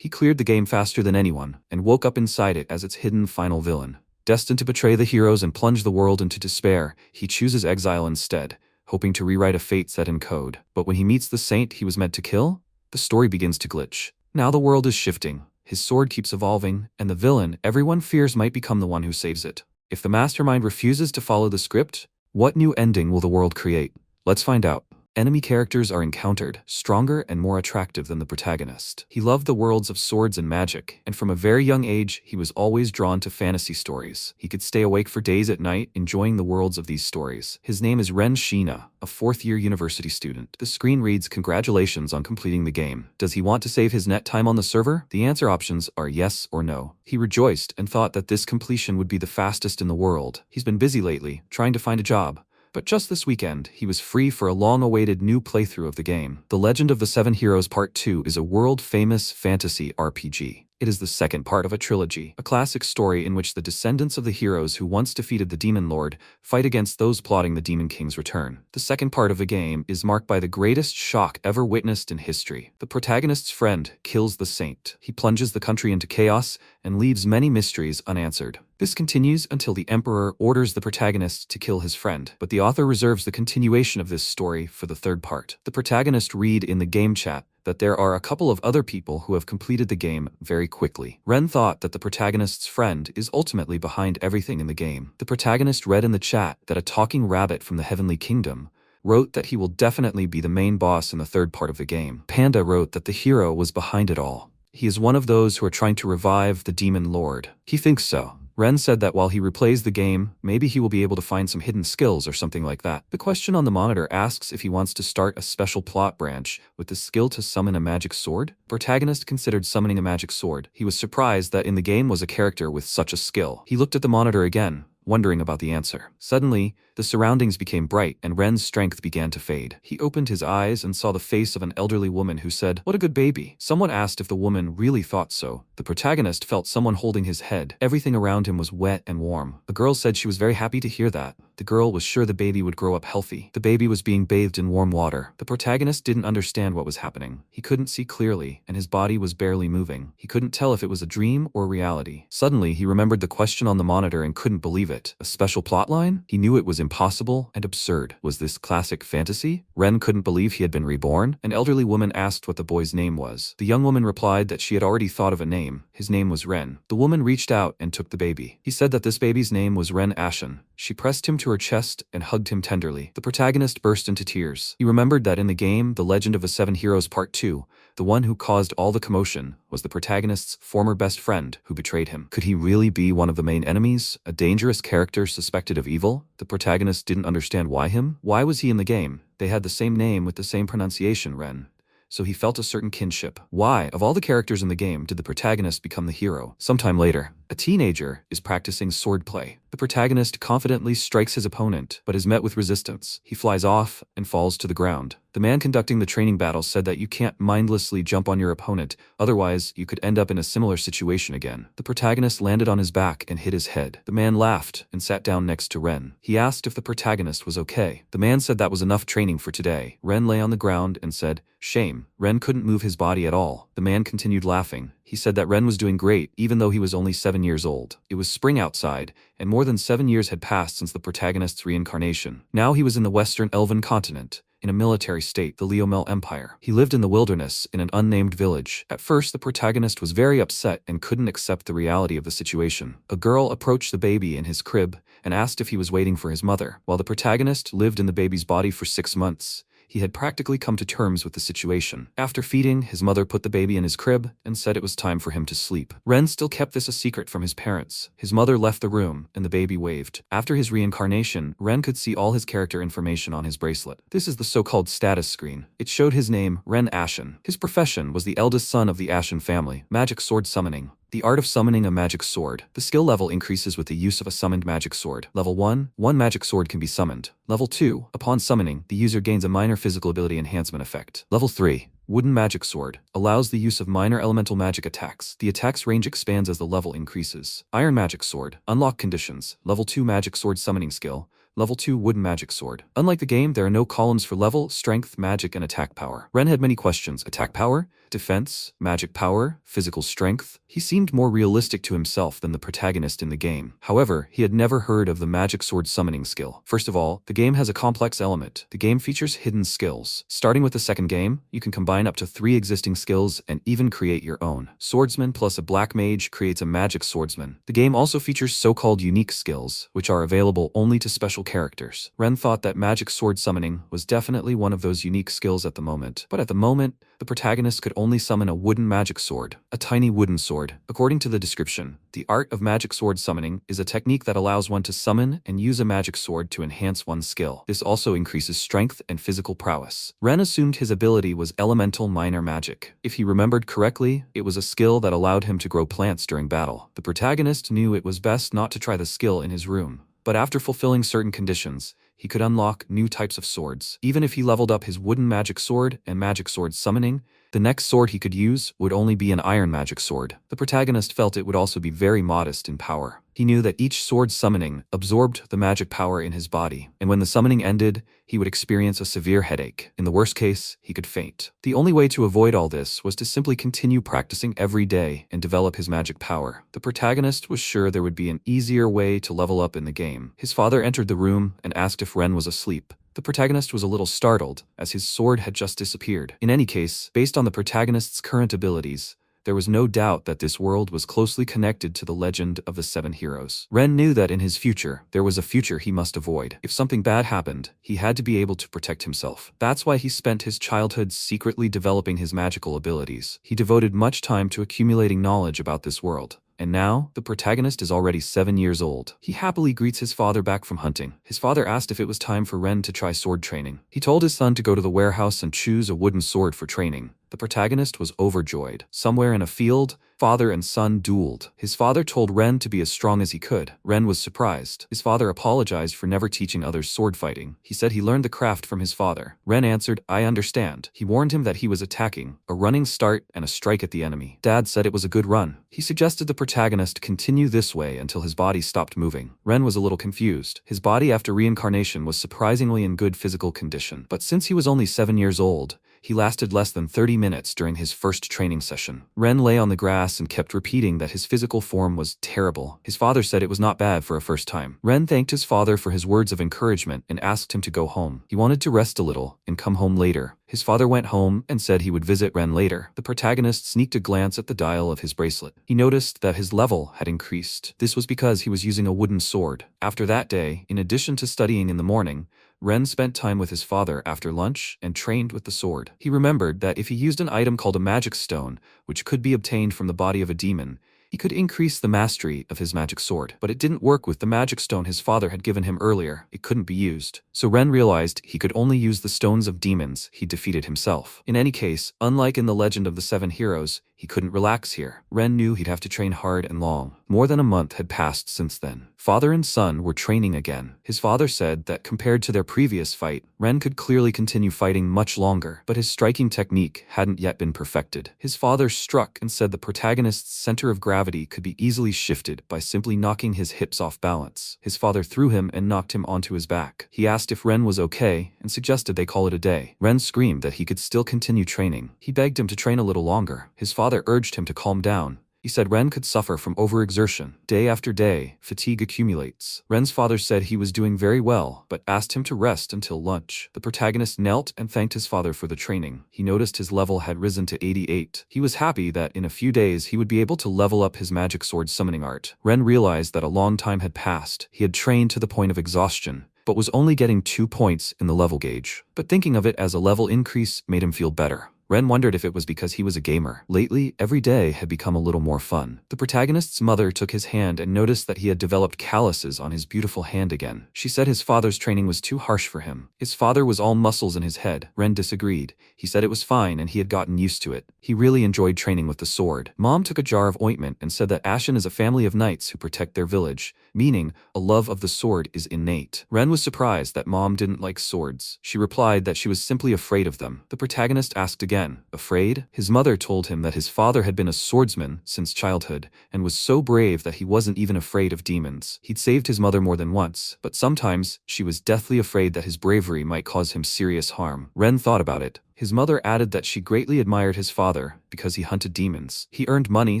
He cleared the game faster than anyone, and woke up inside it as its hidden final villain. Destined to betray the heroes and plunge the world into despair, he chooses exile instead, hoping to rewrite a fate set in code. But when he meets the saint he was meant to kill, the story begins to glitch. Now the world is shifting, his sword keeps evolving, and the villain everyone fears might become the one who saves it. If the mastermind refuses to follow the script, what new ending will the world create? Let's find out. Enemy characters are encountered, stronger and more attractive than the protagonist. He loved the worlds of swords and magic, and from a very young age, he was always drawn to fantasy stories. He could stay awake for days at night, enjoying the worlds of these stories. His name is Ren Sheena, a fourth-year university student. The screen reads, "Congratulations on completing the game." Does he want to save his net time on the server? The answer options are yes or no. He rejoiced and thought that this completion would be the fastest in the world. He's been busy lately, trying to find a job. But just this weekend, he was free for a long-awaited new playthrough of the game. The Legend of the Seven Heroes Part 2 is a world-famous fantasy RPG. It is the second part of a trilogy, a classic story in which the descendants of the heroes who once defeated the Demon Lord fight against those plotting the Demon King's return. The second part of the game is marked by the greatest shock ever witnessed in history. The protagonist's friend kills the saint. He plunges the country into chaos and leaves many mysteries unanswered. This continues until the Emperor orders the protagonist to kill his friend, but the author reserves the continuation of this story for the third part. The protagonist read in the game chat that there are a couple of other people who have completed the game very quickly. Ren thought that the protagonist's friend is ultimately behind everything in the game. The protagonist read in the chat that a talking rabbit from the Heavenly Kingdom wrote that he will definitely be the main boss in the third part of the game. Panda wrote that the hero was behind it all. He is one of those who are trying to revive the Demon Lord. He thinks so. Ren said that while he replays the game, maybe he will be able to find some hidden skills or something like that. The question on the monitor asks if he wants to start a special plot branch with the skill to summon a magic sword. The protagonist considered summoning a magic sword. He was surprised that in the game was a character with such a skill. He looked at the monitor again, wondering about the answer. Suddenly, the surroundings became bright and Ren's strength began to fade. He opened his eyes and saw the face of an elderly woman who said, "What a good baby." Someone asked if the woman really thought so. The protagonist felt someone holding his head. Everything around him was wet and warm. The girl said she was very happy to hear that. The girl was sure the baby would grow up healthy. The baby was being bathed in warm water. The protagonist didn't understand what was happening. He couldn't see clearly, and his body was barely moving. He couldn't tell if it was a dream or reality. Suddenly, he remembered the question on the monitor and couldn't believe it. A special plotline? He knew it was impossible and absurd. Was this classic fantasy? Ren couldn't believe he had been reborn. An elderly woman asked what the boy's name was. The young woman replied that she had already thought of a name. His name was Ren. The woman reached out and took the baby. He said that this baby's name was Ren Ashen. She pressed him to her chest and hugged him tenderly. The protagonist burst into tears. He remembered that in the game, The Legend of the Seven Heroes Part 2, the one who caused all the commotion was the protagonist's former best friend who betrayed him. Could he really be one of the main enemies? A dangerous character suspected of evil? The protagonist didn't understand why him. Why was he in the game? They had the same name with the same pronunciation, Ren. So he felt a certain kinship. Why, of all the characters in the game, did the protagonist become the hero? Sometime later, a teenager is practicing swordplay. The protagonist confidently strikes his opponent, but is met with resistance. He flies off and falls to the ground. The man conducting the training battle said that you can't mindlessly jump on your opponent, otherwise you could end up in a similar situation again. The protagonist landed on his back and hit his head. The man laughed and sat down next to Ren. He asked if the protagonist was okay. The man said that was enough training for today. Ren lay on the ground and said, "Shame." Ren couldn't move his body at all. The man continued laughing. He said that Ren was doing great, even though he was only 7 years old. It was spring outside, and more than 7 years had passed since the protagonist's reincarnation. Now he was in the Western Elven continent, in a military state, the Leomel Empire. He lived in the wilderness, in an unnamed village. At first, the protagonist was very upset and couldn't accept the reality of the situation. A girl approached the baby in his crib and asked if he was waiting for his mother. While the protagonist lived in the baby's body for 6 months, he had practically come to terms with the situation. After feeding, his mother put the baby in his crib and said it was time for him to sleep. Ren still kept this a secret from his parents. His mother left the room, and the baby waved. After his reincarnation, Ren could see all his character information on his bracelet. This is the so-called status screen. It showed his name, Ren Ashen. His profession was the eldest son of the Ashen family, magic sword summoning. The art of summoning a magic sword. The skill level increases with the use of a summoned magic sword. Level 1, one magic sword can be summoned. Level 2, upon summoning, the user gains a minor physical ability enhancement effect. Level 3, wooden magic sword, allows the use of minor elemental magic attacks. The attack's range expands as the level increases. Iron magic sword, unlock conditions. Level 2 magic sword summoning skill. Level 2 wooden magic sword. Unlike the game, there are no columns for level, strength, magic, and attack power. Ren had many questions. Attack power? defense, magic power, physical strength. He seemed more realistic to himself than the protagonist in the game. However, he had never heard of the magic sword summoning skill. First of all, the game has a complex element. The game features hidden skills. Starting with the second game, you can combine up to 3 existing skills and even create your own. Swordsman plus a black mage creates a magic swordsman. The game also features so-called unique skills, which are available only to special characters. Ren thought that magic sword summoning was definitely one of those unique skills at the moment. But at the moment, the protagonist could only summon a wooden magic sword, a tiny wooden sword. According to the description, the art of magic sword summoning is a technique that allows one to summon and use a magic sword to enhance one's skill. This also increases strength and physical prowess. Ren assumed his ability was elemental minor magic. If he remembered correctly, it was a skill that allowed him to grow plants during battle. The protagonist knew it was best not to try the skill in his room. But after fulfilling certain conditions, he could unlock new types of swords. Even if he leveled up his wooden magic sword and magic sword summoning, the next sword he could use would only be an iron magic sword. The protagonist felt it would also be very modest in power. He knew that each sword summoning absorbed the magic power in his body, and when the summoning ended, he would experience a severe headache. In the worst case, he could faint. The only way to avoid all this was to simply continue practicing every day and develop his magic power. The protagonist was sure there would be an easier way to level up in the game. His father entered the room and asked if Ren was asleep. The protagonist was a little startled, as his sword had just disappeared. In any case, based on the protagonist's current abilities, there was no doubt that this world was closely connected to the legend of the 7 heroes. Ren knew that in his future, there was a future he must avoid. If something bad happened, he had to be able to protect himself. That's why he spent his childhood secretly developing his magical abilities. He devoted much time to accumulating knowledge about this world. And now, the protagonist is already 7 years old. He happily greets his father back from hunting. His father asked if it was time for Ren to try sword training. He told his son to go to the warehouse and choose a wooden sword for training. The protagonist was overjoyed. Somewhere in a field, father and son dueled. His father told Ren to be as strong as he could. Ren was surprised. His father apologized for never teaching others sword fighting. He said he learned the craft from his father. Ren answered, "I understand." He warned him that he was attacking, a running start and a strike at the enemy. Dad said it was a good run. He suggested the protagonist continue this way until his body stopped moving. Ren was a little confused. His body after reincarnation was surprisingly in good physical condition. But since he was only 7 years old, he lasted less than 30 minutes during his first training session. Ren lay on the grass and kept repeating that his physical form was terrible. His father said it was not bad for a first time. Ren thanked his father for his words of encouragement and asked him to go home. He wanted to rest a little and come home later. His father went home and said he would visit Ren later. The protagonist sneaked a glance at the dial of his bracelet. He noticed that his level had increased. This was because he was using a wooden sword. After that day, in addition to studying in the morning, Ren spent time with his father after lunch and trained with the sword. He remembered that if he used an item called a magic stone, which could be obtained from the body of a demon, he could increase the mastery of his magic sword. But it didn't work with the magic stone his father had given him earlier. It couldn't be used. So Ren realized he could only use the stones of demons he defeated himself. In any case, unlike in the legend of the 7 heroes, he couldn't relax here. Ren knew he'd have to train hard and long. More than a month had passed since then. Father and son were training again. His father said that compared to their previous fight, Ren could clearly continue fighting much longer, but his striking technique hadn't yet been perfected. His father struck and said the protagonist's center of gravity could be easily shifted by simply knocking his hips off balance. His father threw him and knocked him onto his back. He asked if Ren was okay and suggested they call it a day. Ren screamed that he could still continue training. He begged him to train a little longer. His father urged him to calm down. He said Ren could suffer from overexertion. Day after day, fatigue accumulates. Ren's father said he was doing very well, but asked him to rest until lunch. The protagonist knelt and thanked his father for the training. He noticed his level had risen to 88. He was happy that in a few days he would be able to level up his magic sword summoning art. Ren realized that a long time had passed. He had trained to the point of exhaustion, but was only getting 2 points in the level gauge. But thinking of it as a level increase made him feel better. Ren wondered if it was because he was a gamer. Lately, every day had become a little more fun. The protagonist's mother took his hand and noticed that he had developed calluses on his beautiful hand again. She said his father's training was too harsh for him. His father was all muscles in his head. Ren disagreed. He said it was fine and he had gotten used to it. He really enjoyed training with the sword. Mom took a jar of ointment and said that Ashen is a family of knights who protect their village, meaning a love of the sword is innate. Ren was surprised that Mom didn't like swords. She replied that she was simply afraid of them. The protagonist asked again, afraid? His mother told him that his father had been a swordsman since childhood and was so brave that he wasn't even afraid of demons. He'd saved his mother more than once, but sometimes she was deathly afraid that his bravery might cause him serious harm. Ren thought about it. His mother added that she greatly admired his father because he hunted demons. He earned money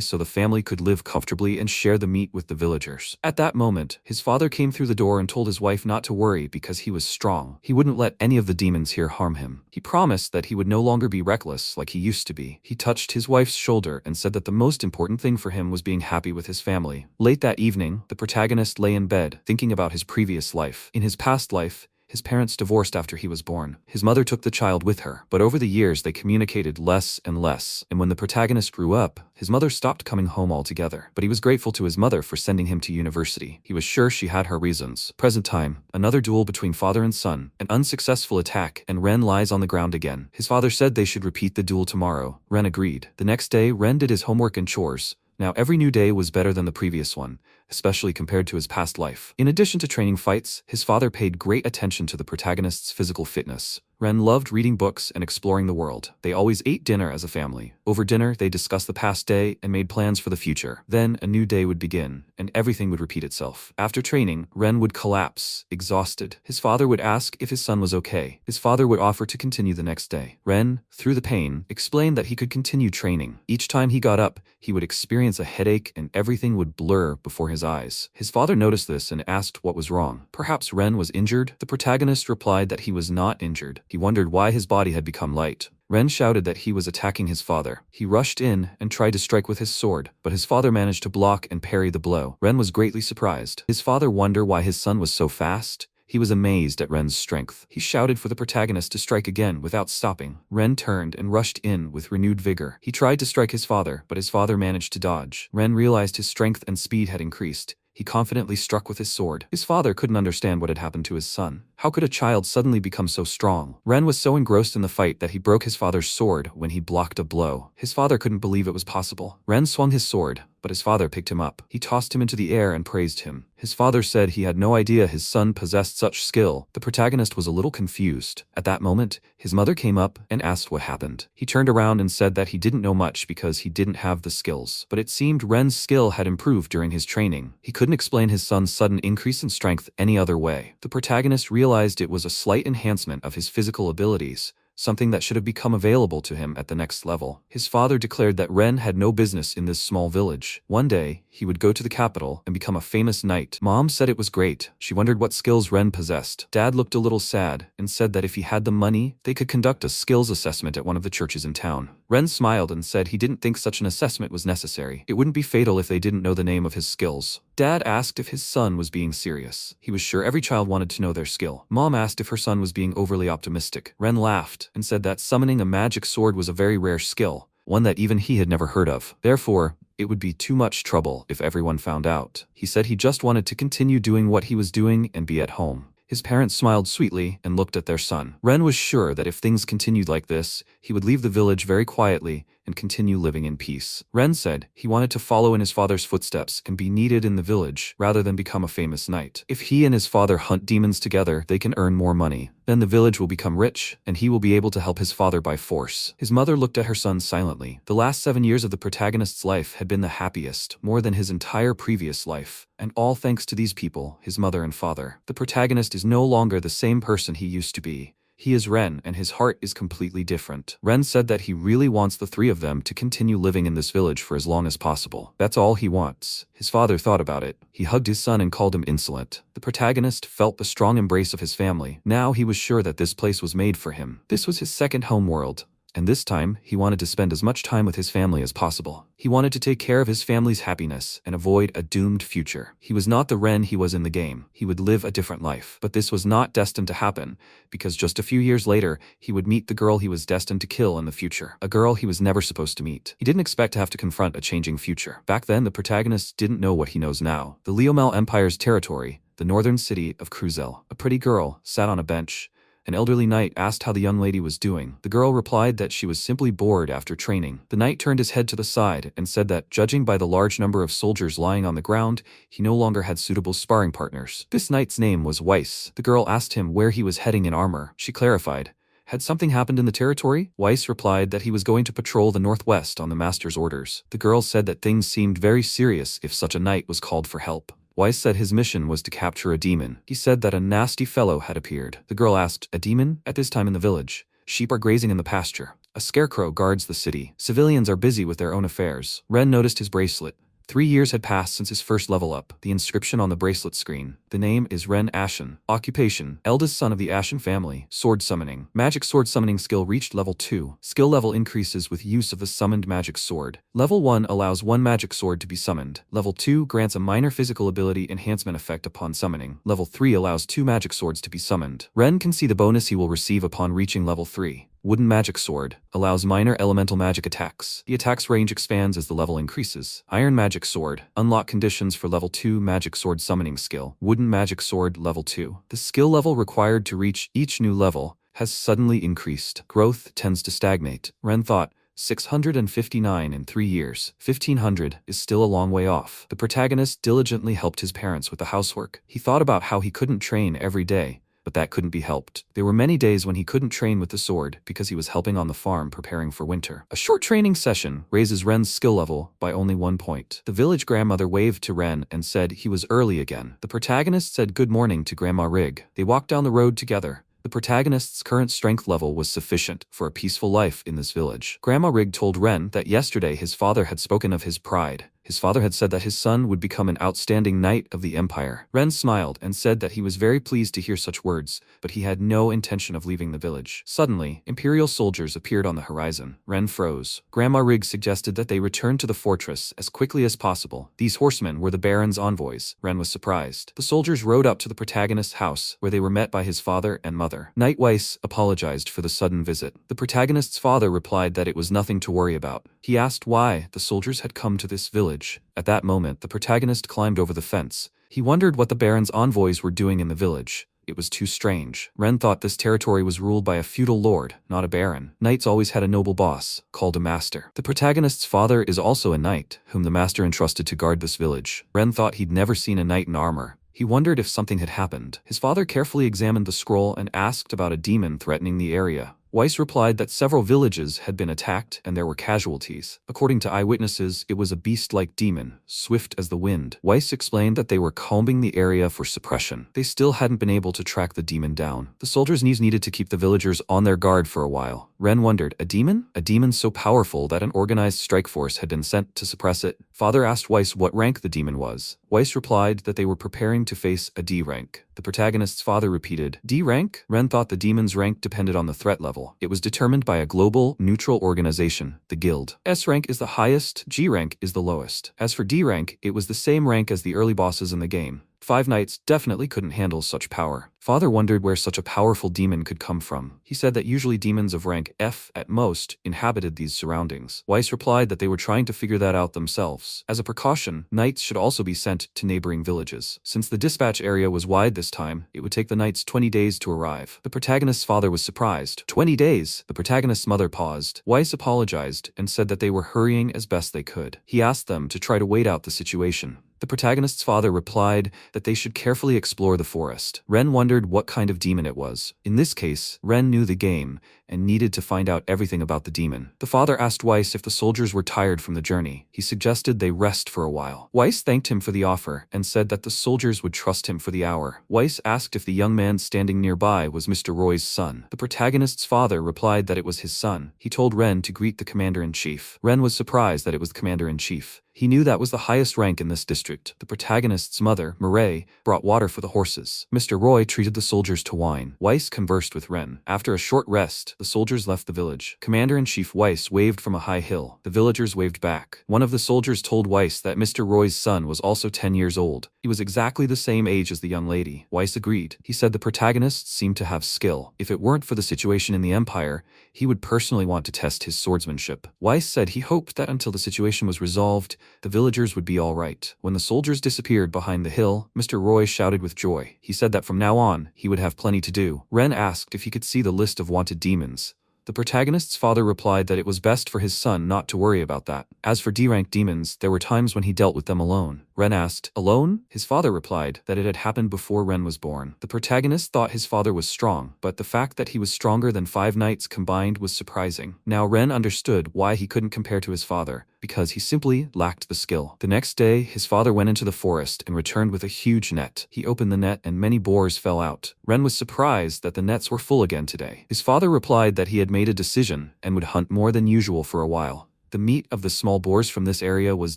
so the family could live comfortably and share the meat with the villagers. At that moment, his father came through the door and told his wife not to worry because he was strong. He wouldn't let any of the demons here harm him. He promised that he would no longer be reckless like he used to be. He touched his wife's shoulder and said that the most important thing for him was being happy with his family. Late that evening, the protagonist lay in bed, thinking about his previous life. In his past life, his parents divorced after he was born. His mother took the child with her, but over the years they communicated less and less, and when the protagonist grew up, his mother stopped coming home altogether. But he was grateful to his mother for sending him to university. He was sure she had her reasons. Present time, another duel between father and son, an unsuccessful attack, and Ren lies on the ground again. His father said they should repeat the duel tomorrow. Ren agreed. The next day, Ren did his homework and chores. Now every new day was better than the previous one, especially compared to his past life. In addition to training fights, his father paid great attention to the protagonist's physical fitness. Ren loved reading books and exploring the world. They always ate dinner as a family. Over dinner, they discussed the past day and made plans for the future. Then, a new day would begin, and everything would repeat itself. After training, Ren would collapse, exhausted. His father would ask if his son was okay. His father would offer to continue the next day. Ren, through the pain, explained that he could continue training. Each time he got up, he would experience a headache and everything would blur before his eyes. His father noticed this and asked what was wrong. Perhaps Ren was injured? The protagonist replied that he was not injured. He wondered why his body had become light. Ren shouted that he was attacking his father. He rushed in and tried to strike with his sword, but his father managed to block and parry the blow. Ren was greatly surprised. His father wondered why his son was so fast. He was amazed at Ren's strength. He shouted for the protagonist to strike again without stopping. Ren turned and rushed in with renewed vigor. He tried to strike his father, but his father managed to dodge. Ren realized his strength and speed had increased. He confidently struck with his sword. His father couldn't understand what had happened to his son. How could a child suddenly become so strong? Ren was so engrossed in the fight that he broke his father's sword when he blocked a blow. His father couldn't believe it was possible. Ren swung his sword, but his father picked him up. He tossed him into the air and praised him. His father said he had no idea his son possessed such skill. The protagonist was a little confused. At that moment, his mother came up and asked what happened. He turned around and said that he didn't know much because he didn't have the skills. But it seemed Ren's skill had improved during his training. He couldn't explain his son's sudden increase in strength any other way. The protagonist realized it was a slight enhancement of his physical abilities, something that should have become available to him at the next level. His father declared that Ren had no business in this small village. One day, he would go to the capital and become a famous knight. Mom said it was great. She wondered what skills Ren possessed. Dad looked a little sad and said that if he had the money, they could conduct a skills assessment at one of the churches in town. Ren smiled and said he didn't think such an assessment was necessary. It wouldn't be fatal if they didn't know the name of his skills. Dad asked if his son was being serious. He was sure every child wanted to know their skill. Mom asked if her son was being overly optimistic. Ren laughed and said that summoning a magic sword was a very rare skill, one that even he had never heard of. Therefore, it would be too much trouble if everyone found out. He said he just wanted to continue doing what he was doing and be at home. His parents smiled sweetly and looked at their son. Ren was sure that if things continued like this, he would leave the village very quietly and continue living in peace. Ren said he wanted to follow in his father's footsteps and be needed in the village rather than become a famous knight. If he and his father hunt demons together, they can earn more money. Then the village will become rich, and he will be able to help his father by force. His mother looked at her son silently. The last 7 years of the protagonist's life had been the happiest, more than his entire previous life. And all thanks to these people, his mother and father. The protagonist is no longer the same person he used to be. He is Ren, and his heart is completely different. Ren said that he really wants the three of them to continue living in this village for as long as possible. That's all he wants. His father thought about it. He hugged his son and called him insolent. The protagonist felt the strong embrace of his family. Now he was sure that this place was made for him. This was his second home world. And this time, he wanted to spend as much time with his family as possible. He wanted to take care of his family's happiness and avoid a doomed future. He was not the Ren he was in the game. He would live a different life. But this was not destined to happen, because just a few years later, he would meet the girl he was destined to kill in the future. A girl he was never supposed to meet. He didn't expect to have to confront a changing future. Back then, the protagonist didn't know what he knows now. The Leomel Empire's territory, the northern city of Cruzel. A pretty girl sat on a bench. An elderly knight asked how the young lady was doing. The girl replied that she was simply bored after training. The knight turned his head to the side and said that, judging by the large number of soldiers lying on the ground, he no longer had suitable sparring partners. This knight's name was Weiss. The girl asked him where he was heading in armor. She clarified. Had something happened in the territory? Weiss replied that he was going to patrol the northwest on the master's orders. The girl said that things seemed very serious if such a knight was called for help. Weiss said his mission was to capture a demon. He said that a nasty fellow had appeared. The girl asked, a demon? At this time in the village? Sheep are grazing in the pasture. A scarecrow guards the city. Civilians are busy with their own affairs. Ren noticed his bracelet. 3 years had passed since his first level up. The inscription on the bracelet screen. The name is Ren Ashen. Occupation: eldest son of the Ashen family. Sword summoning. Magic sword summoning skill reached level 2. Skill level increases with use of the summoned magic sword. Level 1 allows one magic sword to be summoned. Level 2 grants a minor physical ability enhancement effect upon summoning. Level 3 allows 2 magic swords to be summoned. Ren can see the bonus he will receive upon reaching level 3. Wooden magic sword allows minor elemental magic attacks. The attack's range expands as the level increases. Iron magic sword. Unlock conditions for level 2 magic sword summoning skill. Wooden magic sword level 2. The skill level required to reach each new level has suddenly increased. Growth tends to stagnate. Ren thought, 659 in 3 years. 1500 is still a long way off. The protagonist diligently helped his parents with the housework. He thought about how he couldn't train every day, but that couldn't be helped. There were many days when he couldn't train with the sword because he was helping on the farm preparing for winter. A short training session raises Ren's skill level by only 1 point. The village grandmother waved to Ren and said he was early again. The protagonist said good morning to Grandma Rig. They walked down the road together. The protagonist's current strength level was sufficient for a peaceful life in this village. Grandma Rig told Ren that yesterday his father had spoken of his pride. His father had said that his son would become an outstanding knight of the empire. Ren smiled and said that he was very pleased to hear such words, but he had no intention of leaving the village. Suddenly, imperial soldiers appeared on the horizon. Ren froze. Grandma Rig suggested that they return to the fortress as quickly as possible. These horsemen were the Baron's envoys. Ren was surprised. The soldiers rode up to the protagonist's house, where they were met by his father and mother. Knight Weiss apologized for the sudden visit. The protagonist's father replied that it was nothing to worry about. He asked why the soldiers had come to this village. At that moment, the protagonist climbed over the fence. He wondered what the Baron's envoys were doing in the village. It was too strange. Ren thought this territory was ruled by a feudal lord, not a baron. Knights always had a noble boss, called a master. The protagonist's father is also a knight, whom the master entrusted to guard this village. Ren thought he'd never seen a knight in armor. He wondered if something had happened. His father carefully examined the scroll and asked about a demon threatening the area. Weiss replied that several villages had been attacked and there were casualties. According to eyewitnesses, it was a beast-like demon, swift as the wind. Weiss explained that they were combing the area for suppression. They still hadn't been able to track the demon down. The soldiers' needed to keep the villagers on their guard for a while. Ren wondered, a demon? A demon so powerful that an organized strike force had been sent to suppress it? Father asked Weiss what rank the demon was. Weiss replied that they were preparing to face a D rank. The protagonist's father repeated, D rank? Ren thought the demon's rank depended on the threat level. It was determined by a global, neutral organization, the guild. S rank is the highest, G rank is the lowest. As for D rank, it was the same rank as the early bosses in the game. 5 knights definitely couldn't handle such power. Father wondered where such a powerful demon could come from. He said that usually demons of rank F, at most, inhabited these surroundings. Weiss replied that they were trying to figure that out themselves. As a precaution, knights should also be sent to neighboring villages. Since the dispatch area was wide this time, it would take the knights 20 days to arrive. The protagonist's father was surprised. 20 days? The protagonist's mother paused. Weiss apologized and said that they were hurrying as best they could. He asked them to try to wait out the situation. The protagonist's father replied that they should carefully explore the forest. Ren wondered what kind of demon it was. In this case, Ren knew the game and needed to find out everything about the demon. The father asked Weiss if the soldiers were tired from the journey. He suggested they rest for a while. Weiss thanked him for the offer and said that the soldiers would trust him for the hour. Weiss asked if the young man standing nearby was Mr. Roy's son. The protagonist's father replied that it was his son. He told Ren to greet the commander-in-chief. Ren was surprised that it was the commander-in-chief. He knew that was the highest rank in this district. The protagonist's mother, Mireille, brought water for the horses. Mr. Roy treated the soldiers to wine. Weiss conversed with Ren. After a short rest, the soldiers left the village. Commander-in-Chief Weiss waved from a high hill. The villagers waved back. One of the soldiers told Weiss that Mr. Roy's son was also 10 years old. He was exactly the same age as the young lady. Weiss agreed. He said the protagonists seemed to have skill. If it weren't for the situation in the Empire, he would personally want to test his swordsmanship. Weiss said he hoped that until the situation was resolved, the villagers would be all right. When the soldiers disappeared behind the hill, Mr. Roy shouted with joy. He said that from now on, he would have plenty to do. Ren asked if he could see the list of wanted demons. The protagonist's father replied that it was best for his son not to worry about that. As for D-rank demons, there were times when he dealt with them alone. Ren asked, alone? His father replied that it had happened before Ren was born. The protagonist thought his father was strong, but the fact that he was stronger than 5 knights combined was surprising. Now Ren understood why he couldn't compare to his father. because he simply lacked the skill. The next day, his father went into the forest and returned with a huge net. He opened the net and many boars fell out. Ren was surprised that the nets were full again today. His father replied that he had made a decision and would hunt more than usual for a while. The meat of the small boars from this area was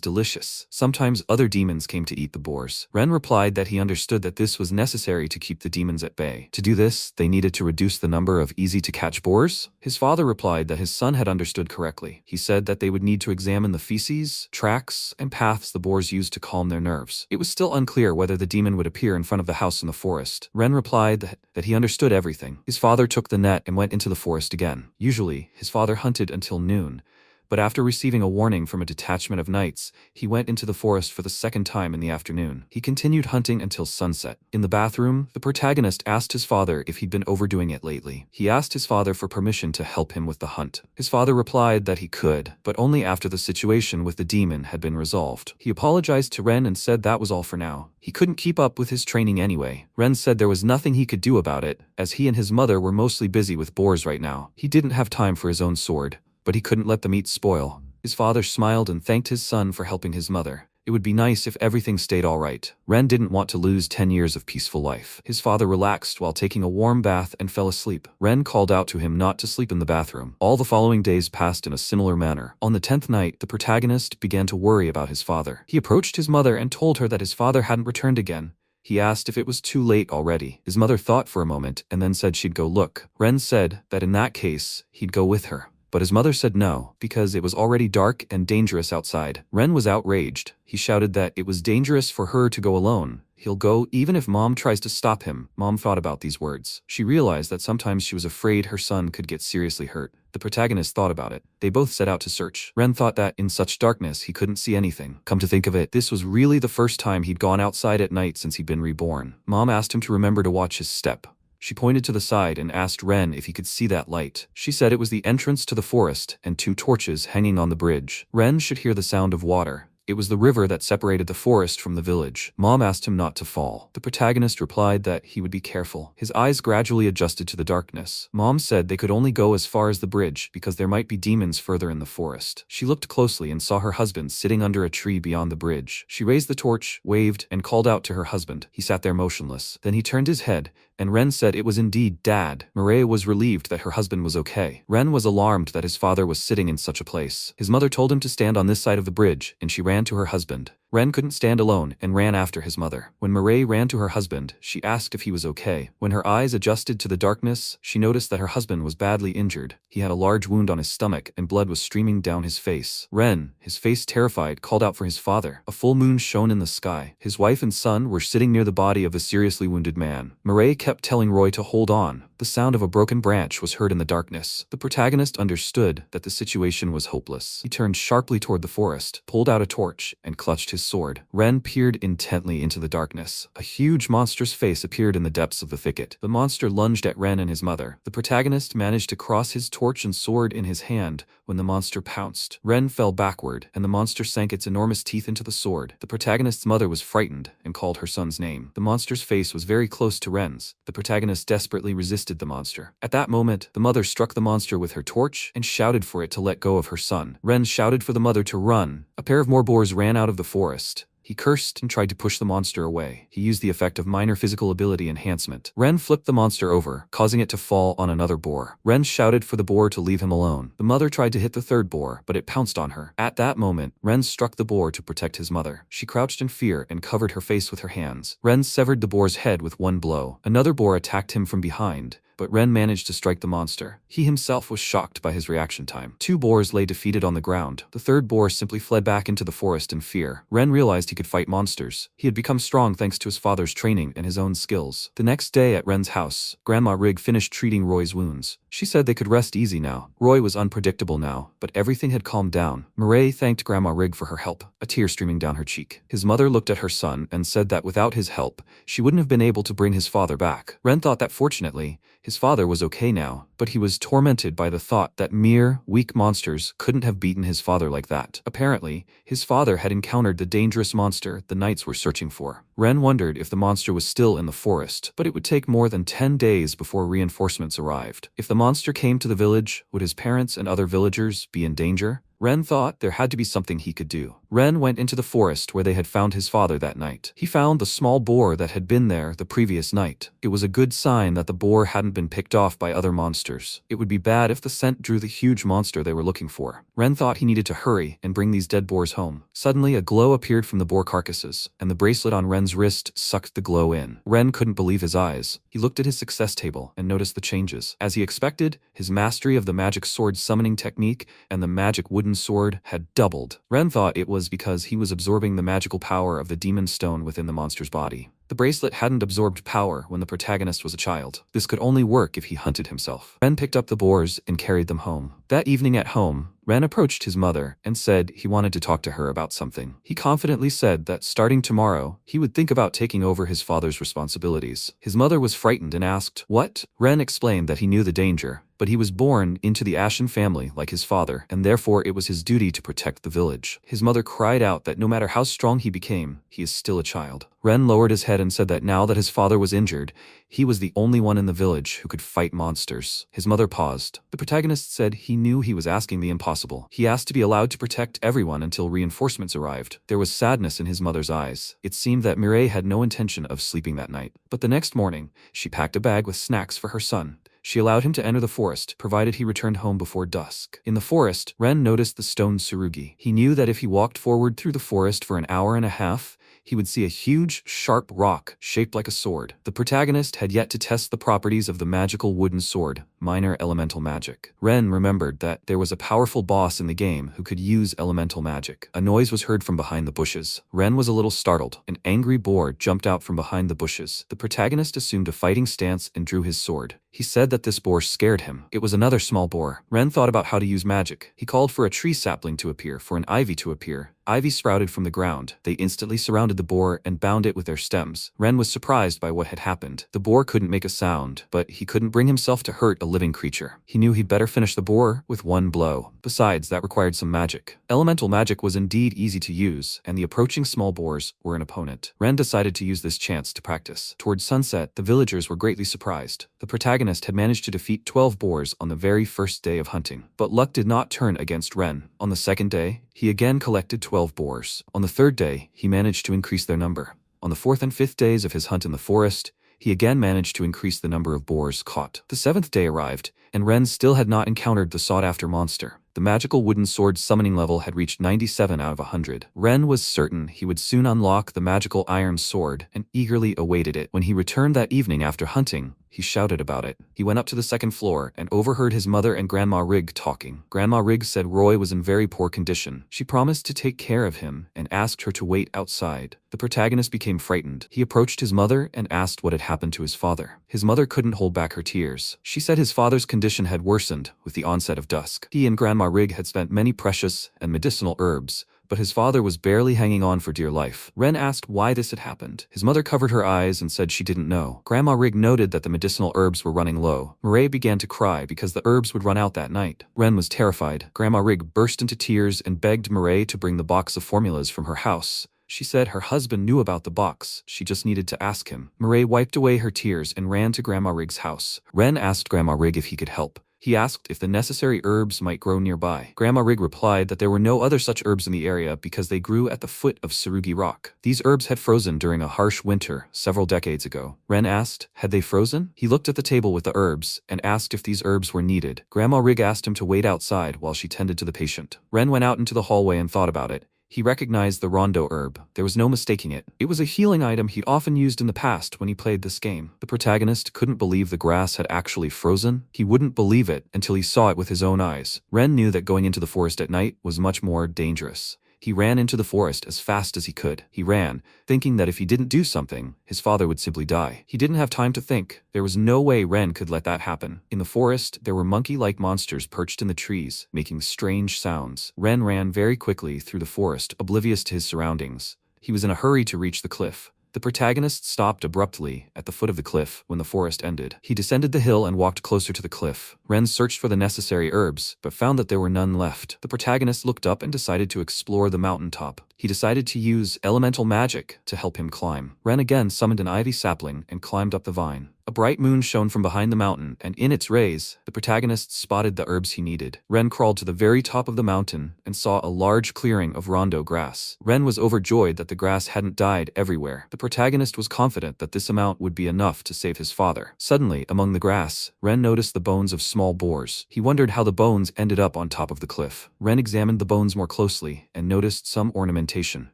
delicious. Sometimes other demons came to eat the boars. Ren replied that he understood that this was necessary to keep the demons at bay. To do this, they needed to reduce the number of easy-to-catch boars. His father replied that his son had understood correctly. He said that they would need to examine the feces, tracks, and paths the boars used to calm their nerves. It was still unclear whether the demon would appear in front of the house in the forest. Ren replied that he understood everything. His father took the net and went into the forest again. Usually, his father hunted until noon. But after receiving a warning from a detachment of knights, he went into the forest for the second time in the afternoon. He continued hunting until sunset. In the bathroom, the protagonist asked his father if he'd been overdoing it lately. He asked his father for permission to help him with the hunt. His father replied that he could, but only after the situation with the demon had been resolved. He apologized to Ren and said that was all for now. He couldn't keep up with his training anyway. Ren said there was nothing he could do about it, as he and his mother were mostly busy with boars right now. He didn't have time for his own sword, but he couldn't let the meat spoil. His father smiled and thanked his son for helping his mother. It would be nice if everything stayed all right. Ren didn't want to lose 10 years of peaceful life. His father relaxed while taking a warm bath and fell asleep. Ren called out to him not to sleep in the bathroom. All the following days passed in a similar manner. On the 10th night, the protagonist began to worry about his father. He approached his mother and told her that his father hadn't returned again. He asked if it was too late already. His mother thought for a moment and then said she'd go look. Ren said that in that case, he'd go with her. But his mother said no, because it was already dark and dangerous outside. Ren was outraged. He shouted that it was dangerous for her to go alone. He'll go even if Mom tries to stop him. Mom thought about these words. She realized that sometimes she was afraid her son could get seriously hurt. The protagonist thought about it. They both set out to search. Ren thought that in such darkness he couldn't see anything. Come to think of it, this was really the first time he'd gone outside at night since he'd been reborn. Mom asked him to remember to watch his step. She pointed to the side and asked Ren if he could see that light. She said it was the entrance to the forest and 2 torches hanging on the bridge. Ren should hear the sound of water. It was the river that separated the forest from the village. Mom asked him not to fall. The protagonist replied that he would be careful. His eyes gradually adjusted to the darkness. Mom said they could only go as far as the bridge because there might be demons further in the forest. She looked closely and saw her husband sitting under a tree beyond the bridge. She raised the torch, waved, and called out to her husband. He sat there motionless. Then he turned his head, and Ren said it was indeed Dad. Mireille was relieved that her husband was okay. Ren was alarmed that his father was sitting in such a place. His mother told him to stand on this side of the bridge, and she ran to her husband. Ren couldn't stand alone and ran after his mother. When Mireille ran to her husband, she asked if he was okay. When her eyes adjusted to the darkness, she noticed that her husband was badly injured. He had a large wound on his stomach and blood was streaming down his face. Ren, his face terrified, called out for his father. A full moon shone in the sky. His wife and son were sitting near the body of the seriously wounded man. Mireille kept telling Roy to hold on. The sound of a broken branch was heard in the darkness. The protagonist understood that the situation was hopeless. He turned sharply toward the forest, pulled out a torch, and clutched his sword. Ren peered intently into the darkness. A huge monstrous face appeared in the depths of the thicket. The monster lunged at Ren and his mother. The protagonist managed to cross his torch and sword in his hand when the monster pounced. Ren fell backward, and the monster sank its enormous teeth into the sword. The protagonist's mother was frightened and called her son's name. The monster's face was very close to Ren's. The protagonist desperately resisted the monster. At that moment, the mother struck the monster with her torch and shouted for it to let go of her son. Ren shouted for the mother to run. A pair of more boars ran out of the forest. He cursed and tried to push the monster away. He used the effect of minor physical ability enhancement. Ren flipped the monster over, causing it to fall on another boar. Ren shouted for the boar to leave him alone. The mother tried to hit the third boar, but it pounced on her. At that moment, Ren struck the boar to protect his mother. She crouched in fear and covered her face with her hands. Ren severed the boar's head with one blow. Another boar attacked him from behind, but Ren managed to strike the monster. He himself was shocked by his reaction time. 2 boars lay defeated on the ground. The third boar simply fled back into the forest in fear. Ren realized he could fight monsters. He had become strong thanks to his father's training and his own skills. The next day at Ren's house, Grandma Rig finished treating Roy's wounds. She said they could rest easy now. Roy was unpredictable now, but everything had calmed down. Mireille thanked Grandma Rig for her help, a tear streaming down her cheek. His mother looked at her son and said that without his help, she wouldn't have been able to bring his father back. Ren thought that fortunately, his father was okay now, but he was tormented by the thought that mere, weak monsters couldn't have beaten his father like that. Apparently, his father had encountered the dangerous monster the knights were searching for. Ren wondered if the monster was still in the forest, but it would take more than 10 days before reinforcements arrived. If the monster came to the village, would his parents and other villagers be in danger? Ren thought there had to be something he could do. Ren went into the forest where they had found his father that night. He found the small boar that had been there the previous night. It was a good sign that the boar hadn't been picked off by other monsters. It would be bad if the scent drew the huge monster they were looking for. Ren thought he needed to hurry and bring these dead boars home. Suddenly, a glow appeared from the boar carcasses, and the bracelet on Ren's wrist sucked the glow in. Ren couldn't believe his eyes. He looked at his success table and noticed the changes. As he expected, his mastery of the magic sword summoning technique and the magic wooden sword had doubled. Ren thought it was because he was absorbing the magical power of the demon stone within the monster's body. The bracelet hadn't absorbed power when the protagonist was a child. This could only work if he hunted himself. Ren picked up the boars and carried them home. That evening at home, Ren approached his mother and said he wanted to talk to her about something. He confidently said that starting tomorrow, he would think about taking over his father's responsibilities. His mother was frightened and asked, "What?" Ren explained that he knew the danger, but he was born into the Ashen family like his father, and therefore it was his duty to protect the village. His mother cried out that no matter how strong he became, he is still a child. Ren lowered his head and said that now that his father was injured, he was the only one in the village who could fight monsters. His mother paused. The protagonist said he knew he was asking the impossible. He asked to be allowed to protect everyone until reinforcements arrived. There was sadness in his mother's eyes. It seemed that Mireille had no intention of sleeping that night. But the next morning, she packed a bag with snacks for her son. She allowed him to enter the forest, provided he returned home before dusk. In the forest, Ren noticed the stone tsurugi. He knew that if he walked forward through the forest for an hour and a half, he would see a huge, sharp rock shaped like a sword. The protagonist had yet to test the properties of the magical wooden sword, minor elemental magic. Ren remembered that there was a powerful boss in the game who could use elemental magic. A noise was heard from behind the bushes. Ren was a little startled. An angry boar jumped out from behind the bushes. The protagonist assumed a fighting stance and drew his sword. He said that this boar scared him. It was another small boar. Ren thought about how to use magic. He called for a tree sapling to appear, for an ivy to appear. Ivy sprouted from the ground. They instantly surrounded the boar and bound it with their stems. Ren was surprised by what had happened. The boar couldn't make a sound, but he couldn't bring himself to hurt a living creature. He knew he'd better finish the boar with one blow. Besides, that required some magic. Elemental magic was indeed easy to use, and the approaching small boars were an opponent. Ren decided to use this chance to practice. Towards sunset, the villagers were greatly surprised. The protagonist had managed to defeat 12 boars on the very first day of hunting. But luck did not turn against Ren. On the second day, he again collected 12 boars. On the third day, he managed to increase their number. On the fourth and fifth days of his hunt in the forest, he again managed to increase the number of boars caught. The seventh day arrived, and Ren still had not encountered the sought-after monster. The magical wooden sword summoning level had reached 97 out of 100. Ren was certain he would soon unlock the magical iron sword and eagerly awaited it. When he returned that evening after hunting, he shouted about it. He went up to the second floor and overheard his mother and Grandma Rig talking. Grandma Rig said Roy was in very poor condition. She promised to take care of him and asked her to wait outside. The protagonist became frightened. He approached his mother and asked what had happened to his father. His mother couldn't hold back her tears. She said his father's condition had worsened with the onset of dusk. He and Grandma Rig had spent many precious and medicinal herbs, but his father was barely hanging on for dear life. Ren asked why this had happened. His mother covered her eyes and said she didn't know. Grandma Rig noted that the medicinal herbs were running low. Mireille began to cry because the herbs would run out that night. Ren was terrified. Grandma Rig burst into tears and begged Mireille to bring the box of formulas from her house. She said her husband knew about the box, she just needed to ask him. Mireille wiped away her tears and ran to Grandma Rig's house. Ren asked Grandma Rig if he could help. He asked if the necessary herbs might grow nearby. Grandma Rig replied that there were no other such herbs in the area because they grew at the foot of Tsurugi Rock. These herbs had frozen during a harsh winter several decades ago. Ren asked, had they frozen? He looked at the table with the herbs and asked if these herbs were needed. Grandma Rig asked him to wait outside while she tended to the patient. Ren went out into the hallway and thought about it. He recognized the rondo herb. There was no mistaking it. It was a healing item he'd often used in the past when he played this game. The protagonist couldn't believe the grass had actually frozen. He wouldn't believe it until he saw it with his own eyes. Ren knew that going into the forest at night was much more dangerous. He ran into the forest as fast as he could. He ran, thinking that if he didn't do something, his father would simply die. He didn't have time to think. There was no way Ren could let that happen. In the forest, there were monkey-like monsters perched in the trees, making strange sounds. Ren ran very quickly through the forest, oblivious to his surroundings. He was in a hurry to reach the cliff. The protagonist stopped abruptly at the foot of the cliff when the forest ended. He descended the hill and walked closer to the cliff. Ren searched for the necessary herbs, but found that there were none left. The protagonist looked up and decided to explore the mountaintop. He decided to use elemental magic to help him climb. Ren again summoned an ivy sapling and climbed up the vine. A bright moon shone from behind the mountain, and in its rays, the protagonist spotted the herbs he needed. Ren crawled to the very top of the mountain and saw a large clearing of rondo grass. Ren was overjoyed that the grass hadn't died everywhere. The protagonist was confident that this amount would be enough to save his father. Suddenly, among the grass, Ren noticed the bones of small boars. He wondered how the bones ended up on top of the cliff. Ren examined the bones more closely and noticed some ornamentation.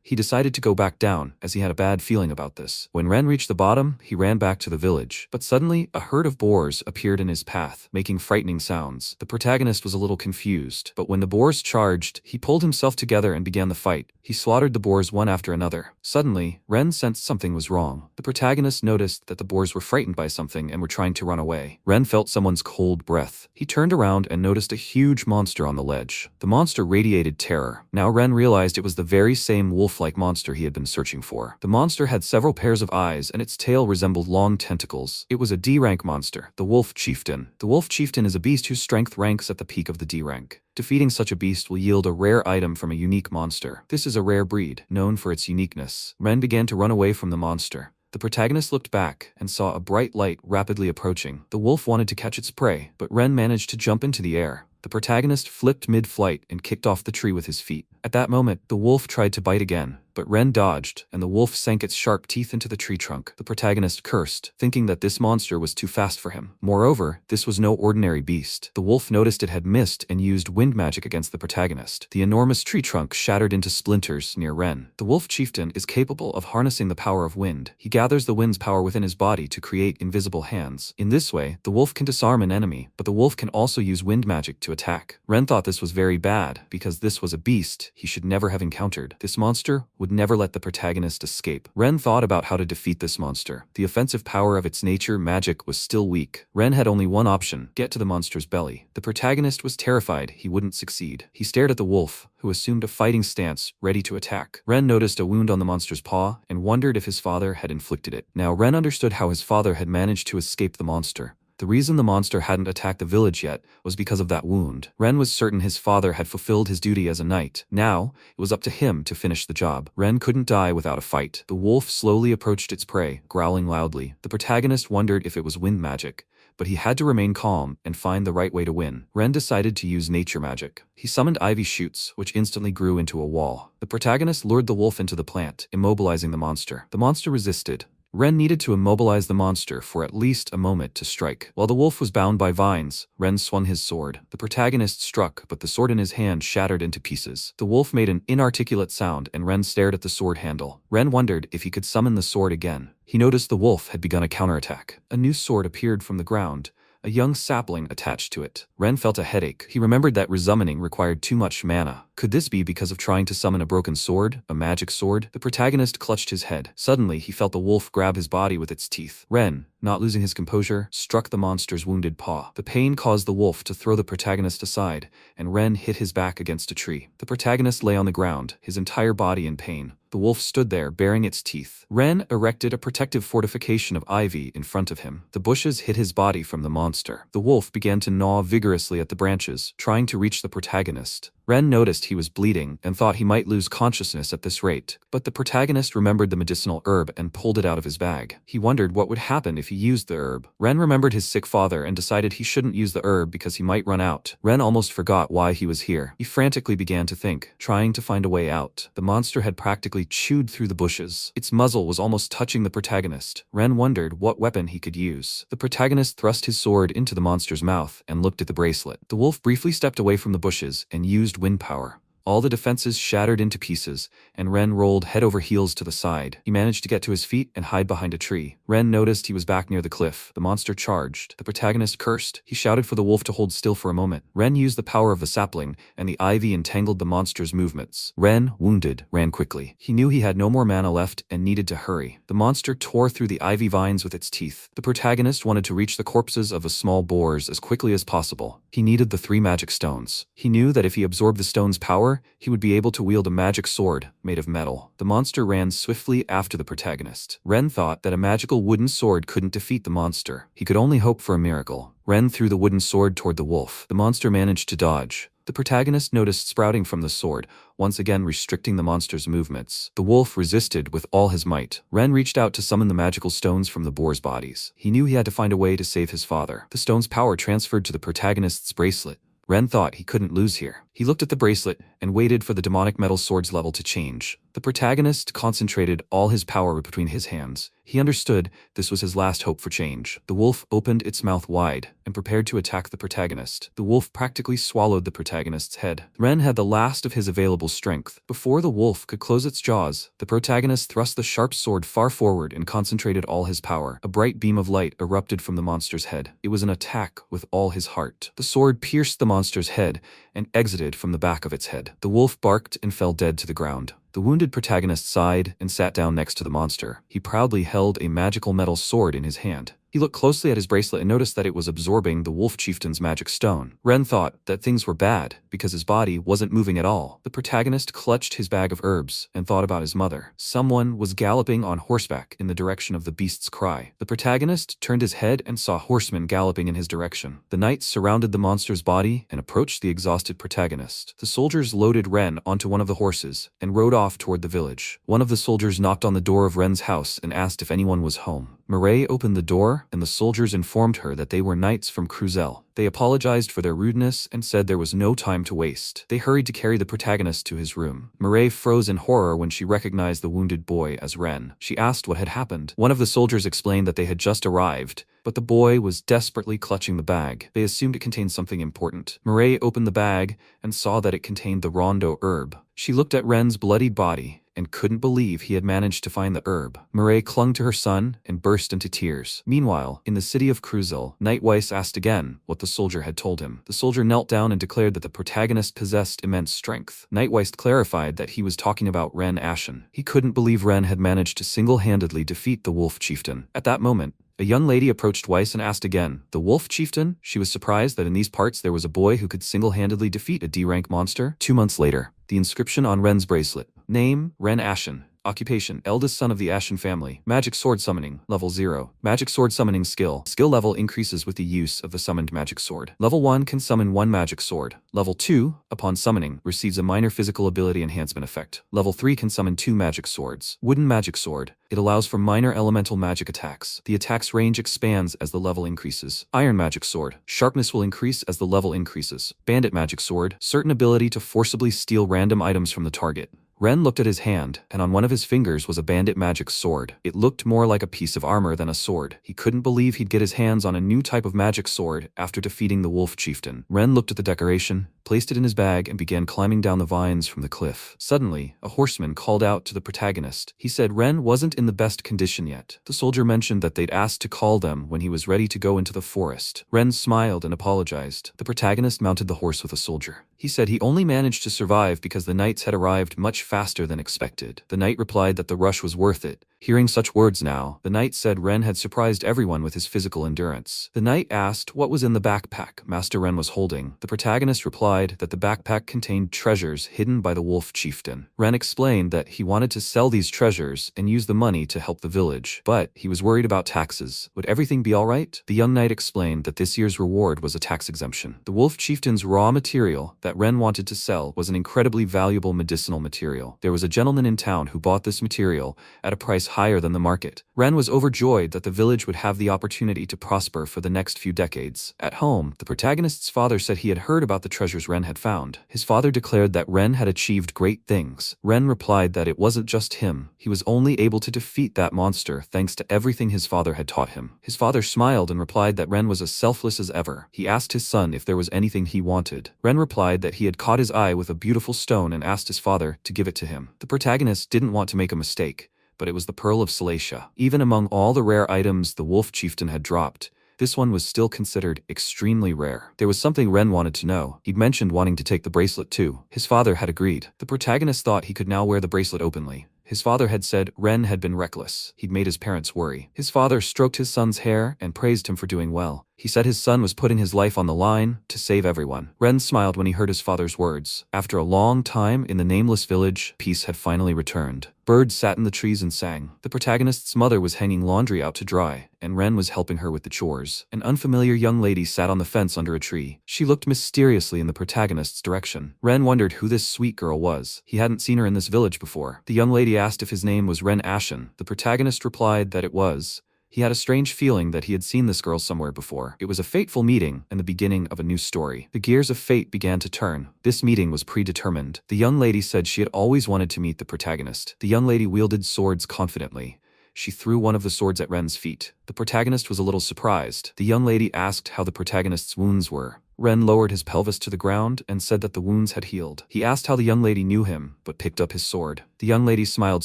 He decided to go back down, as he had a bad feeling about this. When Ren reached the bottom, he ran back to the village. But suddenly, a herd of boars appeared in his path, making frightening sounds. The protagonist was a little confused, but when the boars charged, he pulled himself together and began the fight. He slaughtered the boars one after another. Suddenly, Ren sensed something was wrong. The protagonist noticed that the boars were frightened by something and were trying to run away. Ren felt someone's cold breath. He turned around and noticed a huge monster on the ledge. The monster radiated terror. Now Ren realized it was the very same wolf-like monster he had been searching for. The monster had several pairs of eyes and its tail resembled long tentacles. It was a D-rank monster, the Wolf Chieftain. The Wolf Chieftain is a beast whose strength ranks at the peak of the D rank. Defeating such a beast will yield a rare item from a unique monster. This is a rare breed, known for its uniqueness. Ren began to run away from the monster. The protagonist looked back and saw a bright light rapidly approaching. The wolf wanted to catch its prey, but Ren managed to jump into the air. The protagonist flipped mid-flight and kicked off the tree with his feet. At that moment, the wolf tried to bite again, but Ren dodged, and the wolf sank its sharp teeth into the tree trunk. The protagonist cursed, thinking that this monster was too fast for him. Moreover, this was no ordinary beast. The wolf noticed it had missed and used wind magic against the protagonist. The enormous tree trunk shattered into splinters near Ren. The Wolf Chieftain is capable of harnessing the power of wind. He gathers the wind's power within his body to create invisible hands. In this way, the wolf can disarm an enemy, but the wolf can also use wind magic to attack. Ren thought this was very bad, because this was a beast he should never have encountered. This monster would never let the protagonist escape. Ren thought about how to defeat this monster. The offensive power of its nature, magic, was still weak. Ren had only one option: get to the monster's belly. The protagonist was terrified he wouldn't succeed. He stared at the wolf, who assumed a fighting stance, ready to attack. Ren noticed a wound on the monster's paw and wondered if his father had inflicted it. Now Ren understood how his father had managed to escape the monster. The reason the monster hadn't attacked the village yet was because of that wound. Ren was certain his father had fulfilled his duty as a knight. Now, it was up to him to finish the job. Ren couldn't die without a fight. The wolf slowly approached its prey, growling loudly. The protagonist wondered if it was wind magic, but he had to remain calm and find the right way to win. Ren decided to use nature magic. He summoned ivy shoots, which instantly grew into a wall. The protagonist lured the wolf into the plant, immobilizing the monster. The monster resisted. Ren needed to immobilize the monster for at least a moment to strike. While the wolf was bound by vines, Ren swung his sword. The protagonist struck, but the sword in his hand shattered into pieces. The wolf made an inarticulate sound, and Ren stared at the sword handle. Ren wondered if he could summon the sword again. He noticed the wolf had begun a counterattack. A new sword appeared from the ground, a young sapling attached to it. Ren felt a headache. He remembered that resummoning required too much mana. Could this be because of trying to summon a broken sword? A magic sword? The protagonist clutched his head. Suddenly, he felt the wolf grab his body with its teeth. Ren, not losing his composure, struck the monster's wounded paw. The pain caused the wolf to throw the protagonist aside, and Ren hit his back against a tree. The protagonist lay on the ground, his entire body in pain. The wolf stood there, baring its teeth. Ren erected a protective fortification of ivy in front of him. The bushes hid his body from the monster. The wolf began to gnaw vigorously at the branches, trying to reach the protagonist. Ren noticed he was bleeding and thought he might lose consciousness at this rate, but the protagonist remembered the medicinal herb and pulled it out of his bag. He wondered what would happen if he used the herb. Ren remembered his sick father and decided he shouldn't use the herb because he might run out. Ren almost forgot why he was here. He frantically began to think, trying to find a way out. The monster had practically chewed through the bushes. Its muzzle was almost touching the protagonist. Ren wondered what weapon he could use. The protagonist thrust his sword into the monster's mouth and looked at the bracelet. The wolf briefly stepped away from the bushes and used wind power. All the defenses shattered into pieces, and Ren rolled head over heels to the side. He managed to get to his feet and hide behind a tree. Ren noticed he was back near the cliff. The monster charged. The protagonist cursed. He shouted for the wolf to hold still for a moment. Ren used the power of the sapling, and the ivy entangled the monster's movements. Ren, wounded, ran quickly. He knew he had no more mana left and needed to hurry. The monster tore through the ivy vines with its teeth. The protagonist wanted to reach the corpses of the small boars as quickly as possible. He needed the 3 magic stones. He knew that if he absorbed the stone's power, he would be able to wield a magic sword made of metal. The monster ran swiftly after the protagonist. Ren thought that a magical wooden sword couldn't defeat the monster. He could only hope for a miracle. Ren threw the wooden sword toward the wolf. The monster managed to dodge, The protagonist noticed sprouting from the sword, once again restricting the monster's movements. The wolf resisted with all his might. Ren reached out to summon the magical stones from the boar's bodies. He knew he had to find a way to save his father. The stone's power transferred to the protagonist's bracelet. Ren thought he couldn't lose here. He looked at the bracelet and waited for the demonic metal sword's level to change. The protagonist concentrated all his power between his hands. He understood this was his last hope for change. The wolf opened its mouth wide and prepared to attack the protagonist. The wolf practically swallowed the protagonist's head. Ren had the last of his available strength. Before the wolf could close its jaws, the protagonist thrust the sharp sword far forward and concentrated all his power. A bright beam of light erupted from the monster's head. It was an attack with all his heart. The sword pierced the monster's head and exited from the back of its head. The wolf barked and fell dead to the ground. The wounded protagonist sighed and sat down next to the monster. He proudly held a magical metal sword in his hand. He looked closely at his bracelet and noticed that it was absorbing the wolf chieftain's magic stone. Ren thought that things were bad because his body wasn't moving at all. The protagonist clutched his bag of herbs and thought about his mother. Someone was galloping on horseback in the direction of the beast's cry. The protagonist turned his head and saw horsemen galloping in his direction. The knights surrounded the monster's body and approached the exhausted protagonist. The soldiers loaded Ren onto one of the horses and rode off toward the village. One of the soldiers knocked on the door of Ren's house and asked if anyone was home. Mireille opened the door, and the soldiers informed her that they were knights from Cruzel. They apologized for their rudeness and said there was no time to waste. They hurried to carry the protagonist to his room. Mireille froze in horror when she recognized the wounded boy as Ren. She asked what had happened. One of the soldiers explained that they had just arrived, but the boy was desperately clutching the bag. They assumed it contained something important. Mireille opened the bag and saw that it contained the rondo herb. She looked at Ren's bloodied body and couldn't believe he had managed to find the herb. Mireille clung to her son and burst into tears. Meanwhile, in the city of Cruzel, Knight Weiss asked again what the soldier had told him. The soldier knelt down and declared that the protagonist possessed immense strength. Knight Weiss clarified that he was talking about Ren Ashen. He couldn't believe Ren had managed to single-handedly defeat the wolf chieftain. At that moment, a young lady approached Weiss and asked again, "The wolf chieftain?" She was surprised that in these parts there was a boy who could single-handedly defeat a D-rank monster. 2 months later, the inscription on Ren's bracelet. Name, Ren Ashen. Occupation, eldest son of the Ashen family. Magic sword summoning, level 0. Magic sword summoning skill. Skill level increases with the use of the summoned magic sword. Level 1 can summon 1 magic sword. Level 2, upon summoning, receives a minor physical ability enhancement effect. Level 3 can summon 2 magic swords. Wooden magic sword. It allows for minor elemental magic attacks. The attack's range expands as the level increases. Iron magic sword. Sharpness will increase as the level increases. Bandit magic sword. Certain ability to forcibly steal random items from the target. Ren looked at his hand, and on one of his fingers was a bandit magic sword. It looked more like a piece of armor than a sword. He couldn't believe he'd get his hands on a new type of magic sword after defeating the wolf chieftain. Ren looked at the decoration, placed it in his bag, and began climbing down the vines from the cliff. Suddenly, a horseman called out to the protagonist. He said Ren wasn't in the best condition yet. The soldier mentioned that they'd asked to call them when he was ready to go into the forest. Ren smiled and apologized. The protagonist mounted the horse with a soldier. He said he only managed to survive because the knights had arrived much faster than expected. The knight replied that the rush was worth it. Hearing such words now, the knight said Ren had surprised everyone with his physical endurance. The knight asked what was in the backpack Master Ren was holding. The protagonist replied that the backpack contained treasures hidden by the wolf chieftain. Ren explained that he wanted to sell these treasures and use the money to help the village, but he was worried about taxes. Would everything be alright? The young knight explained that this year's reward was a tax exemption. The wolf chieftain's raw material that Ren wanted to sell was an incredibly valuable medicinal material. There was a gentleman in town who bought this material at a price higher than the market. Ren was overjoyed that the village would have the opportunity to prosper for the next few decades. At home, the protagonist's father said he had heard about the treasures Ren had found. His father declared that Ren had achieved great things. Ren replied that it wasn't just him. He was only able to defeat that monster thanks to everything his father had taught him. His father smiled and replied that Ren was as selfless as ever. He asked his son if there was anything he wanted. Ren replied that he had caught his eye with a beautiful stone and asked his father to give it to him. The protagonist didn't want to make a mistake, but it was the Pearl of Salacia. Even among all the rare items the wolf chieftain had dropped, this one was still considered extremely rare. There was something Ren wanted to know. He'd mentioned wanting to take the bracelet too. His father had agreed. The protagonist thought he could now wear the bracelet openly. His father had said Ren had been reckless. He'd made his parents worry. His father stroked his son's hair and praised him for doing well. He said his son was putting his life on the line to save everyone. Ren smiled when he heard his father's words. After a long time in the nameless village, peace had finally returned. Birds sat in the trees and sang. The protagonist's mother was hanging laundry out to dry, and Ren was helping her with the chores. An unfamiliar young lady sat on the fence under a tree. She looked mysteriously in the protagonist's direction. Ren wondered who this sweet girl was. He hadn't seen her in this village before. The young lady asked if his name was Reincarnation. The protagonist replied that it was. He had a strange feeling that he had seen this girl somewhere before. It was a fateful meeting and the beginning of a new story. The gears of fate began to turn. This meeting was predetermined. The young lady said she had always wanted to meet the protagonist. The young lady wielded swords confidently. She threw one of the swords at Ren's feet. The protagonist was a little surprised. The young lady asked how the protagonist's wounds were. Ren lowered his pelvis to the ground and said that the wounds had healed. He asked how the young lady knew him, but picked up his sword. The young lady smiled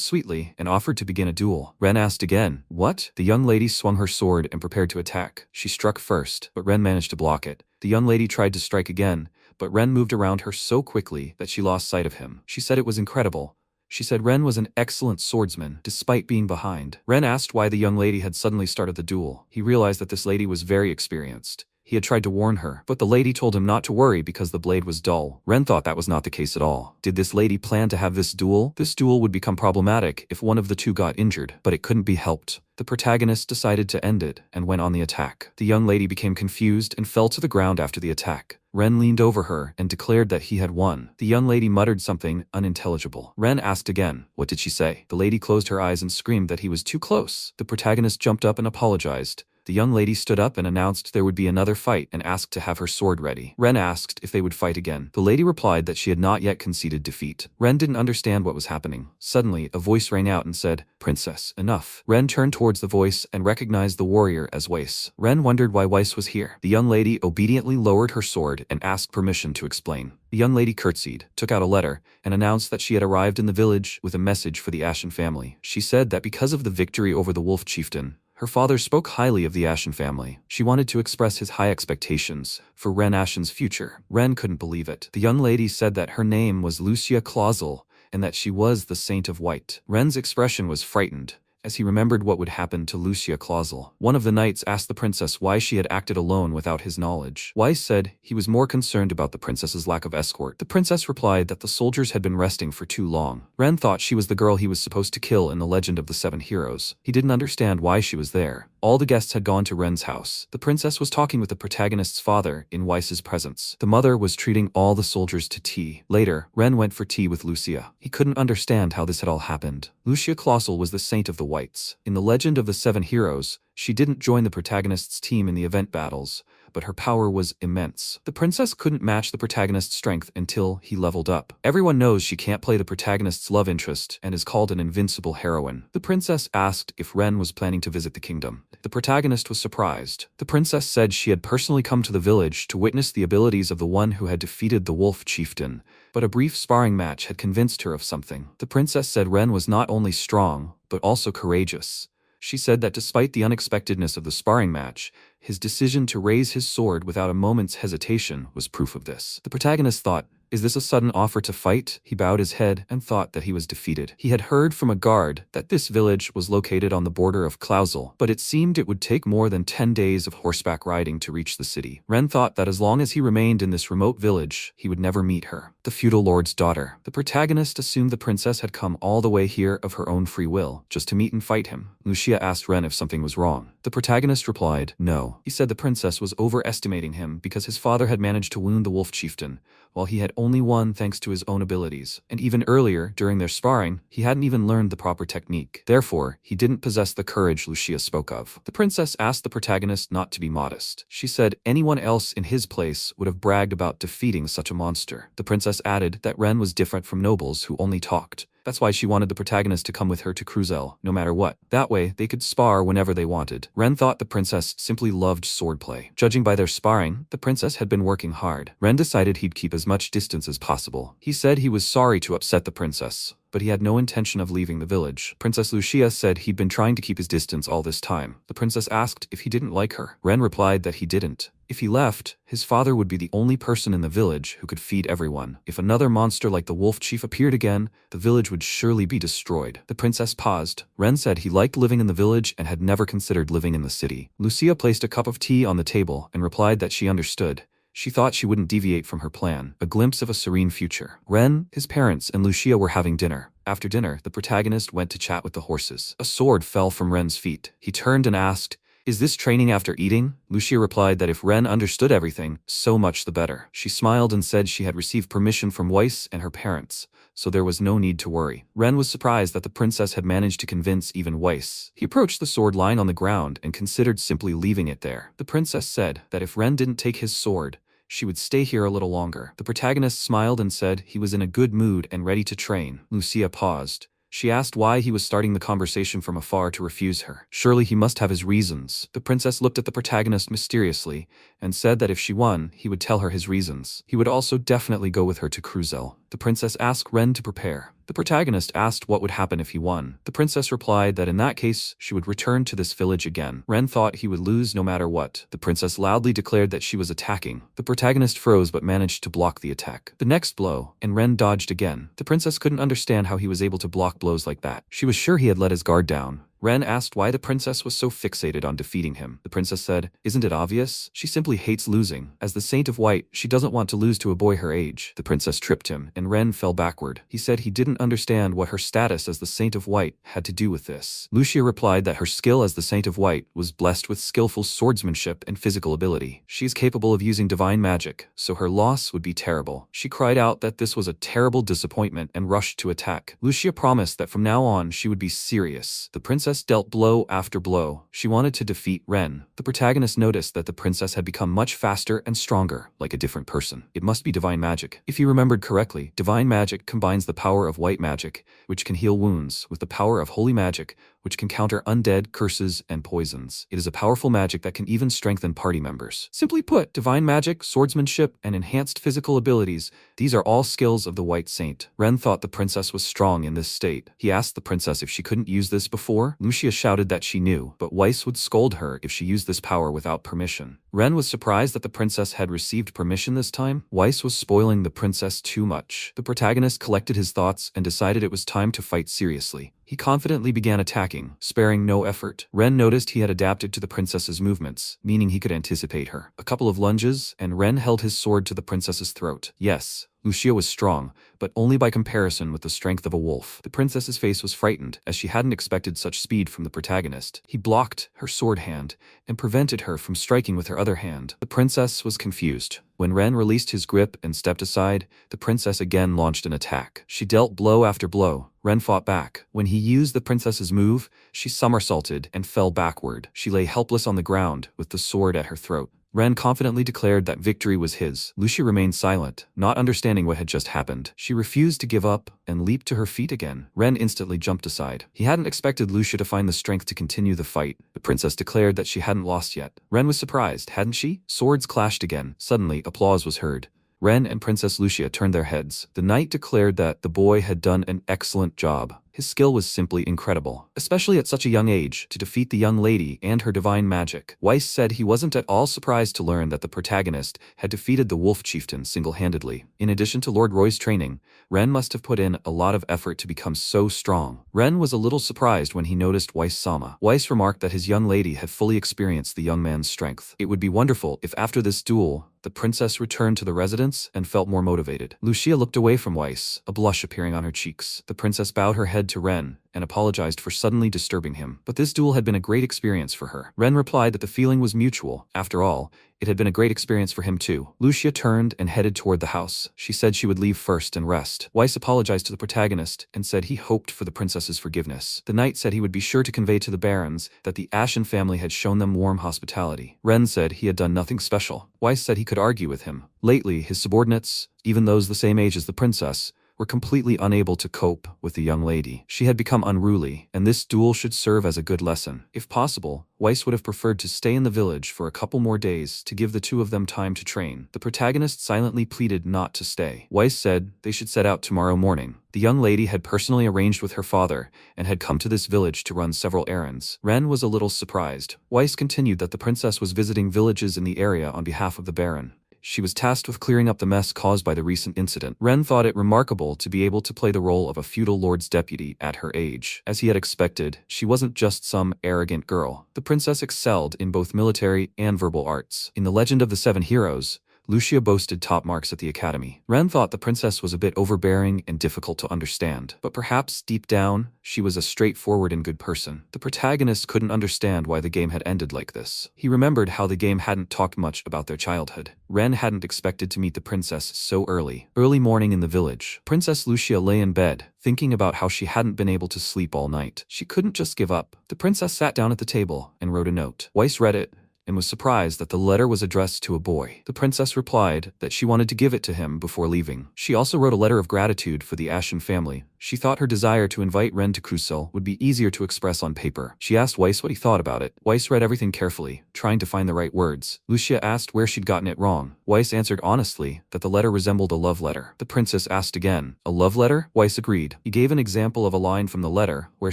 sweetly and offered to begin a duel. Ren asked again, "What?" The young lady swung her sword and prepared to attack. She struck first, but Ren managed to block it. The young lady tried to strike again, but Ren moved around her so quickly that she lost sight of him. She said it was incredible. She said Ren was an excellent swordsman, despite being behind. Ren asked why the young lady had suddenly started the duel. He realized that this lady was very experienced. He had tried to warn her, but the lady told him not to worry because the blade was dull. Ren thought that was not the case at all. Did this lady plan to have this duel? This duel would become problematic if one of the two got injured, but it couldn't be helped. The protagonist decided to end it and went on the attack. The young lady became confused and fell to the ground after the attack. Ren leaned over her and declared that he had won. The young lady muttered something unintelligible. Ren asked again, "What did she say?" The lady closed her eyes and screamed that he was too close. The protagonist jumped up and apologized. The young lady stood up and announced there would be another fight and asked to have her sword ready. Ren asked if they would fight again. The lady replied that she had not yet conceded defeat. Ren didn't understand what was happening. Suddenly, a voice rang out and said, "Princess, enough." Ren turned towards the voice and recognized the warrior as Weiss. Ren wondered why Weiss was here. The young lady obediently lowered her sword and asked permission to explain. The young lady curtsied, took out a letter, and announced that she had arrived in the village with a message for the Ashen family. She said that because of the victory over the wolf chieftain, her father spoke highly of the Ashen family. She wanted to express his high expectations for Ren Ashen's future. Ren couldn't believe it. The young lady said that her name was Lucia Clausel and that she was the Saint of White. Ren's expression was frightened, as he remembered what would happen to Lucia Clausel. One of the knights asked the princess why she had acted alone without his knowledge. Weiss said he was more concerned about the princess's lack of escort. The princess replied that the soldiers had been resting for too long. Ren thought she was the girl he was supposed to kill in the Legend of the Seven Heroes. He didn't understand why she was there. All the guests had gone to Ren's house. The princess was talking with the protagonist's father in Weiss's presence. The mother was treating all the soldiers to tea. Later, Ren went for tea with Lucia. He couldn't understand how this had all happened. Lucia Clausel was the Saint of the Whites. In the Legend of the Seven Heroes, she didn't join the protagonist's team in the event battles, but her power was immense. The princess couldn't match the protagonist's strength until he leveled up. Everyone knows she can't play the protagonist's love interest and is called an invincible heroine. The princess asked if Ren was planning to visit the kingdom. The protagonist was surprised. The princess said she had personally come to the village to witness the abilities of the one who had defeated the wolf chieftain, but a brief sparring match had convinced her of something. The princess said Ren was not only strong, but also courageous. She said that despite the unexpectedness of the sparring match, his decision to raise his sword without a moment's hesitation was proof of this. The protagonist thought, "Is this a sudden offer to fight?" He bowed his head and thought that he was defeated. He had heard from a guard that this village was located on the border of Clausel, but it seemed it would take more than 10 days of horseback riding to reach the city. Ren thought that as long as he remained in this remote village, he would never meet her. The feudal lord's daughter. The protagonist assumed the princess had come all the way here of her own free will, just to meet and fight him. Lucia asked Ren if something was wrong. The protagonist replied, "No." He said the princess was overestimating him because his father had managed to wound the wolf chieftain, while he had only won thanks to his own abilities. And even earlier, during their sparring, he hadn't even learned the proper technique. Therefore, he didn't possess the courage Lucia spoke of. The princess asked the protagonist not to be modest. She said anyone else in his place would have bragged about defeating such a monster. The princess added that Ren was different from nobles who only talked. That's why she wanted the protagonist to come with her to Cruzel, no matter what. That way, they could spar whenever they wanted. Ren thought the princess simply loved swordplay. Judging by their sparring, the princess had been working hard. Ren decided he'd keep as much distance as possible. He said he was sorry to upset the princess, but he had no intention of leaving the village. Princess Lucia said he'd been trying to keep his distance all this time. The princess asked if he didn't like her. Ren replied that he didn't. If he left, his father would be the only person in the village who could feed everyone. If another monster like the wolf chief appeared again, the village would surely be destroyed. The princess paused. Ren said he liked living in the village and had never considered living in the city. Lucia placed a cup of tea on the table and replied that she understood. She thought she wouldn't deviate from her plan. A glimpse of a serene future. Ren, his parents, and Lucia were having dinner. After dinner, the protagonist went to chat with the horses. A sword fell from Ren's feet. He turned and asked, "Is this training after eating?" Lucia replied that if Ren understood everything, so much the better. She smiled and said she had received permission from Weiss and her parents, so there was no need to worry. Ren was surprised that the princess had managed to convince even Weiss. He approached the sword lying on the ground and considered simply leaving it there. The princess said that if Ren didn't take his sword, she would stay here a little longer. The protagonist smiled and said he was in a good mood and ready to train. Lucia paused. She asked why he was starting the conversation from afar to refuse her. Surely he must have his reasons. The princess looked at the protagonist mysteriously and said that if she won, he would tell her his reasons. He would also definitely go with her to Cruzel. The princess asked Ren to prepare. The protagonist asked what would happen if he won. The princess replied that in that case, she would return to this village again. Ren thought he would lose no matter what. The princess loudly declared that she was attacking. The protagonist froze but managed to block the attack. The next blow, and Ren dodged again. The princess couldn't understand how he was able to block blows like that. She was sure he had let his guard down. Ren asked why the princess was so fixated on defeating him. The princess said, "Isn't it obvious? She simply hates losing. As the Saint of White, she doesn't want to lose to a boy her age." The princess tripped him, and Ren fell backward. He said he didn't understand what her status as the Saint of White had to do with this. Lucia replied that her skill as the Saint of White was blessed with skillful swordsmanship and physical ability. She is capable of using divine magic, so her loss would be terrible. She cried out that this was a terrible disappointment and rushed to attack. Lucia promised that from now on she would be serious. The princess dealt blow after blow. She wanted to defeat Ren. The protagonist noticed that the princess had become much faster and stronger, like a different person. It must be divine magic. If he remembered correctly, divine magic combines the power of white magic, which can heal wounds, with the power of holy magic, which can counter undead, curses, and poisons. It is a powerful magic that can even strengthen party members. Simply put, divine magic, swordsmanship, and enhanced physical abilities, these are all skills of the White Saint. Ren thought the princess was strong in this state. He asked the princess if she couldn't use this before. Lucia shouted that she knew, but Weiss would scold her if she used this power without permission. Ren was surprised that the princess had received permission this time. Weiss was spoiling the princess too much. The protagonist collected his thoughts and decided it was time to fight seriously. He confidently began attacking, sparing no effort. Ren noticed he had adapted to the princess's movements, meaning he could anticipate her. A couple of lunges, and Ren held his sword to the princess's throat. Yes, Lucia was strong, but only by comparison with the strength of a wolf. The princess's face was frightened, as she hadn't expected such speed from the protagonist. He blocked her sword hand and prevented her from striking with her other hand. The princess was confused. When Ren released his grip and stepped aside, the princess again launched an attack. She dealt blow after blow. Ren fought back. When he used the princess's move, she somersaulted and fell backward. She lay helpless on the ground, with the sword at her throat. Ren confidently declared that victory was his. Lucia remained silent, not understanding what had just happened. She refused to give up and leaped to her feet again. Ren instantly jumped aside. He hadn't expected Lucia to find the strength to continue the fight. The princess declared that she hadn't lost yet. Ren was surprised, hadn't she? Swords clashed again. Suddenly, applause was heard. Ren and Princess Lucia turned their heads. The knight declared that the boy had done an excellent job. His skill was simply incredible, especially at such a young age, to defeat the young lady and her divine magic. Weiss said he wasn't at all surprised to learn that the protagonist had defeated the wolf chieftain single-handedly. In addition to Lord Roy's training, Ren must have put in a lot of effort to become so strong. Ren was a little surprised when he noticed Weiss-sama. Weiss remarked that his young lady had fully experienced the young man's strength. It would be wonderful if after this duel, the princess returned to the residence and felt more motivated. Lucia looked away from Weiss, a blush appearing on her cheeks. The princess bowed her head to Ren and apologized for suddenly disturbing him. But this duel had been a great experience for her. Ren replied that the feeling was mutual. After all, it had been a great experience for him too. Lucia turned and headed toward the house. She said she would leave first and rest. Weiss apologized to the protagonist and said he hoped for the princess's forgiveness. The knight said he would be sure to convey to the barons that the Ashen family had shown them warm hospitality. Ren said he had done nothing special. Weiss said he could argue with him. Lately, his subordinates, even those the same age as the princess, were completely unable to cope with the young lady. She had become unruly, and this duel should serve as a good lesson. If possible, Weiss would have preferred to stay in the village for a couple more days to give the two of them time to train. The protagonist silently pleaded not to stay. Weiss said they should set out tomorrow morning. The young lady had personally arranged with her father and had come to this village to run several errands. Ren was a little surprised. Weiss continued that the princess was visiting villages in the area on behalf of the Baron. She was tasked with clearing up the mess caused by the recent incident. Ren thought it remarkable to be able to play the role of a feudal lord's deputy at her age. As he had expected, she wasn't just some arrogant girl. The princess excelled in both military and verbal arts. In The Legend of the Seven Heroes, Lucia boasted top marks at the academy. Ren thought the princess was a bit overbearing and difficult to understand, but perhaps deep down, she was a straightforward and good person. The protagonist couldn't understand why the game had ended like this. He remembered how the game hadn't talked much about their childhood. Ren hadn't expected to meet the princess so early. Early morning in the village, Princess Lucia lay in bed, thinking about how she hadn't been able to sleep all night. She couldn't just give up. The princess sat down at the table and wrote a note. Weiss read it and was surprised that the letter was addressed to a boy. The princess replied that she wanted to give it to him before leaving. She also wrote a letter of gratitude for the Ashen family. She thought her desire to invite Ren to Crucial would be easier to express on paper. She asked Weiss what he thought about it. Weiss read everything carefully, trying to find the right words. Lucia asked where she'd gotten it wrong. Weiss answered honestly that the letter resembled a love letter. The princess asked again, "A love letter?" Weiss agreed. He gave an example of a line from the letter where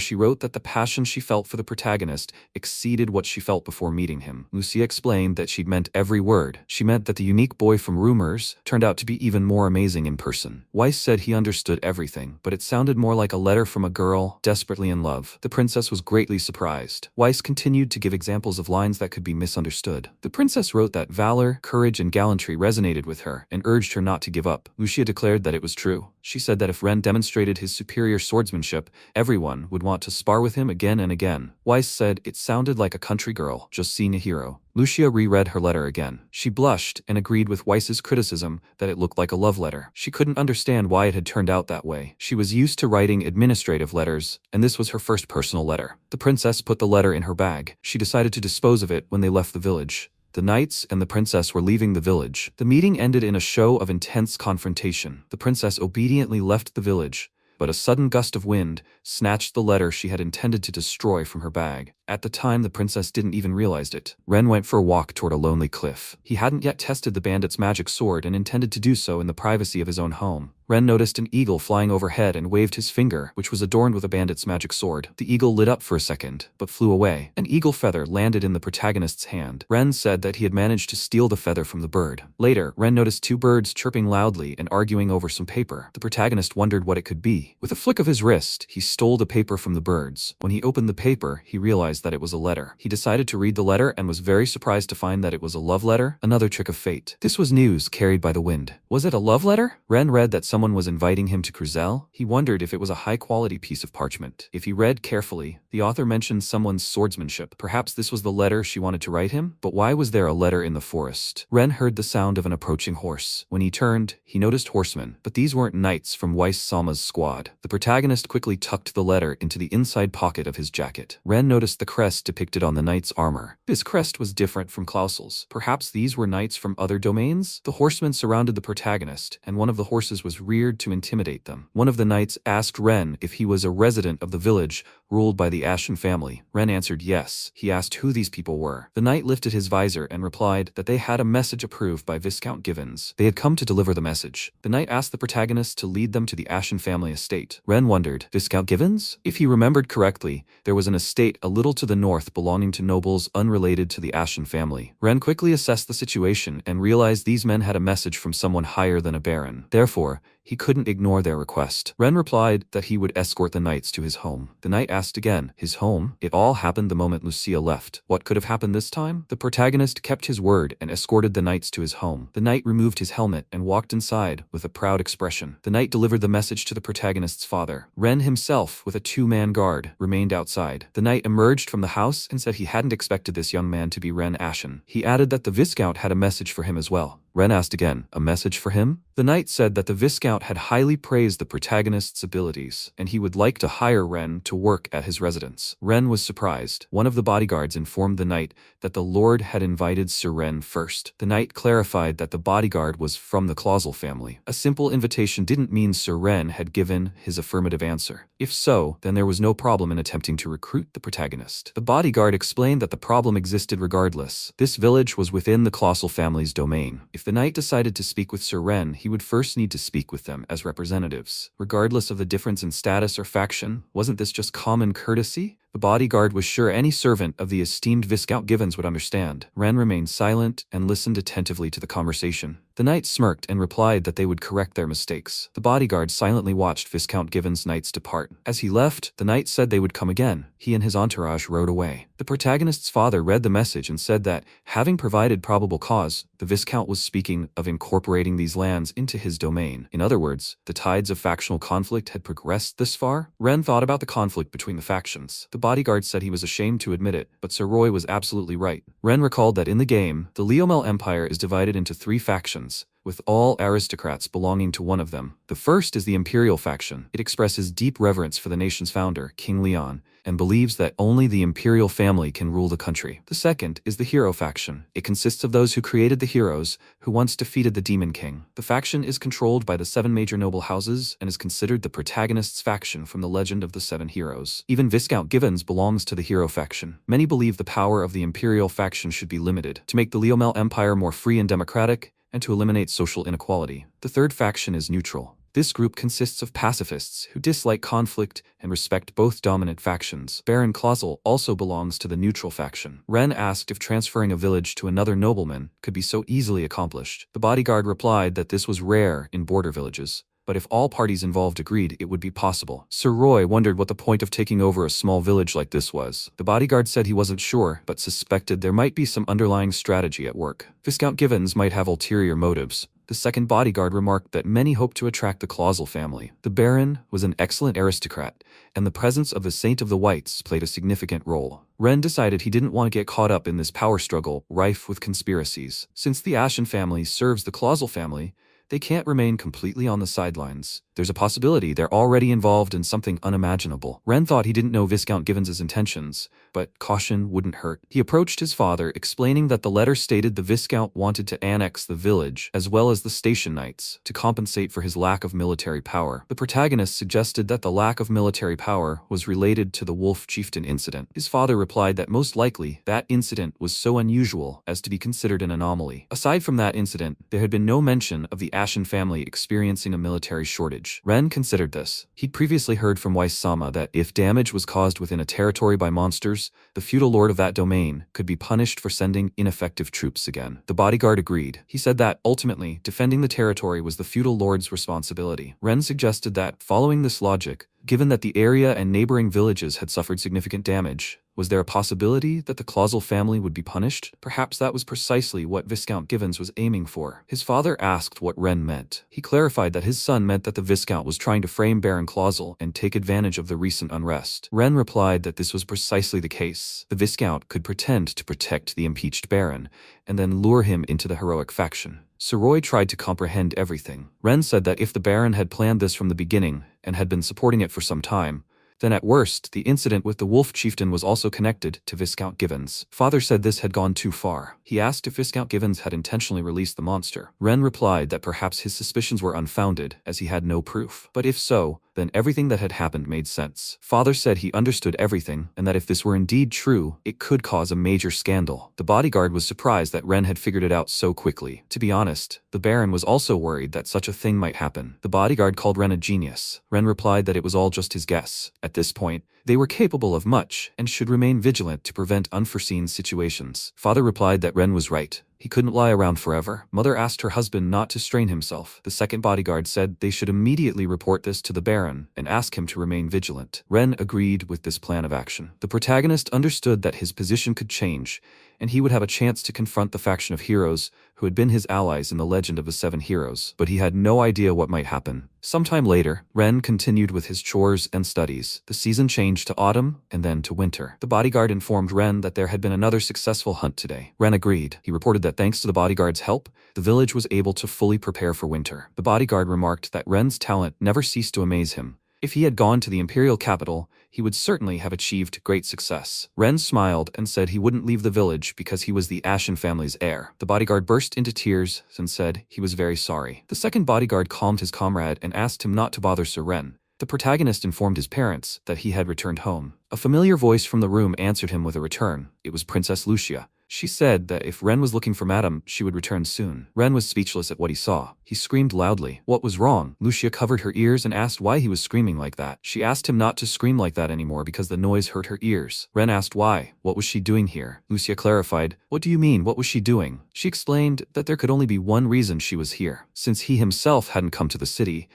she wrote that the passion she felt for the protagonist exceeded what she felt before meeting him. Lucia explained that she'd meant every word. She meant that the unique boy from rumors turned out to be even more amazing in person. Weiss said he understood everything, but it sounded more like a letter from a girl desperately in love. The princess was greatly surprised. Weiss continued to give examples of lines that could be misunderstood. The princess wrote that valor, courage, and gallantry resonated with her and urged her not to give up. Lucia declared that it was true. She said that if Ren demonstrated his superior swordsmanship, everyone would want to spar with him again and again. Weiss said it sounded like a country girl just seeing a hero. Lucia reread her letter again. She blushed and agreed with Weiss's criticism that it looked like a love letter. She couldn't understand why it had turned out that way. She was used to writing administrative letters, and this was her first personal letter. The princess put the letter in her bag. She decided to dispose of it when they left the village. The knights and the princess were leaving the village. The meeting ended in a show of intense confrontation. The princess obediently left the village, but a sudden gust of wind snatched the letter she had intended to destroy from her bag. At the time, the princess didn't even realize it. Ren went for a walk toward a lonely cliff. He hadn't yet tested the bandit's magic sword and intended to do so in the privacy of his own home. Ren noticed an eagle flying overhead and waved his finger, which was adorned with a bandit's magic sword. The eagle lit up for a second, but flew away. An eagle feather landed in the protagonist's hand. Ren said that he had managed to steal the feather from the bird. Later, Ren noticed two birds chirping loudly and arguing over some paper. The protagonist wondered what it could be. With a flick of his wrist, he stole the paper from the birds. When he opened the paper, he realized that it was a letter. He decided to read the letter and was very surprised to find that it was a love letter, another trick of fate. This was news carried by the wind. Was it a love letter? Ren read that someone was inviting him to Cruzel. He wondered if it was a high-quality piece of parchment. If he read carefully, the author mentioned someone's swordsmanship. Perhaps this was the letter she wanted to write him? But why was there a letter in the forest? Ren heard the sound of an approaching horse. When he turned, he noticed horsemen, but these weren't knights from Weiss Salma's squad. The protagonist quickly tucked the letter into the inside pocket of his jacket. Ren noticed the crest depicted on the knight's armor. This crest was different from Klausel's. Perhaps these were knights from other domains? The horsemen surrounded the protagonist, and one of the horses was reared to intimidate them. One of the knights asked Ren if he was a resident of the village ruled by the Ashen family. Ren answered yes. He asked who these people were. The knight lifted his visor and replied that they had a message approved by Viscount Givens. They had come to deliver the message. The knight asked the protagonist to lead them to the Ashen family estate. Ren wondered, Viscount Givens? If he remembered correctly, there was an estate a little to the north belonging to nobles unrelated to the Ashen family. Ren quickly assessed the situation and realized these men had a message from someone higher than a baron. Therefore, he couldn't ignore their request. Ren replied that he would escort the knights to his home. The knight asked again, his home? It all happened the moment Lucia left. What could have happened this time? The protagonist kept his word and escorted the knights to his home. The knight removed his helmet and walked inside with a proud expression. The knight delivered the message to the protagonist's father. Ren himself, with a two-man guard, remained outside. The knight emerged from the house and said he hadn't expected this young man to be Ren Ashen. He added that the Viscount had a message for him as well. Ren asked again, a message for him? The knight said that the Viscount Viscount had highly praised the protagonist's abilities, and he would like to hire Ren to work at his residence. Ren was surprised. One of the bodyguards informed the knight that the lord had invited Sir Ren first. The knight clarified that the bodyguard was from the Clausel family. A simple invitation didn't mean Sir Ren had given his affirmative answer. If so, then there was no problem in attempting to recruit the protagonist. The bodyguard explained that the problem existed regardless. This village was within the Clausel family's domain. If the knight decided to speak with Sir Ren, he would first need to speak with them as representatives. Regardless of the difference in status or faction, wasn't this just common courtesy? The bodyguard was sure any servant of the esteemed Viscount Givens would understand. Ren remained silent and listened attentively to the conversation. The knight smirked and replied that they would correct their mistakes. The bodyguard silently watched Viscount Givens' knights depart. As he left, the knight said they would come again. He and his entourage rode away. The protagonist's father read the message and said that, having provided probable cause, the Viscount was speaking of incorporating these lands into his domain. In other words, the tides of factional conflict had progressed this far. Ren thought about the conflict between the factions. The bodyguard said he was ashamed to admit it, but Sir Roy was absolutely right. Ren recalled that in the game, the Leomel Empire is divided into 3 factions, with all aristocrats belonging to one of them. The first is the Imperial faction. It expresses deep reverence for the nation's founder, King Leon, and believes that only the Imperial family can rule the country. The second is the Hero faction. It consists of those who created the heroes, who once defeated the Demon King. The faction is controlled by the 7 major noble houses and is considered the protagonist's faction from the legend of the 7 heroes. Even Viscount Givens belongs to the Hero faction. Many believe the power of the Imperial faction should be limited, to make the Leomel Empire more free and democratic, and to eliminate social inequality. The third faction is neutral. This group consists of pacifists who dislike conflict and respect both dominant factions. Baron Clausel also belongs to the neutral faction. Ren asked if transferring a village to another nobleman could be so easily accomplished. The bodyguard replied that this was rare in border villages, but if all parties involved agreed, it would be possible. Sir Roy wondered what the point of taking over a small village like this was. The bodyguard said he wasn't sure, but suspected there might be some underlying strategy at work. Viscount Givens might have ulterior motives. The second bodyguard remarked that many hoped to attract the Clausel family. The Baron was an excellent aristocrat, and the presence of the Saint of the Whites played a significant role. Ren decided he didn't want to get caught up in this power struggle, rife with conspiracies. Since the Ashen family serves the Clausel family, they can't remain completely on the sidelines. There's a possibility they're already involved in something unimaginable. Ren thought he didn't know Viscount Givens' intentions, but caution wouldn't hurt. He approached his father, explaining that the letter stated the Viscount wanted to annex the village, as well as the station knights, to compensate for his lack of military power. The protagonist suggested that the lack of military power was related to the Wolf Chieftain incident. His father replied that most likely, that incident was so unusual as to be considered an anomaly. Aside from that incident, there had been no mention of the Ashen family experiencing a military shortage. Ren considered this. He'd previously heard from Weiss-sama that if damage was caused within a territory by monsters, the feudal lord of that domain could be punished for sending ineffective troops again. The bodyguard agreed. He said that, ultimately, defending the territory was the feudal lord's responsibility. Ren suggested that, following this logic, given that the area and neighboring villages had suffered significant damage, was there a possibility that the Clausel family would be punished? Perhaps that was precisely what Viscount Givens was aiming for. His father asked what Ren meant. He clarified that his son meant that the Viscount was trying to frame Baron Clausel and take advantage of the recent unrest. Ren replied that this was precisely the case. The Viscount could pretend to protect the impeached Baron, and then lure him into the heroic faction. Sir Roy tried to comprehend everything. Ren said that if the Baron had planned this from the beginning, and had been supporting it for some time, then at worst, the incident with the Wolf Chieftain was also connected to Viscount Givens. Father said this had gone too far. He asked if Viscount Givens had intentionally released the monster. Ren replied that perhaps his suspicions were unfounded, as he had no proof. But if so, then everything that had happened made sense. Father said he understood everything, and that if this were indeed true, it could cause a major scandal. The bodyguard was surprised that Ren had figured it out so quickly. To be honest, the Baron was also worried that such a thing might happen. The bodyguard called Ren a genius. Ren replied that it was all just his guess. At this point, they were capable of much, and should remain vigilant to prevent unforeseen situations. Father replied that Ren was right. He couldn't lie around forever. Mother asked her husband not to strain himself. The second bodyguard said they should immediately report this to the Baron and ask him to remain vigilant. Ren agreed with this plan of action. The protagonist understood that his position could change, and he would have a chance to confront the faction of heroes who had been his allies in the legend of the Seven Heroes, but he had no idea what might happen. Sometime later, Ren continued with his chores and studies. The season changed to autumn and then to winter. The bodyguard informed Ren that there had been another successful hunt today. Ren agreed. He reported that thanks to the bodyguard's help, the village was able to fully prepare for winter. The bodyguard remarked that Ren's talent never ceased to amaze him. If he had gone to the imperial capital, he would certainly have achieved great success. Ren smiled and said he wouldn't leave the village because he was the Ashen family's heir. The bodyguard burst into tears and said he was very sorry. The second bodyguard calmed his comrade and asked him not to bother Sir Ren. The protagonist informed his parents that he had returned home. A familiar voice from the room answered him with a return. It was Princess Lucia. She said that if Ren was looking for Madame, she would return soon. Ren was speechless at what he saw. He screamed loudly. What was wrong? Lucia covered her ears and asked why he was screaming like that. She asked him not to scream like that anymore because the noise hurt her ears. Ren asked why. What was she doing here? Lucia clarified. What do you mean, what was she doing? She explained that there could only be one reason she was here. Since he himself hadn't come to the city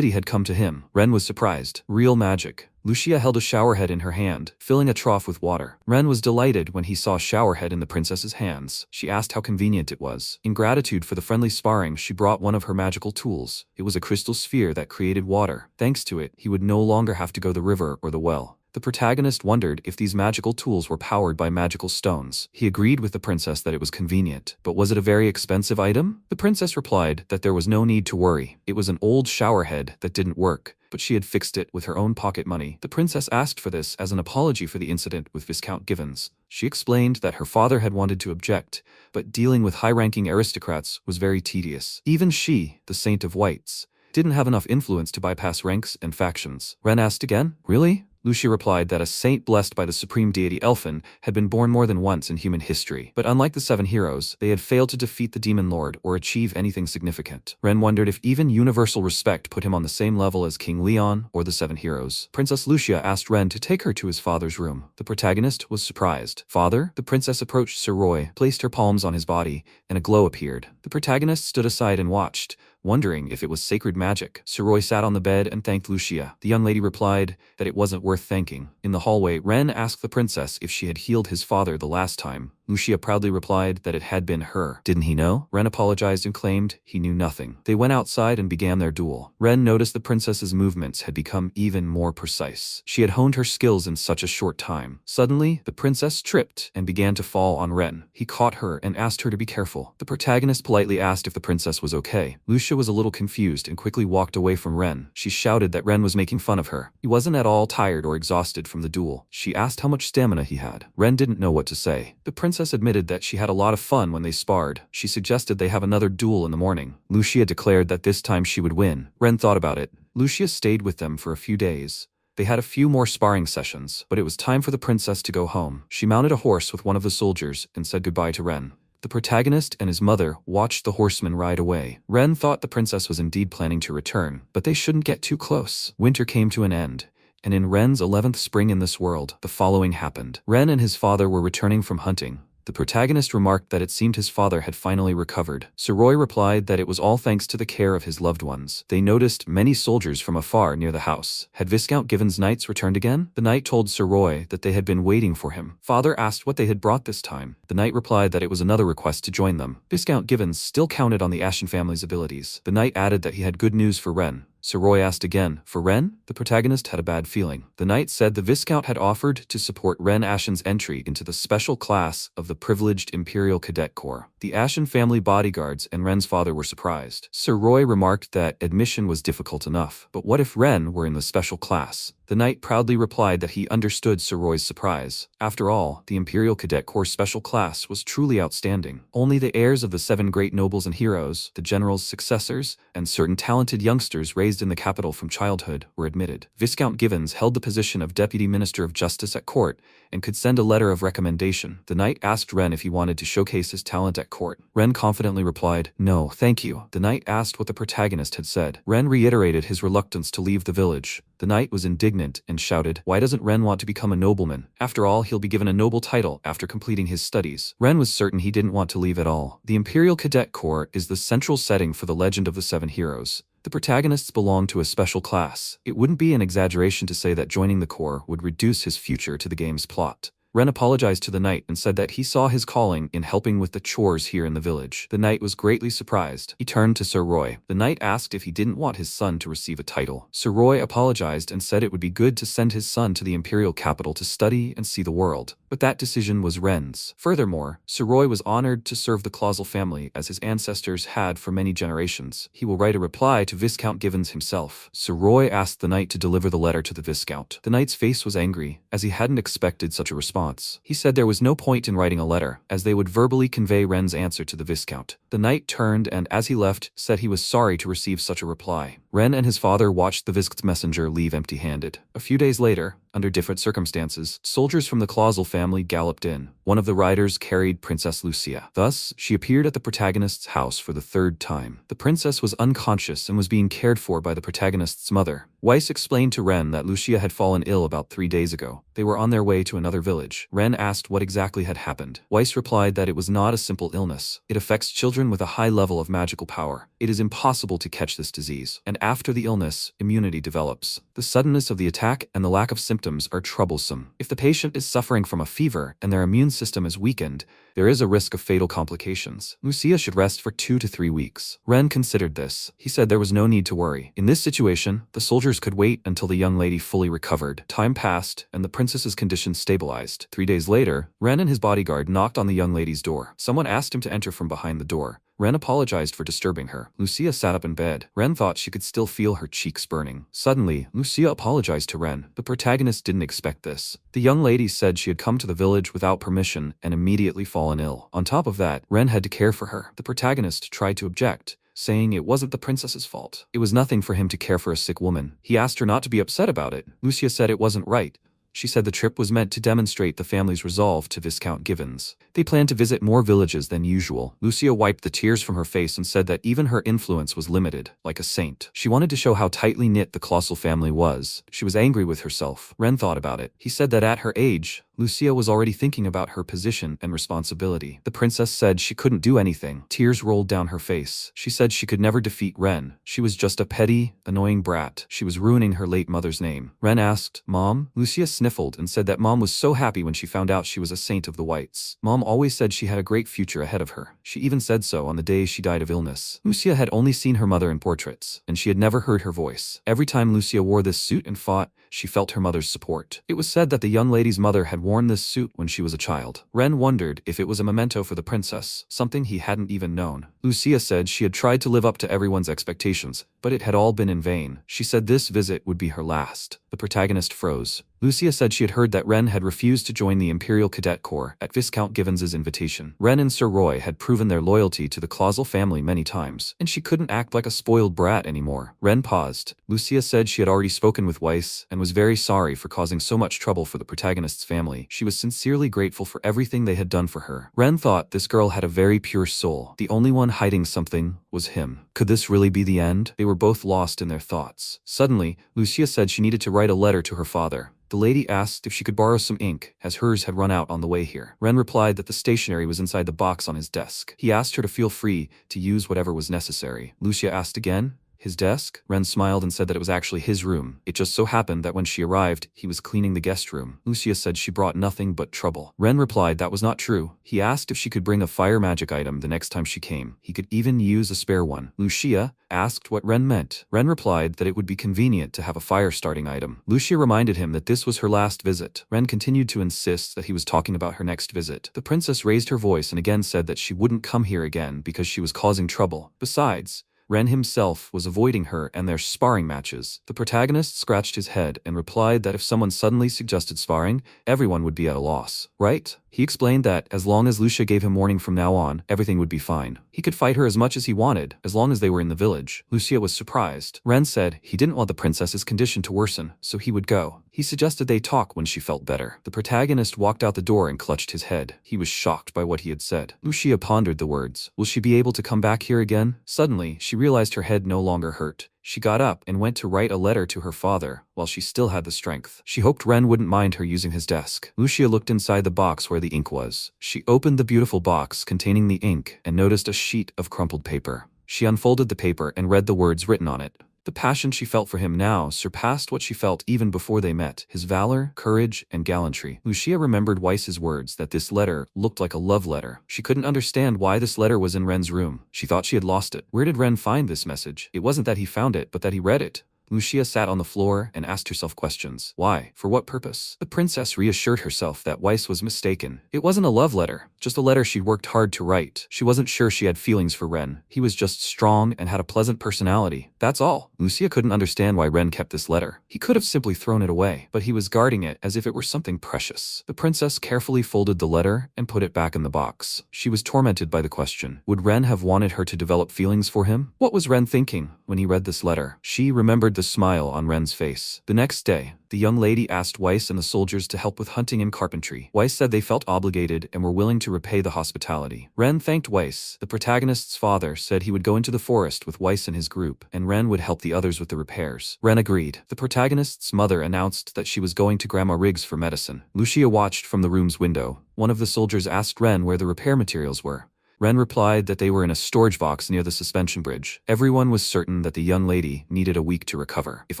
had come to him. Ren was surprised. Real magic. Lucia held a showerhead in her hand, filling a trough with water. Ren was delighted when he saw a showerhead in the princess's hands. She asked how convenient it was. In gratitude for the friendly sparring, she brought one of her magical tools. It was a crystal sphere that created water. Thanks to it, he would no longer have to go the river or the well. The protagonist wondered if these magical tools were powered by magical stones. He agreed with the princess that it was convenient, but was it a very expensive item? The princess replied that there was no need to worry. It was an old showerhead that didn't work, but she had fixed it with her own pocket money. The princess asked for this as an apology for the incident with Viscount Givens. She explained that her father had wanted to object, but dealing with high-ranking aristocrats was very tedious. Even she, the Saint of Whites, didn't have enough influence to bypass ranks and factions. Ren asked again, really? Lucia replied that a saint blessed by the supreme deity Elfin had been born more than once in human history, but unlike the Seven Heroes, they had failed to defeat the Demon Lord or achieve anything significant. Ren wondered if even universal respect put him on the same level as King Leon or the Seven Heroes. Princess Lucia asked Ren to take her to his father's room. The protagonist was surprised. Father? The princess approached Sir Roy, placed her palms on his body, and a glow appeared. The protagonist stood aside and watched, wondering if it was sacred magic. Sir Roy sat on the bed and thanked Lucia. The young lady replied that it wasn't worth thanking. In the hallway, Ren asked the princess if she had healed his father the last time. Lucia proudly replied that it had been her. Didn't he know? Ren apologized and claimed he knew nothing. They went outside and began their duel. Ren noticed the princess's movements had become even more precise. She had honed her skills in such a short time. Suddenly, the princess tripped and began to fall on Ren. He caught her and asked her to be careful. The protagonist politely asked if the princess was okay. Lucia was a little confused and quickly walked away from Ren. She shouted that Ren was making fun of her. He wasn't at all tired or exhausted from the duel. She asked how much stamina he had. Ren didn't know what to say. The princess admitted that she had a lot of fun when they sparred. She suggested they have another duel in the morning. Lucia declared that this time she would win. Ren thought about it. Lucia stayed with them for a few days. They had a few more sparring sessions, but it was time for the princess to go home. She mounted a horse with one of the soldiers and said goodbye to Ren. The protagonist and his mother watched the horseman ride away. Ren thought the princess was indeed planning to return, but they shouldn't get too close. Winter came to an end, and in Ren's 11th spring in this world, the following happened. Ren and his father were returning from hunting. The protagonist remarked that it seemed his father had finally recovered. Sir Roy replied that it was all thanks to the care of his loved ones. They noticed many soldiers from afar near the house. Had Viscount Givens' knights returned again? The knight told Sir Roy that they had been waiting for him. Father asked what they had brought this time. The knight replied that it was another request to join them. Viscount Givens still counted on the Ashen family's abilities. The knight added that he had good news for Ren. Sir Roy asked again, for Ren? The protagonist had a bad feeling. The knight said the Viscount had offered to support Ren Ashen's entry into the special class of the privileged Imperial Cadet Corps. The Ashen family bodyguards and Ren's father were surprised. Sir Roy remarked that admission was difficult enough, but what if Ren were in the special class? The knight proudly replied that he understood Sir Roy's surprise. After all, the Imperial Cadet Corps special class was truly outstanding. Only the heirs of the 7 great nobles and heroes, the general's successors, and certain talented youngsters raised in the capital from childhood were admitted. Viscount Givens held the position of Deputy Minister of Justice at court and could send a letter of recommendation. The knight asked Ren if he wanted to showcase his talent at court. Ren confidently replied, "No, thank you." The knight asked what the protagonist had said. Ren reiterated his reluctance to leave the village. The knight was indignant and shouted, "Why doesn't Ren want to become a nobleman? After all, he'll be given a noble title after completing his studies." Ren was certain he didn't want to leave at all. The Imperial Cadet Corps is the central setting for the legend of the 7 heroes. The protagonists belong to a special class. It wouldn't be an exaggeration to say that joining the Corps would reduce his future to the game's plot. Ren apologized to the knight and said that he saw his calling in helping with the chores here in the village. The knight was greatly surprised. He turned to Sir Roy. The knight asked if he didn't want his son to receive a title. Sir Roy apologized and said it would be good to send his son to the imperial capital to study and see the world. But that decision was Ren's. Furthermore, Sir Roy was honored to serve the Clausel family as his ancestors had for many generations. He will write a reply to Viscount Givens himself. Sir Roy asked the knight to deliver the letter to the Viscount. The knight's face was angry, as he hadn't expected such a response. He said there was no point in writing a letter, as they would verbally convey Ren's answer to the Viscount. The knight turned and, as he left, said he was sorry to receive such a reply. Ren and his father watched the Viscount's messenger leave empty-handed. A few days later, under different circumstances, soldiers from the Clausel family galloped in. One of the riders carried Princess Lucia. Thus, she appeared at the protagonist's house for the third time. The princess was unconscious and was being cared for by the protagonist's mother. Weiss explained to Ren that Lucia had fallen ill about 3 days ago. They were on their way to another village. Ren asked what exactly had happened. Weiss replied that it was not a simple illness. It affects children with a high level of magical power. It is impossible to catch this disease. And after the illness, immunity develops. The suddenness of the attack and the lack of symptoms are troublesome. If the patient is suffering from a fever and their immune system is weakened, there is a risk of fatal complications. Lucia should rest for 2 to 3 weeks. Ren considered this. He said there was no need to worry. In this situation, the soldiers could wait until the young lady fully recovered. Time passed, and the princess's condition stabilized. 3 days later, Ren and his bodyguard knocked on the young lady's door. Someone asked him to enter from behind the door. Ren apologized for disturbing her. Lucia sat up in bed. Ren thought she could still feel her cheeks burning. Suddenly, Lucia apologized to Ren. The protagonist didn't expect this. The young lady said she had come to the village without permission and immediately fallen ill. On top of that, Ren had to care for her. The protagonist tried to object, saying it wasn't the princess's fault. It was nothing for him to care for a sick woman. He asked her not to be upset about it. Lucia said it wasn't right. She said the trip was meant to demonstrate the family's resolve to Viscount Givens. They planned to visit more villages than usual. Lucia wiped the tears from her face and said that even her influence was limited, like a saint. She wanted to show how tightly knit the Clausel family was. She was angry with herself. Ren thought about it. He said that at her age, Lucia was already thinking about her position and responsibility. The princess said she couldn't do anything. Tears rolled down her face. She said she could never defeat Ren. She was just a petty, annoying brat. She was ruining her late mother's name. Ren asked, "Mom?" Lucia sniffled and said that Mom was so happy when she found out she was a saint of the whites. Mom always said she had a great future ahead of her. She even said so on the day she died of illness. Lucia had only seen her mother in portraits, and she had never heard her voice. Every time Lucia wore this suit and fought, she felt her mother's support. It was said that the young lady's mother had worn this suit when she was a child. Ren wondered if it was a memento for the princess, something he hadn't even known. Lucia said she had tried to live up to everyone's expectations, but it had all been in vain. She said this visit would be her last. The protagonist froze. Lucia said she had heard that Ren had refused to join the Imperial Cadet Corps at Viscount Givens's invitation. Ren and Sir Roy had proven their loyalty to the Clausel family many times, and she couldn't act like a spoiled brat anymore. Ren paused. Lucia said she had already spoken with Weiss and was very sorry for causing so much trouble for the protagonist's family. She was sincerely grateful for everything they had done for her. Ren thought this girl had a very pure soul. The only one hiding something was him. Could this really be the end? They were both lost in their thoughts. Suddenly, Lucia said she needed to write a letter to her father. The lady asked if she could borrow some ink, as hers had run out on the way here. Ren replied that the stationery was inside the box on his desk. He asked her to feel free to use whatever was necessary. Lucia asked again, "His desk?" Ren smiled and said that it was actually his room. It just so happened that when she arrived, he was cleaning the guest room. Lucia said she brought nothing but trouble. Ren replied that was not true. He asked if she could bring a fire magic item the next time she came. He could even use a spare one. Lucia asked what Ren meant. Ren replied that it would be convenient to have a fire-starting item. Lucia reminded him that this was her last visit. Ren continued to insist that he was talking about her next visit. The princess raised her voice and again said that she wouldn't come here again because she was causing trouble. Besides, Ren himself was avoiding her and their sparring matches. The protagonist scratched his head and replied that if someone suddenly suggested sparring, everyone would be at a loss. Right? He explained that as long as Lucia gave him warning from now on, everything would be fine. He could fight her as much as he wanted, as long as they were in the village. Lucia was surprised. Ren said he didn't want the princess's condition to worsen, so he would go. He suggested they talk when she felt better. The protagonist walked out the door and clutched his head. He was shocked by what he had said. Lucia pondered the words. Will she be able to come back here again? Suddenly, she realized her head no longer hurt. She got up and went to write a letter to her father while she still had the strength. She hoped Ren wouldn't mind her using his desk. Lucia looked inside the box where the ink was. She opened the beautiful box containing the ink and noticed a sheet of crumpled paper. She unfolded the paper and read the words written on it. The passion she felt for him now surpassed what she felt even before they met. His valor, courage, and gallantry. Lucia remembered Weiss's words that this letter looked like a love letter. She couldn't understand why this letter was in Ren's room. She thought she had lost it. Where did Ren find this message? It wasn't that he found it, but that he read it. Lucia sat on the floor and asked herself questions. Why? For what purpose? The princess reassured herself that Weiss was mistaken. It wasn't a love letter, just a letter she'd worked hard to write. She wasn't sure she had feelings for Ren. He was just strong and had a pleasant personality. That's all. Lucia couldn't understand why Ren kept this letter. He could have simply thrown it away, but he was guarding it as if it were something precious. The princess carefully folded the letter and put it back in the box. She was tormented by the question. Would Ren have wanted her to develop feelings for him? What was Ren thinking when he read this letter? She remembered the smile on Ren's face. The next day, the young lady asked Weiss and the soldiers to help with hunting and carpentry. Weiss said they felt obligated and were willing to repay the hospitality. Ren thanked Weiss. The protagonist's father said he would go into the forest with Weiss and his group, and Ren would help the others with the repairs. Ren agreed. The protagonist's mother announced that she was going to Grandma Riggs for medicine. Lucia watched from the room's window. One of the soldiers asked Ren where the repair materials were. Ren replied that they were in a storage box near the suspension bridge. Everyone was certain that the young lady needed a week to recover. If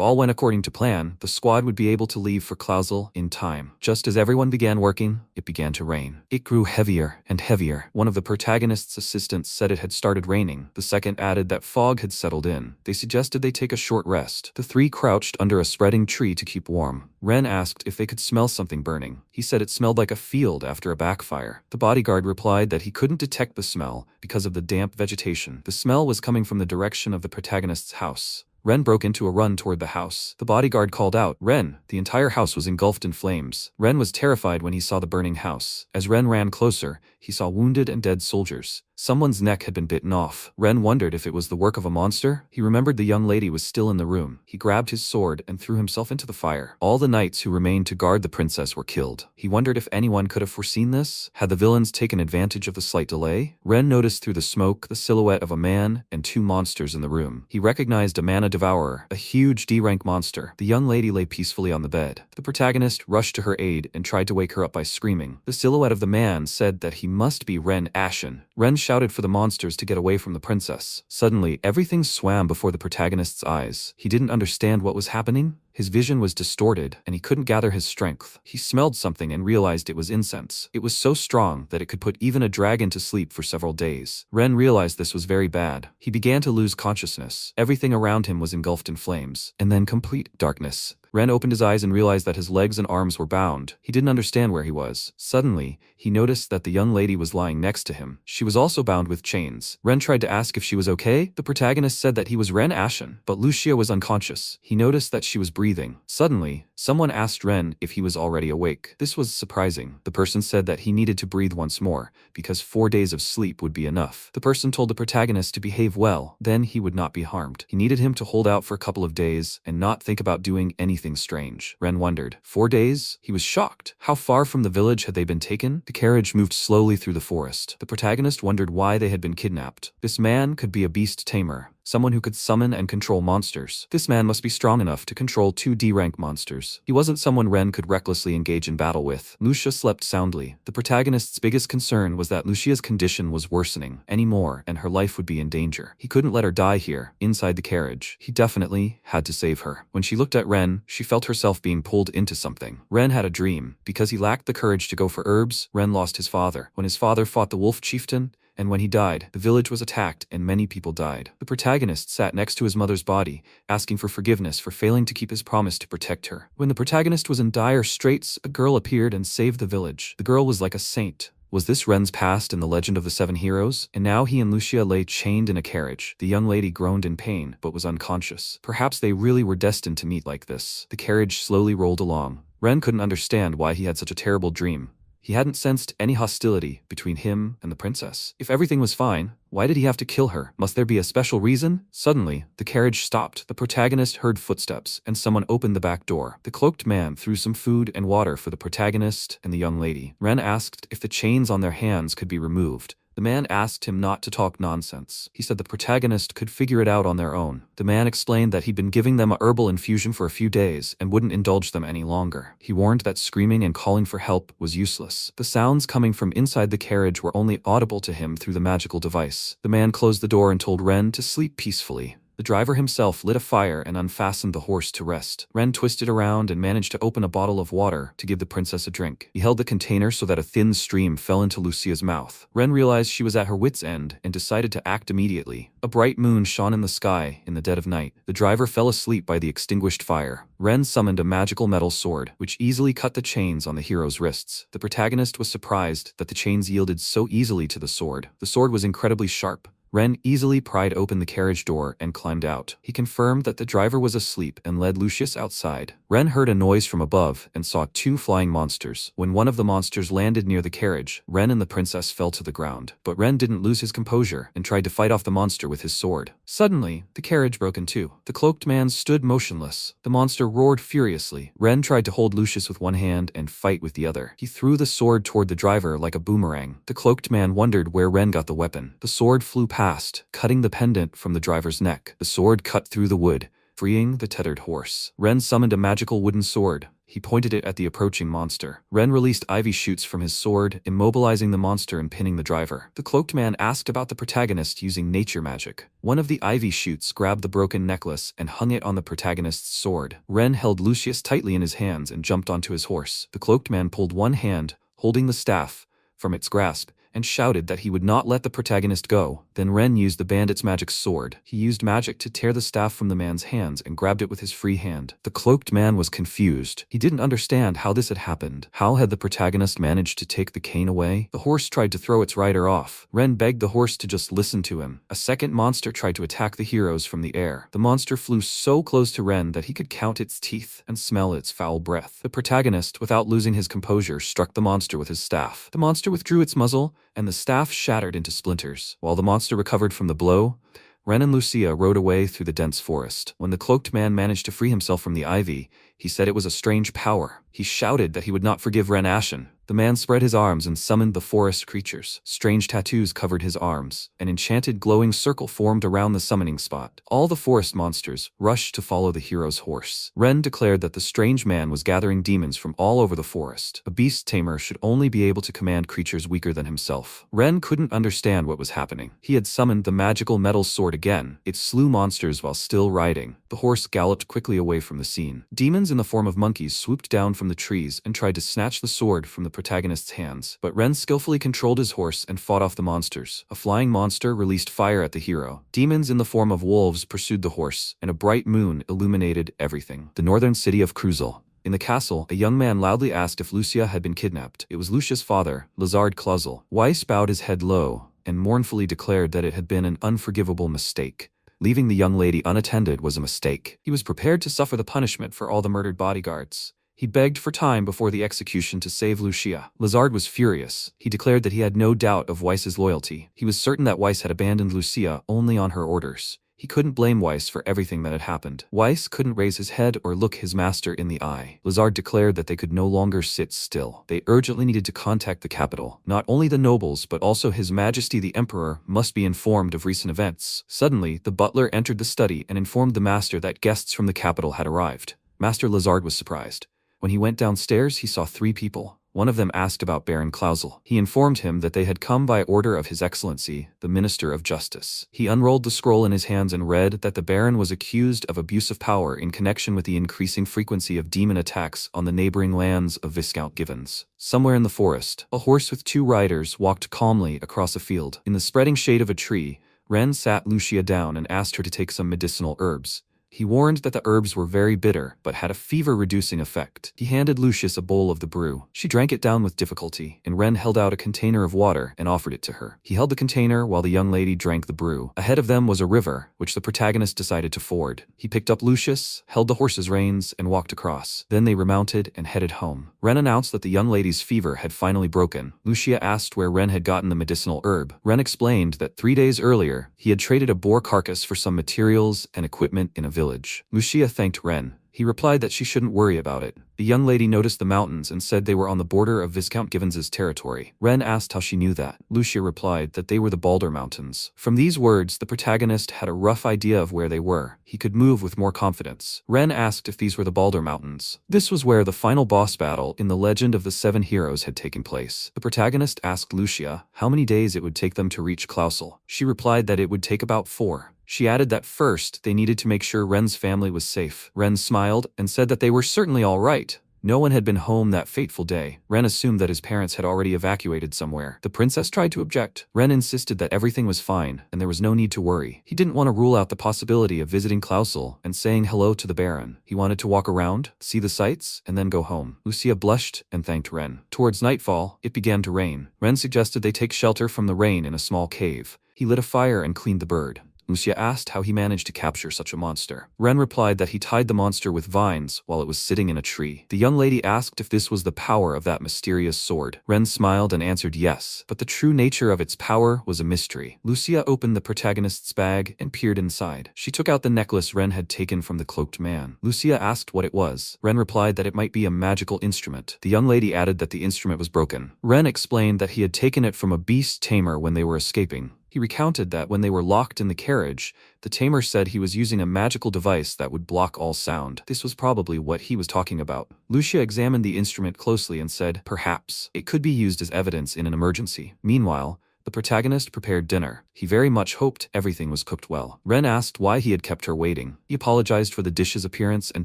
all went according to plan, the squad would be able to leave for Clausel in time. Just as everyone began working, it began to rain. It grew heavier and heavier. One of the protagonist's assistants said it had started raining. The second added that fog had settled in. They suggested they take a short rest. The three crouched under a spreading tree to keep warm. Ren asked if they could smell something burning. He said it smelled like a field after a backfire. The bodyguard replied that he couldn't detect the smell because of the damp vegetation. The smell was coming from the direction of the protagonist's house. Ren broke into a run toward the house. The bodyguard called out, "Ren!" The entire house was engulfed in flames. Ren was terrified when he saw the burning house. As Ren ran closer, he saw wounded and dead soldiers. Someone's neck had been bitten off. Ren wondered if it was the work of a monster. He remembered the young lady was still in the room. He grabbed his sword and threw himself into the fire. All the knights who remained to guard the princess were killed. He wondered if anyone could have foreseen this. Had the villains taken advantage of the slight delay? Ren noticed through the smoke the silhouette of a man and two monsters in the room. He recognized a mana devourer, a huge D-rank monster. The young lady lay peacefully on the bed. The protagonist rushed to her aid and tried to wake her up by screaming. The silhouette of the man said that he must be Ren Ashen. Ren shouted for the monsters to get away from the princess. Suddenly, everything swam before the protagonist's eyes. He didn't understand what was happening. His vision was distorted, and he couldn't gather his strength. He smelled something and realized it was incense. It was so strong that it could put even a dragon to sleep for several days. Ren realized this was very bad. He began to lose consciousness. Everything around him was engulfed in flames, and then complete darkness. Ren opened his eyes and realized that his legs and arms were bound. He didn't understand where he was. Suddenly, he noticed that the young lady was lying next to him. She was also bound with chains. Ren tried to ask if she was okay. The protagonist said that he was Ren Ashen, but Lucia was unconscious. He noticed that she was breathing. Suddenly, someone asked Ren if he was already awake. This was surprising. The person said that he needed to breathe once more, because 4 days of sleep would be enough. The person told the protagonist to behave well, then he would not be harmed. He needed him to hold out for a couple of days and not think about doing anything strange. Ren wondered. 4 days? He was shocked. How far from the village had they been taken? The carriage moved slowly through the forest. The protagonist wondered why they had been kidnapped. This man could be a beast tamer. Someone who could summon and control monsters. This man must be strong enough to control 2 D-rank monsters. He wasn't someone Ren could recklessly engage in battle with. Lucia slept soundly. The protagonist's biggest concern was that Lucia's condition was worsening anymore, and her life would be in danger. He couldn't let her die here, inside the carriage. He definitely had to save her. When she looked at Ren, she felt herself being pulled into something. Ren had a dream. Because he lacked the courage to go for herbs, Ren lost his father. When his father fought the wolf chieftain, and when he died, the village was attacked and many people died. The protagonist sat next to his mother's body, asking for forgiveness for failing to keep his promise to protect her. When the protagonist was in dire straits, a girl appeared and saved the village. The girl was like a saint. Was this Ren's past in the legend of the 7 heroes? And now he and Lucia lay chained in a carriage. The young lady groaned in pain, but was unconscious. Perhaps they really were destined to meet like this. The carriage slowly rolled along. Ren couldn't understand why he had such a terrible dream. He hadn't sensed any hostility between him and the princess. If everything was fine, why did he have to kill her? Must there be a special reason? Suddenly, the carriage stopped. The protagonist heard footsteps, and someone opened the back door. The cloaked man threw some food and water for the protagonist and the young lady. Ren asked if the chains on their hands could be removed. The man asked him not to talk nonsense. He said the protagonist could figure it out on their own. The man explained that he'd been giving them a herbal infusion for a few days and wouldn't indulge them any longer. He warned that screaming and calling for help was useless. The sounds coming from inside the carriage were only audible to him through the magical device. The man closed the door and told Ren to sleep peacefully. The driver himself lit a fire and unfastened the horse to rest. Ren twisted around and managed to open a bottle of water to give the princess a drink. He held the container so that a thin stream fell into Lucia's mouth. Ren realized she was at her wit's end and decided to act immediately. A bright moon shone in the sky in the dead of night. The driver fell asleep by the extinguished fire. Ren summoned a magical metal sword, which easily cut the chains on the hero's wrists. The protagonist was surprised that the chains yielded so easily to the sword. The sword was incredibly sharp. Ren easily pried open the carriage door and climbed out. He confirmed that the driver was asleep and led Lucius outside. Ren heard a noise from above and saw two flying monsters. When one of the monsters landed near the carriage, Ren and the princess fell to the ground. But Ren didn't lose his composure and tried to fight off the monster with his sword. Suddenly, the carriage broke in two. The cloaked man stood motionless. The monster roared furiously. Ren tried to hold Lucius with one hand and fight with the other. He threw the sword toward the driver like a boomerang. The cloaked man wondered where Ren got the weapon. The sword flew past, cutting the pendant from the driver's neck. The sword cut through the wood, freeing the tethered horse. Ren summoned a magical wooden sword. He pointed it at the approaching monster. Ren released ivy shoots from his sword, immobilizing the monster and pinning the driver. The cloaked man asked about the protagonist using nature magic. One of the ivy shoots grabbed the broken necklace and hung it on the protagonist's sword. Ren held Lucius tightly in his hands and jumped onto his horse. The cloaked man pulled one hand, holding the staff, from its grasp, and shouted that he would not let the protagonist go. Then Ren used the bandit's magic sword. He used magic to tear the staff from the man's hands and grabbed it with his free hand. The cloaked man was confused. He didn't understand how this had happened. How had the protagonist managed to take the cane away? The horse tried to throw its rider off. Ren begged the horse to just listen to him. A second monster tried to attack the heroes from the air. The monster flew so close to Ren that he could count its teeth and smell its foul breath. The protagonist, without losing his composure, struck the monster with his staff. The monster withdrew its muzzle, and the staff shattered into splinters. While the monster recovered from the blow, Ren and Lucia rode away through the dense forest. When the cloaked man managed to free himself from the ivy, he said it was a strange power. He shouted that he would not forgive Ren Ashen. The man spread his arms and summoned the forest creatures. Strange tattoos covered his arms. An enchanted glowing circle formed around the summoning spot. All the forest monsters rushed to follow the hero's horse. Ren declared that the strange man was gathering demons from all over the forest. A beast tamer should only be able to command creatures weaker than himself. Ren couldn't understand what was happening. He had summoned the magical metal sword again. It slew monsters while still riding. The horse galloped quickly away from the scene. Demons in the form of monkeys swooped down from the trees and tried to snatch the sword from the protagonist's hands, but Ren skillfully controlled his horse and fought off the monsters. A flying monster released fire at the hero. Demons in the form of wolves pursued the horse, and a bright moon illuminated everything. The northern city of Cruzel. In the castle, a young man loudly asked if Lucia had been kidnapped. It was Lucia's father, Lazard Clausel. Weiss bowed his head low and mournfully declared that it had been an unforgivable mistake. Leaving the young lady unattended was a mistake. He was prepared to suffer the punishment for all the murdered bodyguards. He begged for time before the execution to save Lucia. Lazard was furious. He declared that he had no doubt of Weiss's loyalty. He was certain that Weiss had abandoned Lucia only on her orders. He couldn't blame Weiss for everything that had happened. Weiss couldn't raise his head or look his master in the eye. Lazard declared that they could no longer sit still. They urgently needed to contact the capital. Not only the nobles, but also His Majesty the Emperor must be informed of recent events. Suddenly, the butler entered the study and informed the master that guests from the capital had arrived. Master Lazard was surprised. When he went downstairs, he saw 3 people. One of them asked about Baron Clausel. He informed him that they had come by order of His Excellency, the Minister of Justice. He unrolled the scroll in his hands and read that the Baron was accused of abuse of power in connection with the increasing frequency of demon attacks on the neighboring lands of Viscount Givens. Somewhere in the forest, a horse with 2 riders walked calmly across a field. In the spreading shade of a tree, Ren sat Lucia down and asked her to take some medicinal herbs. He warned that the herbs were very bitter, but had a fever-reducing effect. He handed Lucius a bowl of the brew. She drank it down with difficulty, and Ren held out a container of water and offered it to her. He held the container while the young lady drank the brew. Ahead of them was a river, which the protagonist decided to ford. He picked up Lucius, held the horse's reins, and walked across. Then they remounted and headed home. Ren announced that the young lady's fever had finally broken. Lucia asked where Ren had gotten the medicinal herb. Ren explained that 3 days earlier, he had traded a boar carcass for some materials and equipment in a village. Lucia thanked Ren. He replied that she shouldn't worry about it. The young lady noticed the mountains and said they were on the border of Viscount Givens's territory. Ren asked how she knew that. Lucia replied that they were the Balder Mountains. From these words, the protagonist had a rough idea of where they were. He could move with more confidence. Ren asked if these were the Balder Mountains. This was where the final boss battle in the Legend of the 7 Heroes had taken place. The protagonist asked Lucia how many days it would take them to reach Clausel. She replied that it would take about 4. She added that first, they needed to make sure Ren's family was safe. Ren smiled and said that they were certainly all right. No one had been home that fateful day. Ren assumed that his parents had already evacuated somewhere. The princess tried to object. Ren insisted that everything was fine and there was no need to worry. He didn't want to rule out the possibility of visiting Klausel and saying hello to the Baron. He wanted to walk around, see the sights, and then go home. Lucia blushed and thanked Ren. Towards nightfall, it began to rain. Ren suggested they take shelter from the rain in a small cave. He lit a fire and cleaned the bird. Lucia asked how he managed to capture such a monster. Ren replied that he tied the monster with vines while it was sitting in a tree. The young lady asked if this was the power of that mysterious sword. Ren smiled and answered yes, but the true nature of its power was a mystery. Lucia opened the protagonist's bag and peered inside. She took out the necklace Ren had taken from the cloaked man. Lucia asked what it was. Ren replied that it might be a magical instrument. The young lady added that the instrument was broken. Ren explained that he had taken it from a beast tamer when they were escaping. He recounted that when they were locked in the carriage, the tamer said he was using a magical device that would block all sound. This was probably what he was talking about. Lucia examined the instrument closely and said, perhaps, it could be used as evidence in an emergency. Meanwhile, the protagonist prepared dinner. He very much hoped everything was cooked well. Ren asked why he had kept her waiting. He apologized for the dish's appearance and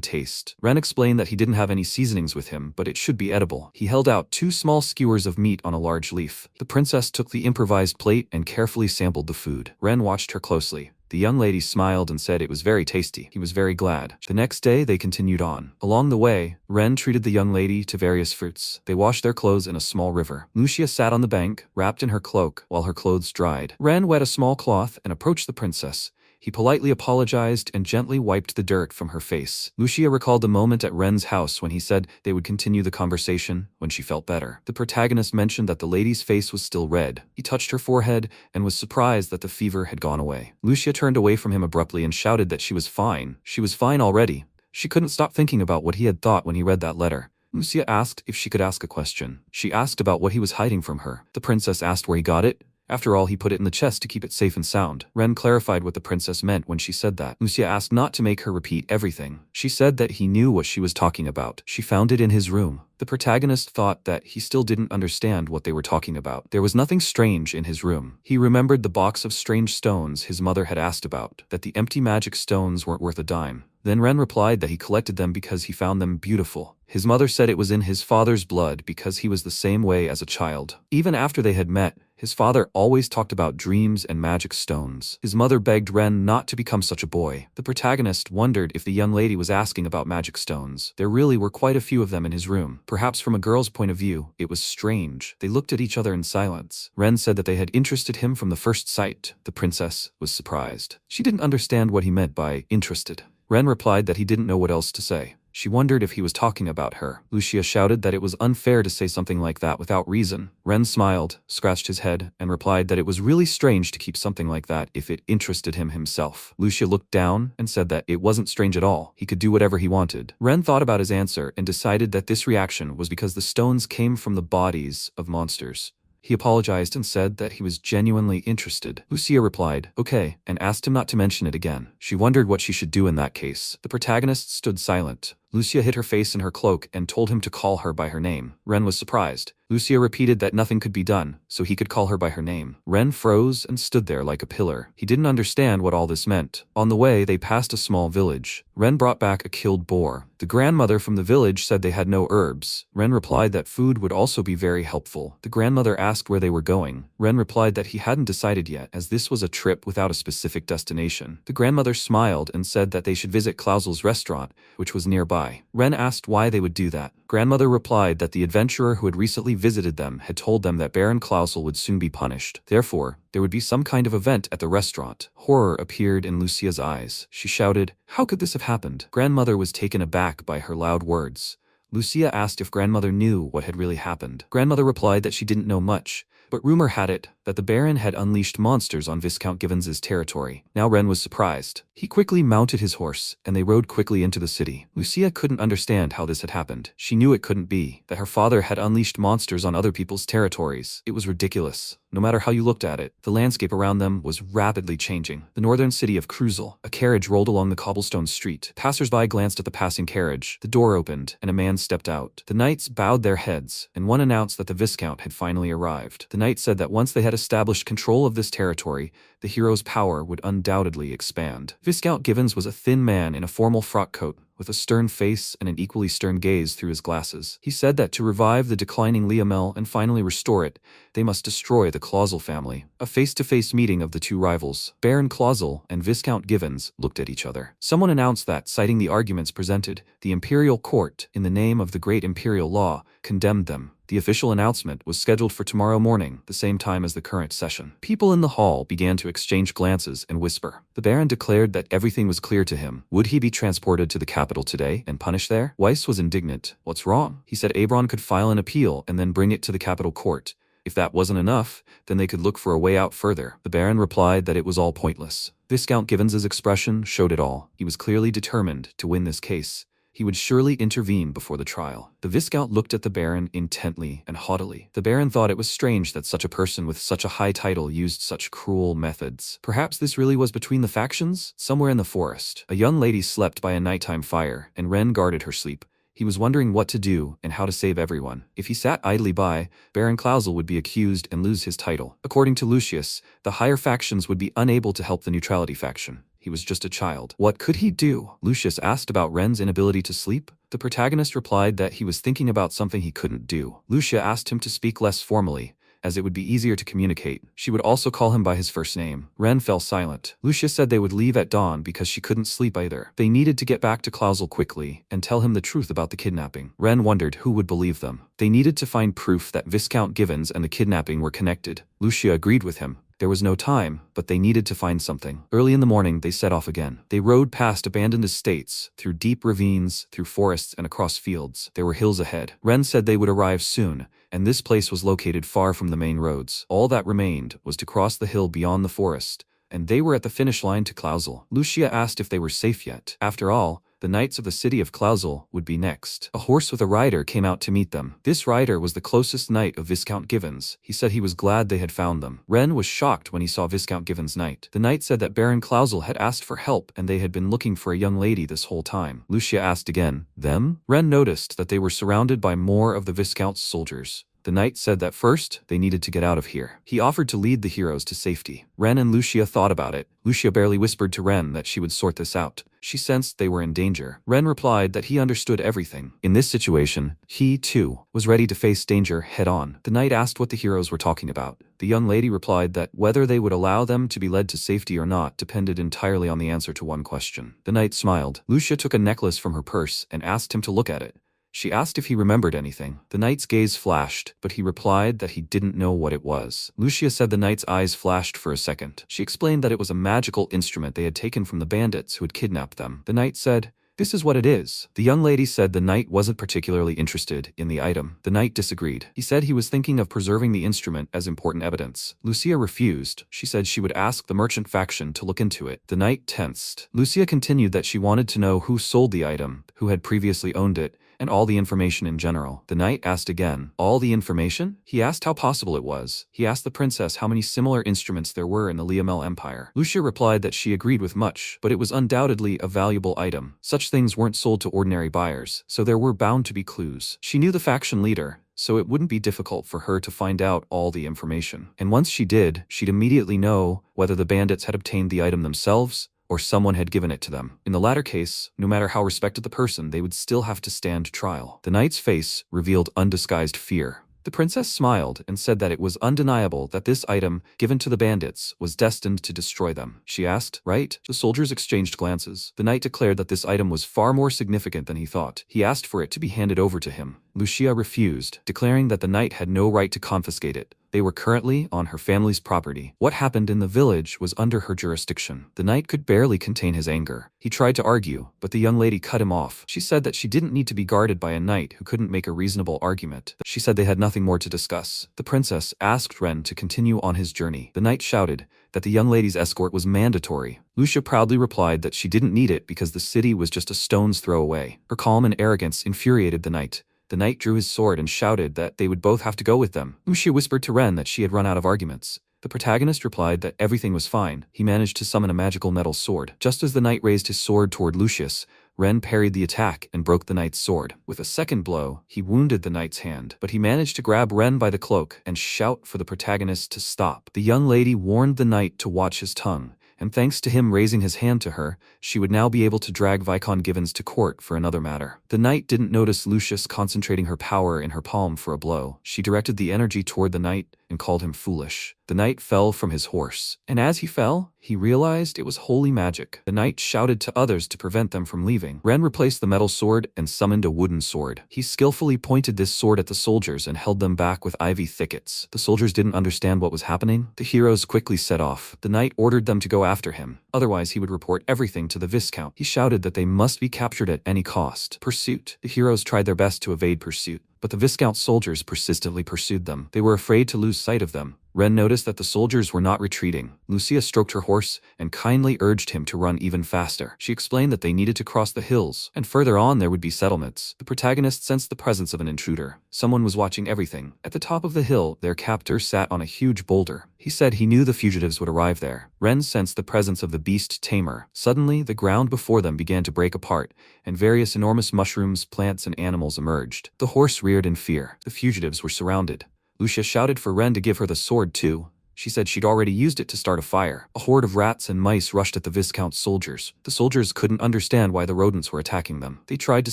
taste. Ren explained that he didn't have any seasonings with him, but it should be edible. He held out 2 small skewers of meat on a large leaf. The princess took the improvised plate and carefully sampled the food. Ren watched her closely. The young lady smiled and said it was very tasty. He was very glad. The next day, they continued on. Along the way, Ren treated the young lady to various fruits. They washed their clothes in a small river. Lucia sat on the bank, wrapped in her cloak, while her clothes dried. Ren wet a small cloth and approached the princess. He politely apologized and gently wiped the dirt from her face. Lucia recalled the moment at Ren's house when he said they would continue the conversation when she felt better. The protagonist mentioned that the lady's face was still red. He touched her forehead and was surprised that the fever had gone away. Lucia turned away from him abruptly and shouted that she was fine. She was fine already. She couldn't stop thinking about what he had thought when he read that letter. Lucia asked if she could ask a question. She asked about what he was hiding from her. The princess asked where he got it. After all, he put it in the chest to keep it safe and sound. Ren clarified what the princess meant when she said that. Lucia asked not to make her repeat everything. She said that he knew what she was talking about. She found it in his room. The protagonist thought that he still didn't understand what they were talking about. There was nothing strange in his room. He remembered the box of strange stones his mother had asked about, that the empty magic stones weren't worth a dime. Then Ren replied that he collected them because he found them beautiful. His mother said it was in his father's blood because he was the same way as a child. Even after they had met, his father always talked about dreams and magic stones. His mother begged Ren not to become such a boy. The protagonist wondered if the young lady was asking about magic stones. There really were quite a few of them in his room. Perhaps from a girl's point of view, it was strange. They looked at each other in silence. Ren said that they had interested him from the first sight. The princess was surprised. She didn't understand what he meant by interested. Ren replied that he didn't know what else to say. She wondered if he was talking about her. Lucia shouted that it was unfair to say something like that without reason. Ren smiled, scratched his head, and replied that it was really strange to keep something like that if it interested him himself. Lucia looked down and said that it wasn't strange at all. He could do whatever he wanted. Ren thought about his answer and decided that this reaction was because the stones came from the bodies of monsters. He apologized and said that he was genuinely interested. Lucia replied, okay, and asked him not to mention it again. She wondered what she should do in that case. The protagonist stood silent. Lucia hid her face in her cloak and told him to call her by her name. Ren was surprised. Lucia repeated that nothing could be done, so he could call her by her name. Ren froze and stood there like a pillar. He didn't understand what all this meant. On the way, they passed a small village. Ren brought back a killed boar. The grandmother from the village said they had no herbs. Ren replied that food would also be very helpful. The grandmother asked where they were going. Ren replied that he hadn't decided yet, as this was a trip without a specific destination. The grandmother smiled and said that they should visit Klausel's restaurant, which was nearby. Ren asked why they would do that. Grandmother replied that the adventurer who had recently visited them had told them that Baron Klausel would soon be punished. Therefore, there would be some kind of event at the restaurant. Horror appeared in Lucia's eyes. She shouted, "How could this have happened?" Grandmother was taken aback by her loud words. Lucia asked if grandmother knew what had really happened. Grandmother replied that she didn't know much, but rumor had it that the Baron had unleashed monsters on Viscount Gibbons's territory. Now Ren was surprised. He quickly mounted his horse, and they rode quickly into the city. Lucia couldn't understand how this had happened. She knew it couldn't be, that her father had unleashed monsters on other people's territories. It was ridiculous. no matter how you looked at it. The landscape around them was rapidly changing. The northern city of Cruzel. A carriage rolled along the cobblestone street. Passers-by glanced at the passing carriage. The door opened, and a man stepped out. The knights bowed their heads, and one announced that the Viscount had finally arrived. The knight said that once they had established control of this territory, the hero's power would undoubtedly expand. Viscount Givens was a thin man in a formal frock coat, with a stern face and an equally stern gaze through his glasses. He said that to revive the declining Liamel and finally restore it, they must destroy the Clausel family. A face-to-face meeting of the two rivals, Baron Clausel and Viscount Givens, looked at each other. Someone announced that, citing the arguments presented, the Imperial Court, in the name of the great Imperial law, condemned them. The official announcement was scheduled for tomorrow morning, the same time as the current session. People in the hall began to exchange glances and whisper. The Baron declared that everything was clear to him. Would he be transported to the capital today and punished there? Weiss was indignant. What's wrong? He said Abron could file an appeal and then bring it to the capital court. If that wasn't enough, then they could look for a way out further. The Baron replied that it was all pointless. Viscount Givens's expression showed it all. He was clearly determined to win this case. He would surely intervene before the trial. The Viscount looked at the Baron intently and haughtily. The Baron thought it was strange that such a person with such a high title used such cruel methods. Perhaps this really was between the factions? Somewhere in the forest, a young lady slept by a nighttime fire, and Ren guarded her sleep. He was wondering what to do and how to save everyone. If he sat idly by, Baron Clausel would be accused and lose his title. According to Lucius, the higher factions would be unable to help the neutrality faction. He was just a child. What could he do? Lucius asked about Ren's inability to sleep. The protagonist replied that he was thinking about something he couldn't do. Lucia asked him to speak less formally, as it would be easier to communicate. She would also call him by his first name. Ren fell silent. Lucia said they would leave at dawn because she couldn't sleep either. They needed to get back to Clausel quickly and tell him the truth about the kidnapping. Ren wondered who would believe them. They needed to find proof that Viscount Givens and the kidnapping were connected. Lucia agreed with him. There was no time, but they needed to find something. Early in the morning, they set off again. They rode past abandoned estates, through deep ravines, through forests, and across fields. There were hills ahead. Ren said they would arrive soon, and this place was located far from the main roads. All that remained was to cross the hill beyond the forest, and they were at the finish line to Clausel. Lucia asked if they were safe yet. After all, the knights of the city of Clausel would be next. A horse with a rider came out to meet them. This rider was the closest knight of Viscount Givens. He said he was glad they had found them. Ren was shocked when he saw Viscount Givens' knight. The knight said that Baron Clausel had asked for help and they had been looking for a young lady this whole time. Lucia asked again, them? Ren noticed that they were surrounded by more of the Viscount's soldiers. The knight said that first, they needed to get out of here. He offered to lead the heroes to safety. Ren and Lucia thought about it. Lucia barely whispered to Ren that she would sort this out. She sensed they were in danger. Ren replied that he understood everything. In this situation, he, too, was ready to face danger head-on. The knight asked what the heroes were talking about. The young lady replied that whether they would allow them to be led to safety or not depended entirely on the answer to one question. The knight smiled. Lucia took a necklace from her purse and asked him to look at it. She asked if he remembered anything. The knight's gaze flashed, but he replied that he didn't know what it was. Lucia said the knight's eyes flashed for a second. She explained that it was a magical instrument they had taken from the bandits who had kidnapped them. The knight said, "This is what it is." The young lady said the knight wasn't particularly interested in the item. The knight disagreed. He said he was thinking of preserving the instrument as important evidence. Lucia refused. She said she would ask the merchant faction to look into it. The knight tensed. Lucia continued that she wanted to know who sold the item, who had previously owned it, and all the information in general. The knight asked again, all the information? He asked how possible it was. He asked the princess how many similar instruments there were in the Liamel Empire. Lucia replied that she agreed with much, but it was undoubtedly a valuable item. Such things weren't sold to ordinary buyers, so there were bound to be clues. She knew the faction leader, so it wouldn't be difficult for her to find out all the information. And once she did, she'd immediately know whether the bandits had obtained the item themselves, or someone had given it to them. In the latter case, no matter how respected the person, they would still have to stand trial. The knight's face revealed undisguised fear. The princess smiled and said that it was undeniable that this item, given to the bandits, was destined to destroy them. She asked, right? The soldiers exchanged glances. The knight declared that this item was far more significant than he thought. He asked for it to be handed over to him. Lucia refused, declaring that the knight had no right to confiscate it. They were currently on her family's property. What happened in the village was under her jurisdiction. The knight could barely contain his anger. He tried to argue, but the young lady cut him off. She said that she didn't need to be guarded by a knight who couldn't make a reasonable argument. She said they had nothing more to discuss. The princess asked Ren to continue on his journey. The knight shouted that the young lady's escort was mandatory. Lucia proudly replied that she didn't need it because the city was just a stone's throw away. Her calm and arrogance infuriated the knight. The knight drew his sword and shouted that they would both have to go with them. Lucia whispered to Ren that she had run out of arguments. The protagonist replied that everything was fine. He managed to summon a magical metal sword. Just as the knight raised his sword toward Lucius, Ren parried the attack and broke the knight's sword. With a second blow, he wounded the knight's hand, but he managed to grab Ren by the cloak and shout for the protagonist to stop. The young lady warned the knight to watch his tongue, and thanks to him raising his hand to her, she would now be able to drag Viscount Givens to court for another matter. The knight didn't notice Lucius concentrating her power in her palm for a blow. She directed the energy toward the knight and called him foolish. The knight fell from his horse, and as he fell, he realized it was holy magic. The knight shouted to others to prevent them from leaving. Ren replaced the metal sword and summoned a wooden sword. He skillfully pointed this sword at the soldiers and held them back with ivy thickets. The soldiers didn't understand what was happening. The heroes quickly set off. The knight ordered them to go after him, otherwise he would report everything to the Viscount. He shouted that they must be captured at any cost. Pursuit. The heroes tried their best to evade pursuit, but the Viscount's soldiers persistently pursued them. They were afraid to lose sight of them. Ren noticed that the soldiers were not retreating. Lucia stroked her horse and kindly urged him to run even faster. She explained that they needed to cross the hills, and further on there would be settlements. The protagonist sensed the presence of an intruder. Someone was watching everything. At the top of the hill, their captor sat on a huge boulder. He said he knew the fugitives would arrive there. Ren sensed the presence of the beast tamer. Suddenly, the ground before them began to break apart, and various enormous mushrooms, plants, and animals emerged. The horse reared in fear. The fugitives were surrounded. Lucia shouted for Ren to give her the sword too. She said she'd already used it to start a fire. A horde of rats and mice rushed at the Viscount's soldiers. The soldiers couldn't understand why the rodents were attacking them. They tried to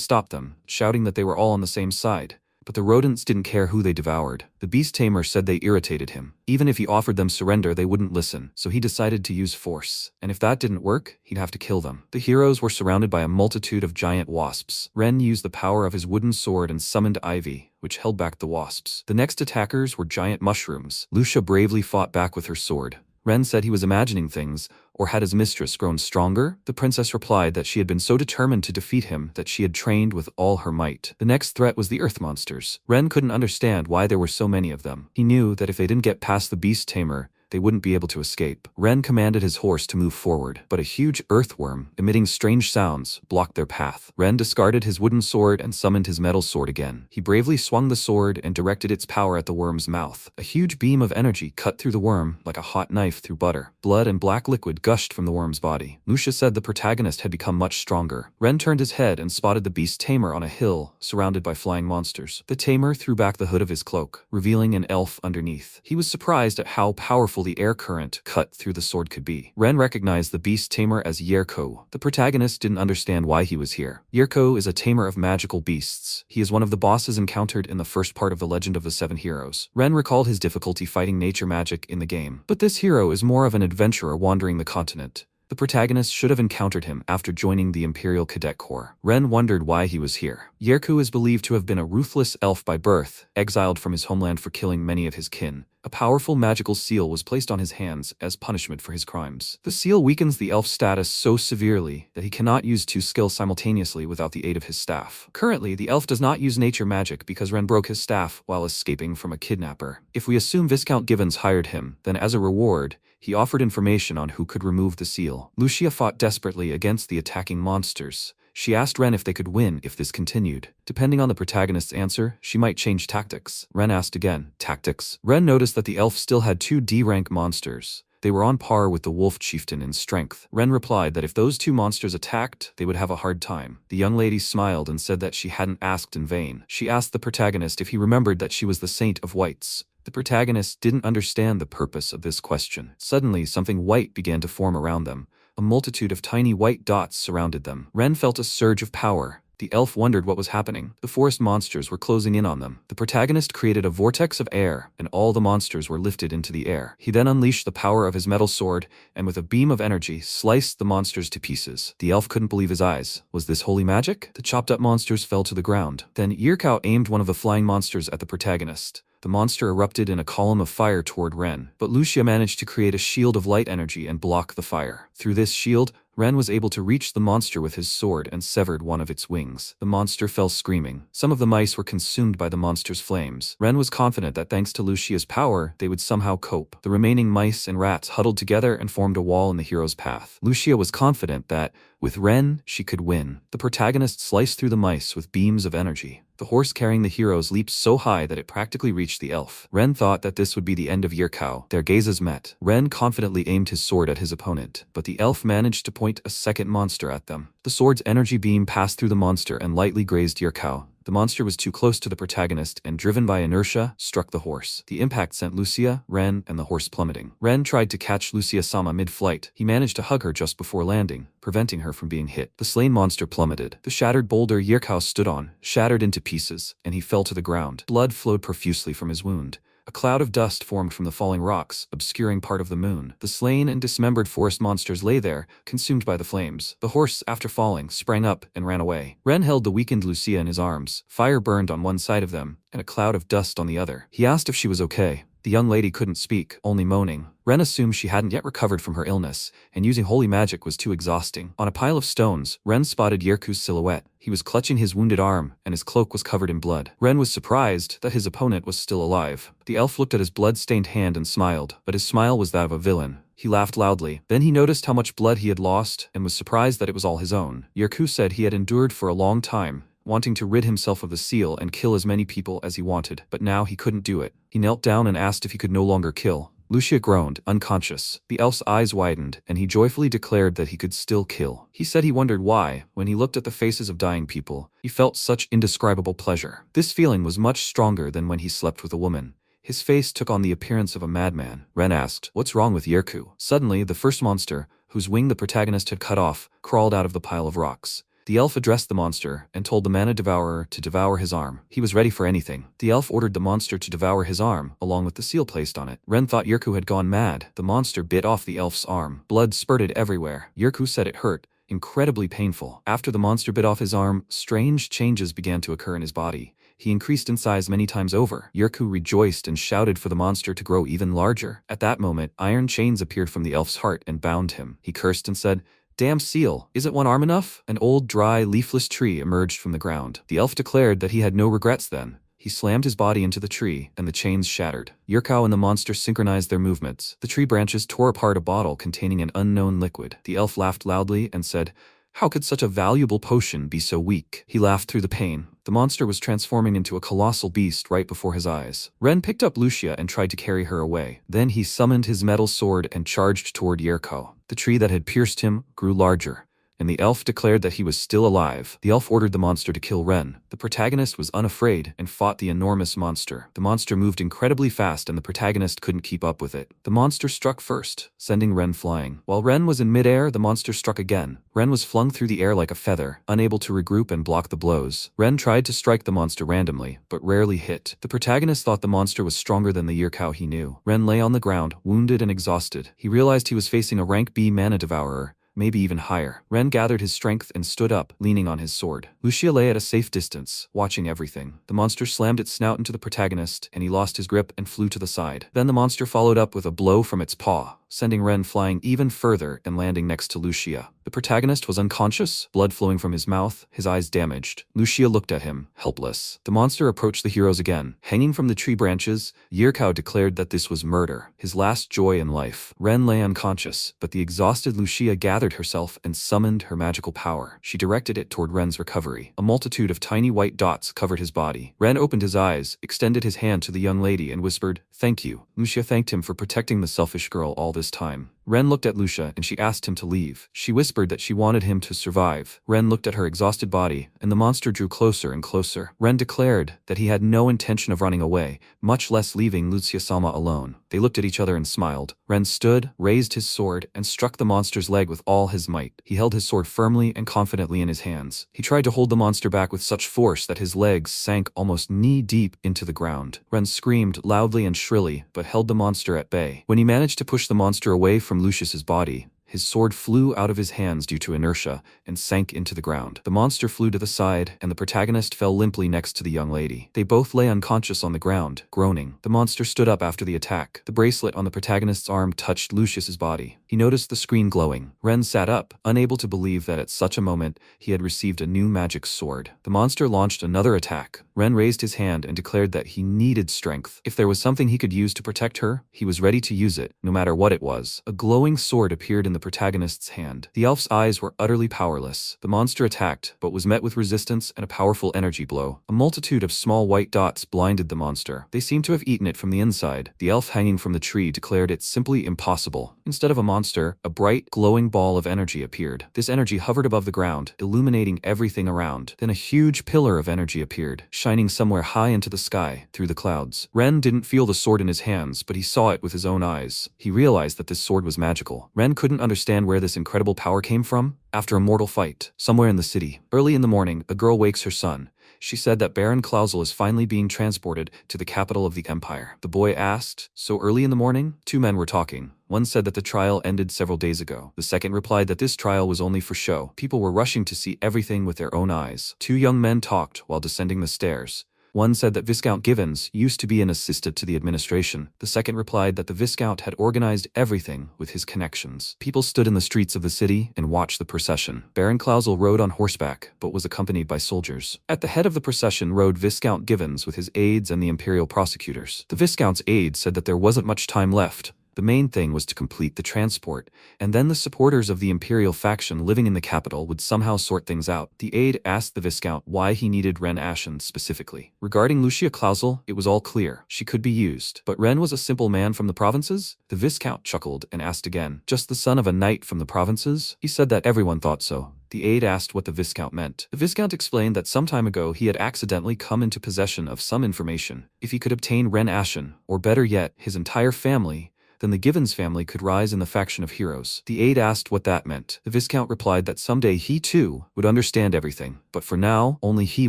stop them, shouting that they were all on the same side. But the rodents didn't care who they devoured. The beast tamer said they irritated him. Even if he offered them surrender, they wouldn't listen, so he decided to use force. And if that didn't work, he'd have to kill them. The heroes were surrounded by a multitude of giant wasps. Ren used the power of his wooden sword and summoned ivy, which held back the wasps. The next attackers were giant mushrooms. Lucia bravely fought back with her sword. Ren said he was imagining things, or had his mistress grown stronger? The princess replied that she had been so determined to defeat him that she had trained with all her might. The next threat was the earth monsters. Ren couldn't understand why there were so many of them. He knew that if they didn't get past the beast tamer, they wouldn't be able to escape. Ren commanded his horse to move forward, but a huge earthworm, emitting strange sounds, blocked their path. Ren discarded his wooden sword and summoned his metal sword again. He bravely swung the sword and directed its power at the worm's mouth. A huge beam of energy cut through the worm like a hot knife through butter. Blood and black liquid gushed from the worm's body. Lucia said the protagonist had become much stronger. Ren turned his head and spotted the beast tamer on a hill, surrounded by flying monsters. The tamer threw back the hood of his cloak, revealing an elf underneath. He was surprised at how powerful the air current cut through the sword could be. Ren recognized the beast tamer as Yerko. The protagonist didn't understand why he was here. Yerko is a tamer of magical beasts. He is one of the bosses encountered in the first part of the Legend of the Seven Heroes. Ren recalled his difficulty fighting nature magic in the game. But this hero is more of an adventurer wandering the continent. The protagonist should have encountered him after joining the Imperial Cadet Corps. Ren wondered why he was here. Yerko is believed to have been a ruthless elf by birth, exiled from his homeland for killing many of his kin. A powerful magical seal was placed on his hands as punishment for his crimes. The seal weakens the elf's status so severely that he cannot use two skills simultaneously without the aid of his staff. Currently, the elf does not use nature magic because Ren broke his staff while escaping from a kidnapper. If we assume Viscount Givens hired him, then as a reward, he offered information on who could remove the seal. Lucia fought desperately against the attacking monsters. She asked Ren if they could win if this continued. Depending on the protagonist's answer, she might change tactics. Ren asked again, tactics? Ren noticed that the elf still had two D-rank monsters. They were on par with the wolf chieftain in strength. Ren replied that if those two monsters attacked, they would have a hard time. The young lady smiled and said that she hadn't asked in vain. She asked the protagonist if he remembered that she was the Saint of Whites. The protagonist didn't understand the purpose of this question. Suddenly, something white began to form around them. A multitude of tiny white dots surrounded them. Ren felt a surge of power. The elf wondered what was happening. The forest monsters were closing in on them. The protagonist created a vortex of air, and all the monsters were lifted into the air. He then unleashed the power of his metal sword, and with a beam of energy, sliced the monsters to pieces. The elf couldn't believe his eyes. Was this holy magic? The chopped up monsters fell to the ground. Then Yerko aimed one of the flying monsters at the protagonist. The monster erupted in a column of fire toward Ren, but Lucia managed to create a shield of light energy and block the fire. Through this shield, Ren was able to reach the monster with his sword and severed one of its wings. The monster fell screaming. Some of the mice were consumed by the monster's flames. Ren was confident that thanks to Lucia's power, they would somehow cope. The remaining mice and rats huddled together and formed a wall in the hero's path. Lucia was confident that, with Ren, she could win. The protagonist sliced through the mice with beams of energy. The horse carrying the heroes leaped so high that it practically reached the elf. Ren thought that this would be the end of Yirkao. Their gazes met. Ren confidently aimed his sword at his opponent, but the elf managed to point a second monster at them. The sword's energy beam passed through the monster and lightly grazed Yirkao. The monster was too close to the protagonist and, driven by inertia, struck the horse. The impact sent Lucia, Ren, and the horse plummeting. Ren tried to catch Lucia-sama mid-flight. He managed to hug her just before landing, preventing her from being hit. The slain monster plummeted. The shattered boulder Yirkao stood on shattered into pieces, and he fell to the ground. Blood flowed profusely from his wound. A cloud of dust formed from the falling rocks, obscuring part of the moon. The slain and dismembered forest monsters lay there, consumed by the flames. The horse, after falling, sprang up and ran away. Ren held the weakened Lucia in his arms. Fire burned on one side of them, and a cloud of dust on the other. He asked if she was okay. The young lady couldn't speak, only moaning. Ren assumed she hadn't yet recovered from her illness, and using holy magic was too exhausting. On a pile of stones, Ren spotted Yirku's silhouette. He was clutching his wounded arm, and his cloak was covered in blood. Ren was surprised that his opponent was still alive. The elf looked at his blood-stained hand and smiled, but his smile was that of a villain. He laughed loudly. Then he noticed how much blood he had lost, and was surprised that it was all his own. Yirku said he had endured for a long time, wanting to rid himself of the seal and kill as many people as he wanted, but now he couldn't do it. He knelt down and asked if he could no longer kill. Lucia groaned, unconscious. The elf's eyes widened, and he joyfully declared that he could still kill. He said he wondered why, when he looked at the faces of dying people, he felt such indescribable pleasure. This feeling was much stronger than when he slept with a woman. His face took on the appearance of a madman. Ren asked, "What's wrong with Yirku?" Suddenly, the first monster, whose wing the protagonist had cut off, crawled out of the pile of rocks. The elf addressed the monster and told the mana devourer to devour his arm. He was ready for anything. The elf ordered the monster to devour his arm, along with the seal placed on it. Ren thought Yirku had gone mad. The monster bit off the elf's arm. Blood spurted everywhere. Yirku said it hurt, incredibly painful. After the monster bit off his arm, strange changes began to occur in his body. He increased in size many times over. Yirku rejoiced and shouted for the monster to grow even larger. At that moment, iron chains appeared from the elf's heart and bound him. He cursed and said, "Damn seal, isn't one arm enough?" An old, dry, leafless tree emerged from the ground. The elf declared that he had no regrets then. He slammed his body into the tree, and the chains shattered. Yirkao and the monster synchronized their movements. The tree branches tore apart a bottle containing an unknown liquid. The elf laughed loudly and said, "How could such a valuable potion be so weak?" He laughed through the pain. The monster was transforming into a colossal beast right before his eyes. Ren picked up Lucia and tried to carry her away. Then he summoned his metal sword and charged toward Yirkao. The tree that had pierced him grew larger, and the elf declared that he was still alive. The elf ordered the monster to kill Ren. The protagonist was unafraid and fought the enormous monster. The monster moved incredibly fast and the protagonist couldn't keep up with it. The monster struck first, sending Ren flying. While Ren was in midair, the monster struck again. Ren was flung through the air like a feather, unable to regroup and block the blows. Ren tried to strike the monster randomly, but rarely hit. The protagonist thought the monster was stronger than the Yirkao he knew. Ren lay on the ground, wounded and exhausted. He realized he was facing a rank B mana devourer, maybe even higher. Ren gathered his strength and stood up, leaning on his sword. Lucia lay at a safe distance, watching everything. The monster slammed its snout into the protagonist, and he lost his grip and flew to the side. Then the monster followed up with a blow from its paw, sending Ren flying even further and landing next to Lucia. The protagonist was unconscious, blood flowing from his mouth, his eyes damaged. Lucia looked at him, helpless. The monster approached the heroes again. Hanging from the tree branches, Yirkao declared that this was murder, his last joy in life. Ren lay unconscious, but the exhausted Lucia gathered herself and summoned her magical power. She directed it toward Ren's recovery. A multitude of tiny white dots covered his body. Ren opened his eyes, extended his hand to the young lady and whispered, "Thank you." Lucia thanked him for protecting the selfish girl all this time. Ren looked at Lucia and she asked him to leave. She whispered that she wanted him to survive. Ren looked at her exhausted body, and the monster drew closer and closer. Ren declared that he had no intention of running away, much less leaving Lucia-sama alone. They looked at each other and smiled. Ren stood, raised his sword, and struck the monster's leg with all his might. He held his sword firmly and confidently in his hands. He tried to hold the monster back with such force that his legs sank almost knee-deep into the ground. Ren screamed loudly and shrilly, but held the monster at bay. When he managed to push the monster away from Lucius's body, his sword flew out of his hands due to inertia and sank into the ground. The monster flew to the side, and the protagonist fell limply next to the young lady. They both lay unconscious on the ground, groaning. The monster stood up after the attack. The bracelet on the protagonist's arm touched Lucius's body. He noticed the screen glowing. Ren sat up, unable to believe that at such a moment he had received a new magic sword. The monster launched another attack. Ren raised his hand and declared that he needed strength. If there was something he could use to protect her, he was ready to use it, no matter what it was. A glowing sword appeared in the protagonist's hand. The elf's eyes were utterly powerless. The monster attacked, but was met with resistance and a powerful energy blow. A multitude of small white dots blinded the monster. They seemed to have eaten it from the inside. The elf hanging from the tree declared it simply impossible. Instead of a monster, a bright, glowing ball of energy appeared. This energy hovered above the ground, illuminating everything around. Then a huge pillar of energy appeared, shining somewhere high into the sky, through the clouds. Ren didn't feel the sword in his hands, but he saw it with his own eyes. He realized that this sword was magical. Ren couldn't understand where this incredible power came from. After a mortal fight, somewhere in the city, early in the morning, a girl wakes her son. She said that Baron Clausel is finally being transported to the capital of the empire. The boy asked, "So early in the morning?" Two men were talking. One said that the trial ended several days ago. The second replied that this trial was only for show. People were rushing to see everything with their own eyes. Two young men talked while descending the stairs. One said that Viscount Givens used to be an assistant to the administration. The second replied that the Viscount had organized everything with his connections. People stood in the streets of the city and watched the procession. Baron Clausel rode on horseback, but was accompanied by soldiers. At the head of the procession rode Viscount Givens with his aides and the imperial prosecutors. The Viscount's aide said that there wasn't much time left. The main thing was to complete the transport, and then the supporters of the imperial faction living in the capital would somehow sort things out. The aide asked the Viscount why he needed Ren Ashen specifically. Regarding Lucia Clausel, it was all clear. She could be used. But Ren was a simple man from the provinces? The Viscount chuckled and asked again. Just the son of a knight from the provinces? He said that everyone thought so. The aide asked what the Viscount meant. The Viscount explained that some time ago he had accidentally come into possession of some information. If he could obtain Ren Ashen, or better yet, his entire family, then the Givens family could rise in the faction of heroes. The aide asked what that meant. The Viscount replied that someday he too would understand everything, but for now, only he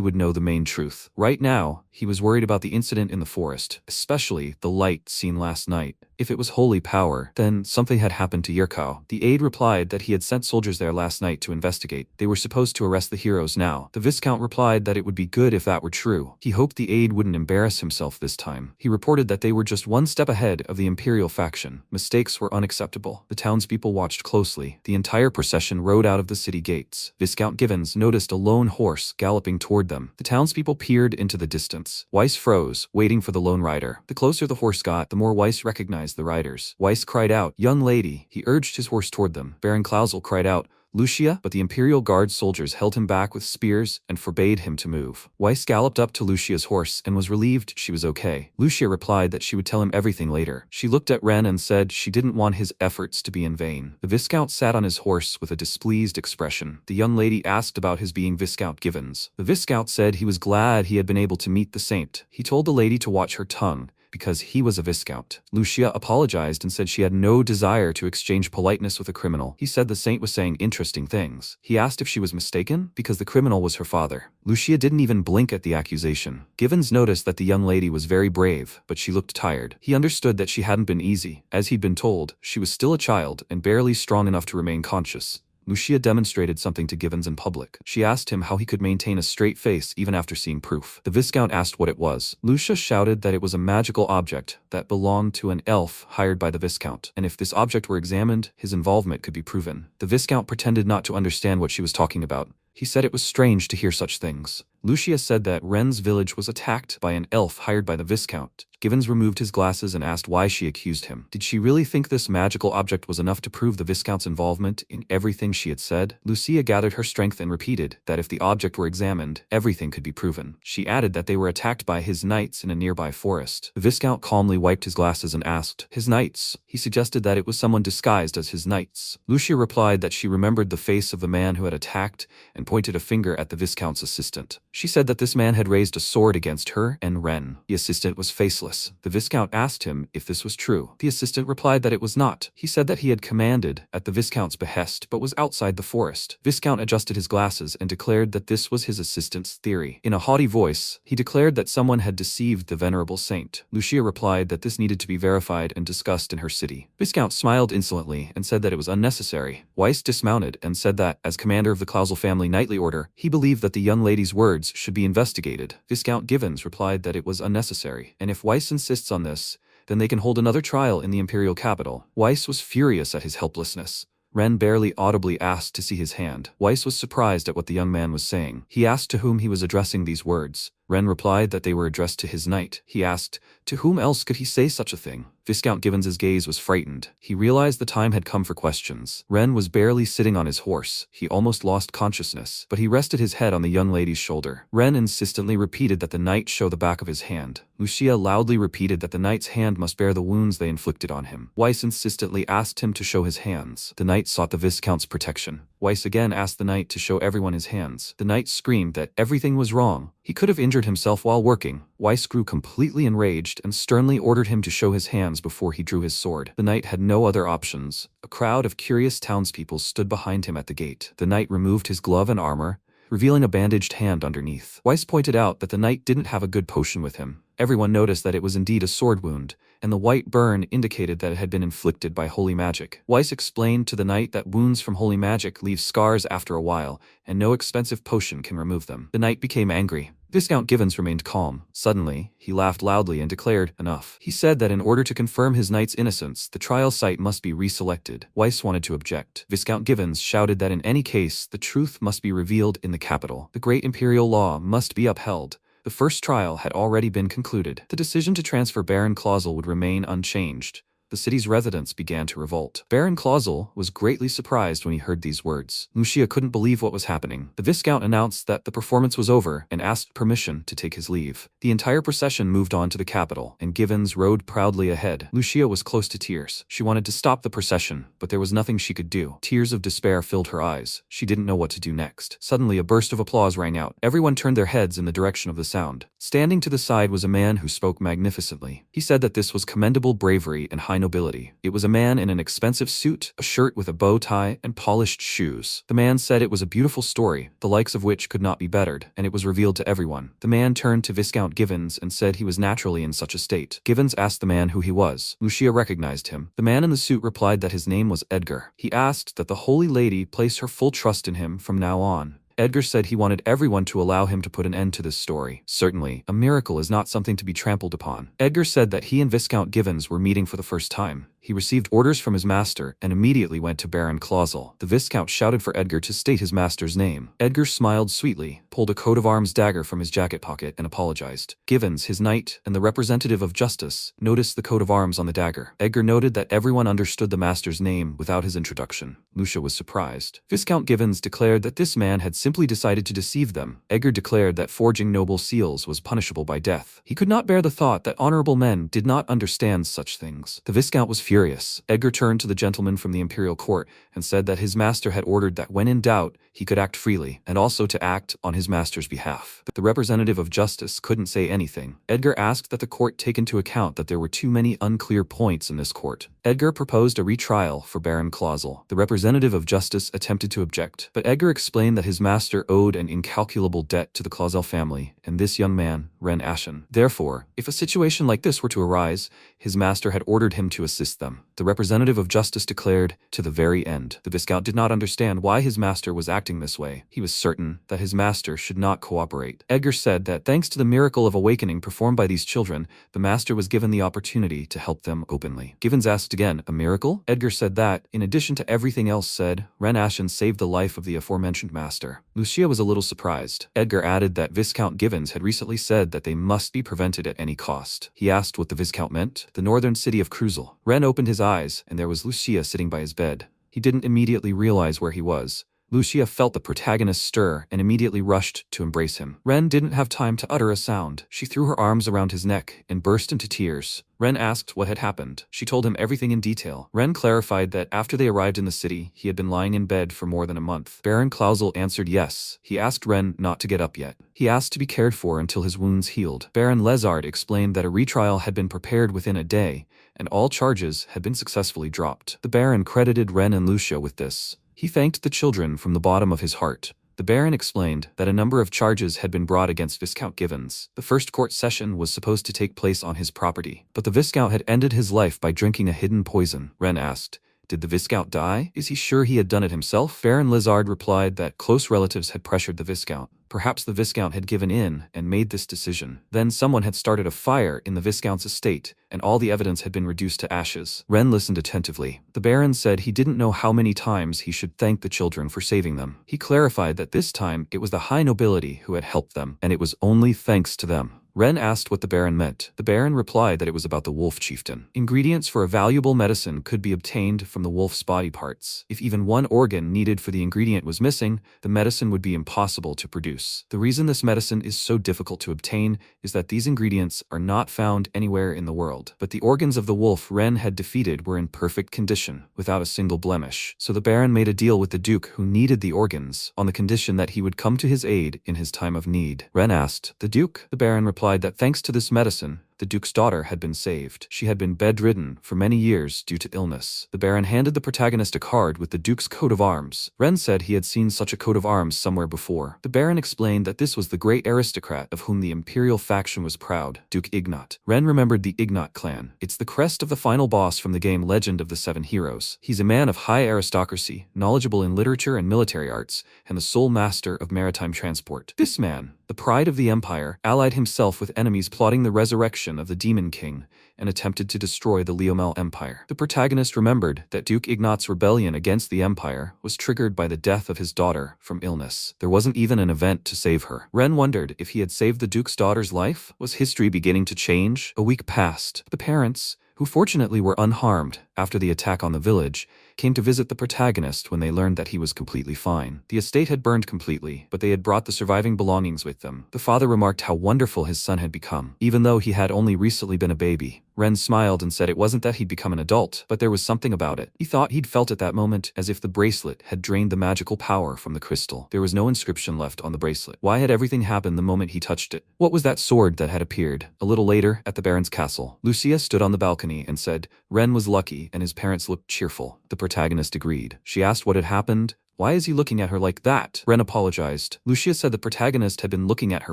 would know the main truth. Right now, he was worried about the incident in the forest, especially the light seen last night. If it was holy power, then something had happened to Yurkao. The aide replied that he had sent soldiers there last night to investigate. They were supposed to arrest the heroes now. The Viscount replied that it would be good if that were true. He hoped the aide wouldn't embarrass himself this time. He reported that they were just one step ahead of the imperial faction. Mistakes were unacceptable. The townspeople watched closely. The entire procession rode out of the city gates. Viscount Givens noticed a lone horse galloping toward them. The townspeople peered into the distance. Weiss froze, waiting for the lone rider. The closer the horse got, the more Weiss recognized the riders. Weiss cried out, "Young lady!" He urged his horse toward them. Baron Clausel cried out, "Lucia," but the Imperial Guard soldiers held him back with spears and forbade him to move. Weiss galloped up to Lucia's horse and was relieved she was okay. Lucia replied that she would tell him everything later. She looked at Ren and said she didn't want his efforts to be in vain. The Viscount sat on his horse with a displeased expression. The young lady asked about his being Viscount Givens. The Viscount said he was glad he had been able to meet the saint. He told the lady to watch her tongue, because he was a Viscount. Lucia apologized and said she had no desire to exchange politeness with a criminal. He said the saint was saying interesting things. He asked if she was mistaken, because the criminal was her father. Lucia didn't even blink at the accusation. Givens noticed that the young lady was very brave, but she looked tired. He understood that she hadn't been easy. As he'd been told, she was still a child and barely strong enough to remain conscious. Lucia demonstrated something to Givens in public. She asked him how he could maintain a straight face even after seeing proof. The Viscount asked what it was. Lucia shouted that it was a magical object that belonged to an elf hired by the Viscount, and if this object were examined, his involvement could be proven. The Viscount pretended not to understand what she was talking about. He said it was strange to hear such things. Lucia said that Ren's village was attacked by an elf hired by the Viscount. Givens removed his glasses and asked why she accused him. Did she really think this magical object was enough to prove the Viscount's involvement in everything she had said? Lucia gathered her strength and repeated that if the object were examined, everything could be proven. She added that they were attacked by his knights in a nearby forest. The Viscount calmly wiped his glasses and asked, "His knights?" He suggested that it was someone disguised as his knights. Lucia replied that she remembered the face of the man who had attacked and pointed a finger at the Viscount's assistant. She said that this man had raised a sword against her and Ren. The assistant was faceless. The Viscount asked him if this was true. The assistant replied that it was not. He said that he had commanded at the Viscount's behest but was outside the forest. Viscount adjusted his glasses and declared that this was his assistant's theory. In a haughty voice, he declared that someone had deceived the venerable saint. Lucia replied that this needed to be verified and discussed in her city. Viscount smiled insolently and said that it was unnecessary. Weiss dismounted and said that, as commander of the Clausel family knightly order, he believed that the young lady's words should be investigated. Viscount Givens replied that it was unnecessary, and if Weiss insists on this, then they can hold another trial in the imperial capital. Weiss was furious at his helplessness. Ren barely audibly asked to see his hand. Weiss was surprised at what the young man was saying. He asked to whom he was addressing these words. Ren replied that they were addressed to his knight. He asked, to whom else could he say such a thing? Viscount Gibbons's gaze was frightened. He realized the time had come for questions. Ren was barely sitting on his horse. He almost lost consciousness, but he rested his head on the young lady's shoulder. Ren insistently repeated that the knight show the back of his hand. Lucia loudly repeated that the knight's hand must bear the wounds they inflicted on him. Weiss insistently asked him to show his hands. The knight sought the Viscount's protection. Weiss again asked the knight to show everyone his hands. The knight screamed that everything was wrong. He could have injured himself while working. Weiss grew completely enraged and sternly ordered him to show his hands before he drew his sword. The knight had no other options. A crowd of curious townspeople stood behind him at the gate. The knight removed his glove and armor, revealing a bandaged hand underneath. Weiss pointed out that the knight didn't have a good potion with him. Everyone noticed that it was indeed a sword wound, and the white burn indicated that it had been inflicted by holy magic. Weiss explained to the knight that wounds from holy magic leave scars after a while, and no expensive potion can remove them. The knight became angry. Viscount Gibbons remained calm. Suddenly, he laughed loudly and declared, enough. He said that in order to confirm his knight's innocence, the trial site must be reselected. Weiss wanted to object. Viscount Gibbons shouted that in any case, the truth must be revealed in the capital. The great imperial law must be upheld. The first trial had already been concluded. The decision to transfer Baron Clausel would remain unchanged. The city's residents began to revolt. Baron Clausel was greatly surprised when he heard these words. Lucia couldn't believe what was happening. The Viscount announced that the performance was over and asked permission to take his leave. The entire procession moved on to the capital, and Gibbons rode proudly ahead. Lucia was close to tears. She wanted to stop the procession, but there was nothing she could do. Tears of despair filled her eyes. She didn't know what to do next. Suddenly, a burst of applause rang out. Everyone turned their heads in the direction of the sound. Standing to the side was a man who spoke magnificently. He said that this was commendable bravery and high nobility. It was a man in an expensive suit, a shirt with a bow tie, and polished shoes. The man said it was a beautiful story, the likes of which could not be bettered, and it was revealed to everyone. The man turned to Viscount Gibbons and said he was naturally in such a state. Gibbons asked the man who he was. Lucia recognized him. The man in the suit replied that his name was Edgar. He asked that the Holy Lady place her full trust in him from now on. Edgar said he wanted everyone to allow him to put an end to this story. Certainly, a miracle is not something to be trampled upon. Edgar said that he and Viscount Gibbons were meeting for the first time. He received orders from his master and immediately went to Baron Clausel. The Viscount shouted for Edgar to state his master's name. Edgar smiled sweetly, pulled a coat of arms dagger from his jacket pocket, and apologized. Gibbons, his knight, and the representative of justice, noticed the coat of arms on the dagger. Edgar noted that everyone understood the master's name without his introduction. Lucia was surprised. Viscount Gibbons declared that this man had simply decided to deceive them. Edgar declared that forging noble seals was punishable by death. He could not bear the thought that honorable men did not understand such things. The Viscount was furious. Edgar turned to the gentleman from the imperial court and said that his master had ordered that when in doubt, he could act freely, and also to act on his master's behalf. The representative of justice couldn't say anything. Edgar asked that the court take into account that there were too many unclear points in this court. Edgar proposed a retrial for Baron Clausel. The representative of justice attempted to object, but Edgar explained that his master owed an incalculable debt to the Clausel family, and this young man, Reincarnation. Therefore, if a situation like this were to arise, his master had ordered him to assist them. The representative of justice declared, to the very end. The Viscount did not understand why his master was acting this way. He was certain that his master should not cooperate. Edgar said that thanks to the miracle of awakening performed by these children, the master was given the opportunity to help them openly. Gibbons asked again, a miracle? Edgar said that, in addition to everything else said, Reincarnation saved the life of the aforementioned master. Lucia was a little surprised. Edgar added that Viscount Gibbons had recently said that they must be prevented at any cost. He asked what the Viscount meant. The northern city of Cruzel. Ren opened his eyes, and there was Lucia sitting by his bed. He didn't immediately realize where he was. Lucia felt the protagonist stir and immediately rushed to embrace him. Ren didn't have time to utter a sound. She threw her arms around his neck and burst into tears. Ren asked what had happened. She told him everything in detail. Ren clarified that after they arrived in the city, he had been lying in bed for more than a month. Baron Clausel answered yes. He asked Ren not to get up yet. He asked to be cared for until his wounds healed. Baron Lézard explained that a retrial had been prepared within a day, and all charges had been successfully dropped. The Baron credited Ren and Lucia with this. He thanked the children from the bottom of his heart. The Baron explained that a number of charges had been brought against Viscount Gibbons. The first court session was supposed to take place on his property, but the Viscount had ended his life by drinking a hidden poison. Ren asked, did the Viscount die? Is he sure he had done it himself? Baron Lézard replied that close relatives had pressured the Viscount. Perhaps the Viscount had given in and made this decision. Then someone had started a fire in the Viscount's estate, and all the evidence had been reduced to ashes. Ren listened attentively. The Baron said he didn't know how many times he should thank the children for saving them. He clarified that this time it was the high nobility who had helped them, and it was only thanks to them. Ren asked what the Baron meant. The Baron replied that it was about the wolf chieftain. Ingredients for a valuable medicine could be obtained from the wolf's body parts. If even one organ needed for the ingredient was missing, the medicine would be impossible to produce. The reason this medicine is so difficult to obtain is that these ingredients are not found anywhere in the world. But the organs of the wolf Ren had defeated were in perfect condition, without a single blemish. So the Baron made a deal with the Duke who needed the organs, on the condition that he would come to his aid in his time of need. Ren asked, "The Duke?" The Baron replied that thanks to this medicine, the Duke's daughter had been saved. She had been bedridden for many years due to illness. The Baron handed the protagonist a card with the Duke's coat of arms. Ren said he had seen such a coat of arms somewhere before. The Baron explained that this was the great aristocrat of whom the Imperial faction was proud, Duke Ignot. Ren remembered the Ignot clan. It's the crest of the final boss from the game Legend of the Seven Heroes. He's a man of high aristocracy, knowledgeable in literature and military arts, and the sole master of maritime transport. This man, the pride of the Empire, allied himself with enemies plotting the resurrection of the Demon King and attempted to destroy the Leomel Empire. The protagonist remembered that Duke Ignot's rebellion against the Empire was triggered by the death of his daughter from illness. There wasn't even an event to save her. Ren wondered if he had saved the Duke's daughter's life. Was history beginning to change? A week passed. The parents, who fortunately were unharmed after the attack on the village, came to visit the protagonist when they learned that he was completely fine. The estate had burned completely, but they had brought the surviving belongings with them. The father remarked how wonderful his son had become, even though he had only recently been a baby. Ren smiled and said it wasn't that he'd become an adult, but there was something about it. He thought he'd felt at that moment as if the bracelet had drained the magical power from the crystal. There was no inscription left on the bracelet. Why had everything happened the moment he touched it? What was that sword that had appeared? A little later, at the Baron's castle, Lucia stood on the balcony and said Ren was lucky and his parents looked cheerful. The protagonist agreed. She asked what had happened. Why is he looking at her like that? Ren apologized. Lucia said the protagonist had been looking at her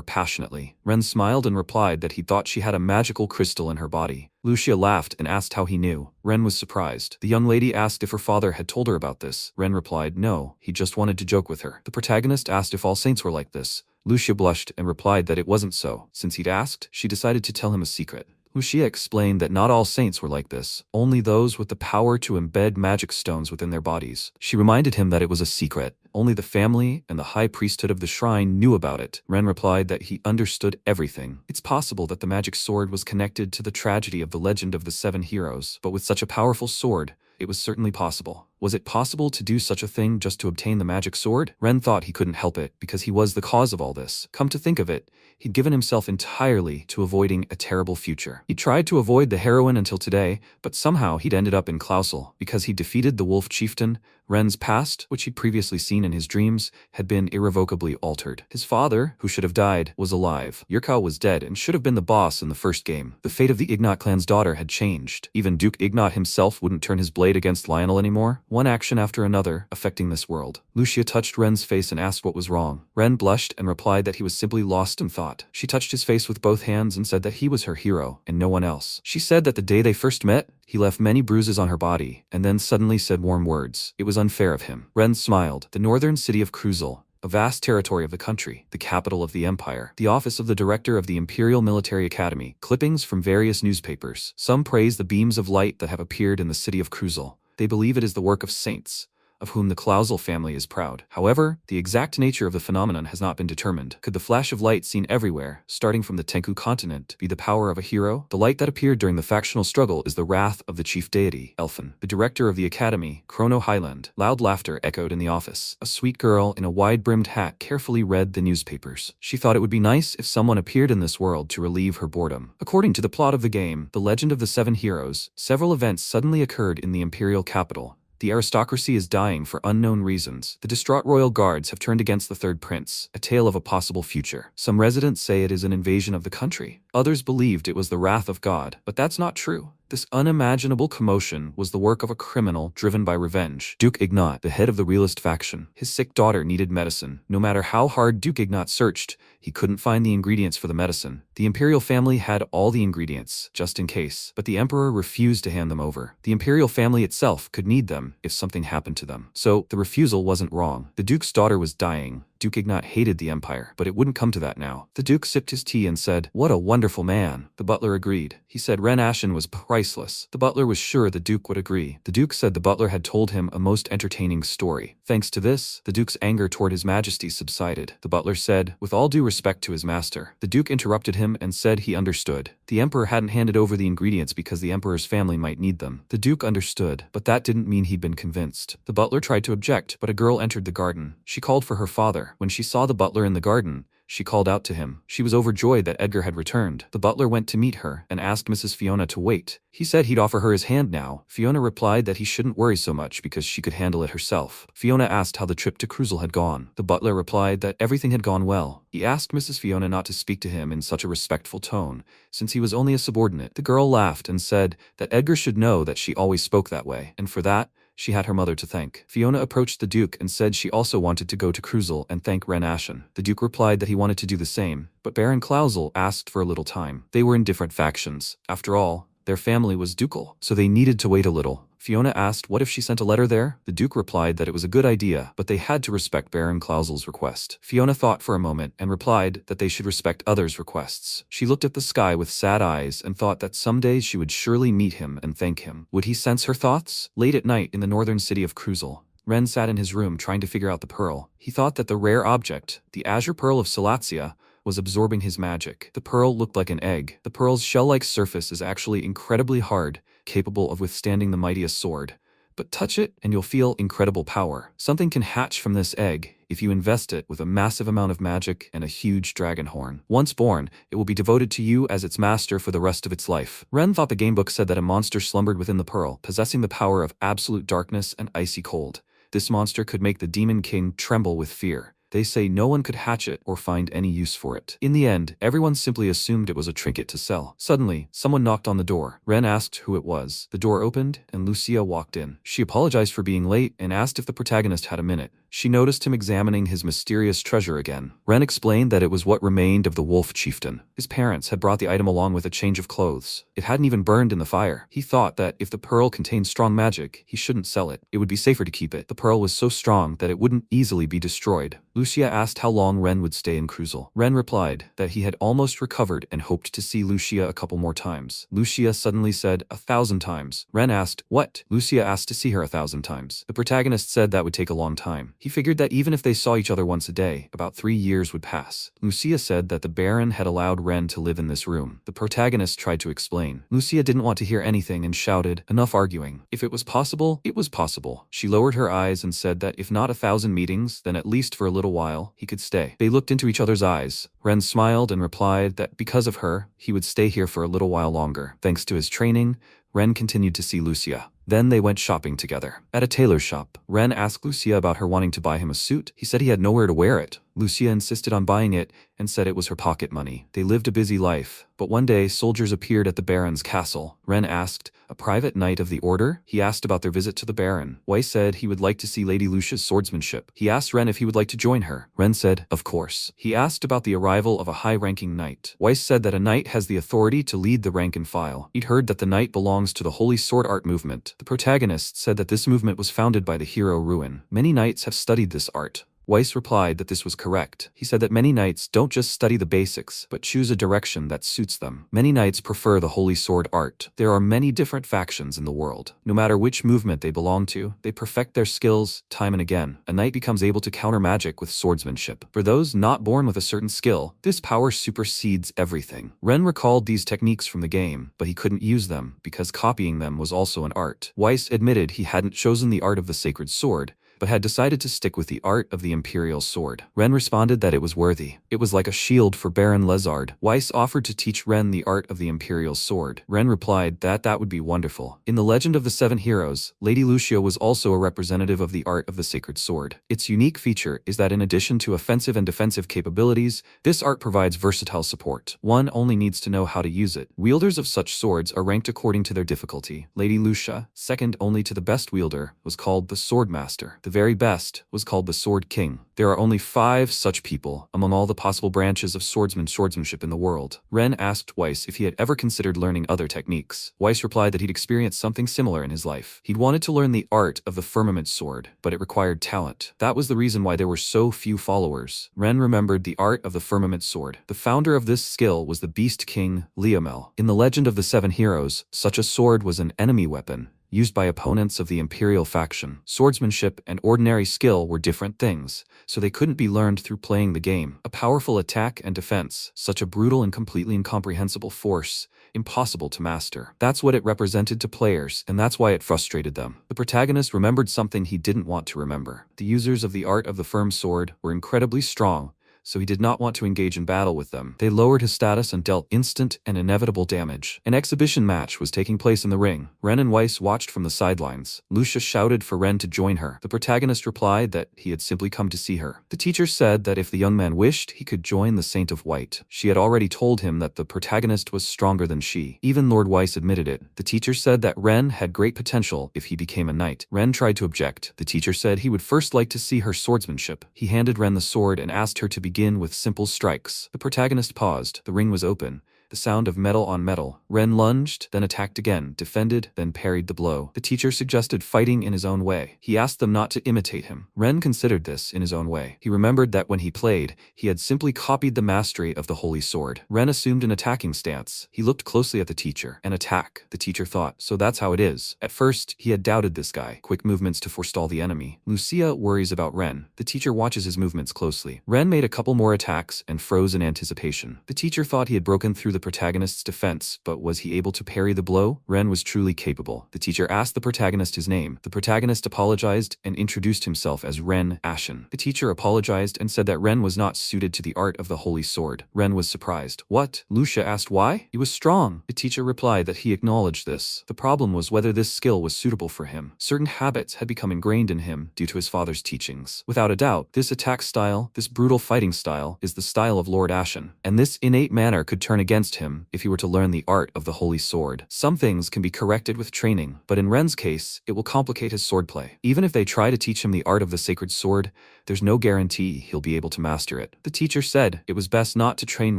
passionately. Ren smiled and replied that he thought she had a magical crystal in her body. Lucia laughed and asked how he knew. Ren was surprised. The young lady asked if her father had told her about this. Ren replied no, he just wanted to joke with her. The protagonist asked if all saints were like this. Lucia blushed and replied that it wasn't so. Since he'd asked, she decided to tell him a secret. Lucia explained that not all saints were like this, only those with the power to embed magic stones within their bodies. She reminded him that it was a secret. Only the family and the high priesthood of the shrine knew about it. Ren replied that he understood everything. It's possible that the magic sword was connected to the tragedy of the Legend of the Seven Heroes, but with such a powerful sword, it was certainly possible. Was it possible to do such a thing just to obtain the magic sword? Ren thought he couldn't help it because he was the cause of all this. Come to think of it, he'd given himself entirely to avoiding a terrible future. He tried to avoid the heroine until today, but somehow he'd ended up in Clausel because he defeated the wolf chieftain. Ren's past, which he'd previously seen in his dreams, had been irrevocably altered. His father, who should have died, was alive. Yurkao was dead and should have been the boss in the first game. The fate of the Ignot clan's daughter had changed. Even Duke Ignot himself wouldn't turn his blade against Lionel anymore. One action after another, affecting this world. Lucia touched Ren's face and asked what was wrong. Ren blushed and replied that he was simply lost in thought. She touched his face with both hands and said that he was her hero, and no one else. She said that the day they first met, he left many bruises on her body, and then suddenly said warm words. It was unfair of him. Ren smiled. The northern city of Cruzel, a vast territory of the country, the capital of the empire, the office of the director of the Imperial Military Academy, clippings from various newspapers. Some praise the beams of light that have appeared in the city of Cruzel. They believe it is the work of saints, of whom the Clausel family is proud. However, the exact nature of the phenomenon has not been determined. Could the flash of light seen everywhere, starting from the Tenku continent, be the power of a hero? The light that appeared during the factional struggle is the wrath of the chief deity, Elfin, the director of the academy, Chrono Highland. Loud laughter echoed in the office. A sweet girl in a wide-brimmed hat carefully read the newspapers. She thought it would be nice if someone appeared in this world to relieve her boredom. According to the plot of the game, The Legend of the Seven Heroes, several events suddenly occurred in the imperial capital. The aristocracy is dying for unknown reasons. The distraught royal guards have turned against the third prince, a tale of a possible future. Some residents say it is an invasion of the country. Others believed it was the wrath of God, but that's not true. This unimaginable commotion was the work of a criminal driven by revenge. Duke Ignot, the head of the realist faction. His sick daughter needed medicine. No matter how hard Duke Ignot searched, he couldn't find the ingredients for the medicine. The imperial family had all the ingredients, just in case, but the emperor refused to hand them over. The imperial family itself could need them if something happened to them. So, the refusal wasn't wrong. The duke's daughter was dying. Duke Ignot hated the Empire, but it wouldn't come to that now. The Duke sipped his tea and said, "What a wonderful man." The butler agreed. He said Reincarnation was priceless. The butler was sure the Duke would agree. The Duke said the butler had told him a most entertaining story. Thanks to this, the Duke's anger toward His Majesty subsided. The butler said, with all due respect to his master. The Duke interrupted him and said he understood. The Emperor hadn't handed over the ingredients because the Emperor's family might need them. The Duke understood, but that didn't mean he'd been convinced. The butler tried to object, but a girl entered the garden. She called for her father. When she saw the butler in the garden, she called out to him. She was overjoyed that Edgar had returned. The butler went to meet her and asked Mrs. Fiona to wait. He said he'd offer her his hand now. Fiona replied that he shouldn't worry so much because she could handle it herself. Fiona asked how the trip to Cruzel had gone. The butler replied that everything had gone well. He asked Mrs. Fiona not to speak to him in such a respectful tone, since he was only a subordinate. The girl laughed and said that Edgar should know that she always spoke that way, and for that, she had her mother to thank. Fiona approached the Duke and said she also wanted to go to Cruzel and thank Reincarnation. The Duke replied that he wanted to do the same, but Baron Clausel asked for a little time. They were in different factions. After all, their family was ducal, so they needed to wait a little. Fiona asked what if she sent a letter there? The Duke replied that it was a good idea, but they had to respect Baron Clausel's request. Fiona thought for a moment and replied that they should respect others' requests. She looked at the sky with sad eyes and thought that someday she would surely meet him and thank him. Would he sense her thoughts? Late at night in the northern city of Cruzel, Ren sat in his room trying to figure out the pearl. He thought that the rare object, the azure pearl of Salatzia, was absorbing his magic. The pearl looked like an egg. The pearl's shell-like surface is actually incredibly hard, capable of withstanding the mightiest sword. But touch it and you'll feel incredible power. Something can hatch from this egg if you invest it with a massive amount of magic and a huge dragon horn. Once born, it will be devoted to you as its master for the rest of its life. Ren thought the gamebook said that a monster slumbered within the pearl, possessing the power of absolute darkness and icy cold. This monster could make the Demon King tremble with fear. They say no one could hatch it or find any use for it. In the end, everyone simply assumed it was a trinket to sell. Suddenly, someone knocked on the door. Ren asked who it was. The door opened, and Lucia walked in. She apologized for being late and asked if the protagonist had a minute. She noticed him examining his mysterious treasure again. Ren explained that it was what remained of the wolf chieftain. His parents had brought the item along with a change of clothes. It hadn't even burned in the fire. He thought that if the pearl contained strong magic, he shouldn't sell it. It would be safer to keep it. The pearl was so strong that it wouldn't easily be destroyed. Lucia asked how long Ren would stay in Cruzel. Ren replied that he had almost recovered and hoped to see Lucia a couple more times. Lucia suddenly said 1,000 times. Ren asked, "What?" Lucia asked to see her 1,000 times. The protagonist said that would take a long time. He figured that even if they saw each other once a day, about 3 years would pass. Lucia said that the Baron had allowed Ren to live in this room. The protagonist tried to explain. Lucia didn't want to hear anything and shouted, "Enough arguing. If it was possible, it was possible." She lowered her eyes and said that if not 1,000 meetings, then at least for a little while, he could stay. They looked into each other's eyes. Ren smiled and replied that because of her, he would stay here for a little while longer. Thanks to his training, Ren continued to see Lucia. Then they went shopping together. At a tailor shop, Ren asked Lucia about her wanting to buy him a suit. He said he had nowhere to wear it. Lucia insisted on buying it and said it was her pocket money. They lived a busy life, but one day soldiers appeared at the Baron's castle. Ren asked, "A private knight of the order?" He asked about their visit to the Baron. Weiss said he would like to see Lady Lucia's swordsmanship. He asked Ren if he would like to join her. Ren said, "Of course." He asked about the arrival of a high-ranking knight. Weiss said that a knight has the authority to lead the rank and file. He'd heard that the knight belongs to the Holy Sword Art movement. The protagonist said that this movement was founded by the hero Ruin. Many knights have studied this art. Weiss replied that this was correct. He said that many knights don't just study the basics, but choose a direction that suits them. Many knights prefer the Holy Sword Art. There are many different factions in the world. No matter which movement they belong to, they perfect their skills time and again. A knight becomes able to counter magic with swordsmanship. For those not born with a certain skill, this power supersedes everything. Ren recalled these techniques from the game, but he couldn't use them because copying them was also an art. Weiss admitted he hadn't chosen the art of the sacred sword, but had decided to stick with the art of the Imperial sword. Ren responded that it was worthy. It was like a shield for Baron Lezard. Weiss offered to teach Ren the art of the Imperial sword. Ren replied that that would be wonderful. In the Legend of the Seven Heroes, Lady Lucia was also a representative of the art of the sacred sword. Its unique feature is that in addition to offensive and defensive capabilities, this art provides versatile support. One only needs to know how to use it. Wielders of such swords are ranked according to their difficulty. Lady Lucia, second only to the best wielder, was called the Sword Master. The very best was called the Sword King. There are only 5 such people among all the possible branches of swordsmanship in the world. Ren asked Weiss if he had ever considered learning other techniques. Weiss replied that he'd experienced something similar in his life. He'd wanted to learn the art of the firmament sword, but it required talent. That was the reason why there were so few followers. Ren remembered the art of the firmament sword. The founder of this skill was the Beast King, Liamel. In the legend of the 7 heroes, such a sword was an enemy weapon, used by opponents of the Imperial faction. Swordsmanship and ordinary skill were different things, so they couldn't be learned through playing the game. A powerful attack and defense, such a brutal and completely incomprehensible force, impossible to master. That's what it represented to players, and that's why it frustrated them. The protagonist remembered something he didn't want to remember. The users of the art of the firm sword were incredibly strong, so he did not want to engage in battle with them. They lowered his status and dealt instant and inevitable damage. An exhibition match was taking place in the ring. Ren and Weiss watched from the sidelines. Lucia shouted for Ren to join her. The protagonist replied that he had simply come to see her. The teacher said that if the young man wished, he could join the Saint of White. She had already told him that the protagonist was stronger than she. Even Lord Weiss admitted it. The teacher said that Ren had great potential if he became a knight. Ren tried to object. The teacher said he would first like to see her swordsmanship. He handed Ren the sword and asked her to begin with simple strikes. The protagonist paused. The ring was open. The sound of metal on metal. Ren lunged, then attacked again, defended, then parried the blow. The teacher suggested fighting in his own way. He asked them not to imitate him. Ren considered this in his own way. He remembered that when he played, he had simply copied the mastery of the holy sword. Ren assumed an attacking stance. He looked closely at the teacher. An attack, the teacher thought. So that's how it is. At first, he had doubted this guy. Quick movements to forestall the enemy. Lucia worries about Ren. The teacher watches his movements closely. Ren made a couple more attacks and froze in anticipation. The teacher thought he had broken through the protagonist's defense, but was he able to parry the blow? Ren was truly capable. The teacher asked the protagonist his name. The protagonist apologized and introduced himself as Ren Ashen. The teacher apologized and said that Ren was not suited to the art of the holy sword. Ren was surprised. What? Lucia asked why? He was strong. The teacher replied that he acknowledged this. The problem was whether this skill was suitable for him. Certain habits had become ingrained in him due to his father's teachings. Without a doubt, this attack style, this brutal fighting style, is the style of Lord Ashen, and this innate manner could turn against him if he were to learn the art of the holy sword. Some things can be corrected with training, but in Ren's case, it will complicate his swordplay. Even if they try to teach him the art of the sacred sword, there's no guarantee he'll be able to master it. The teacher said it was best not to train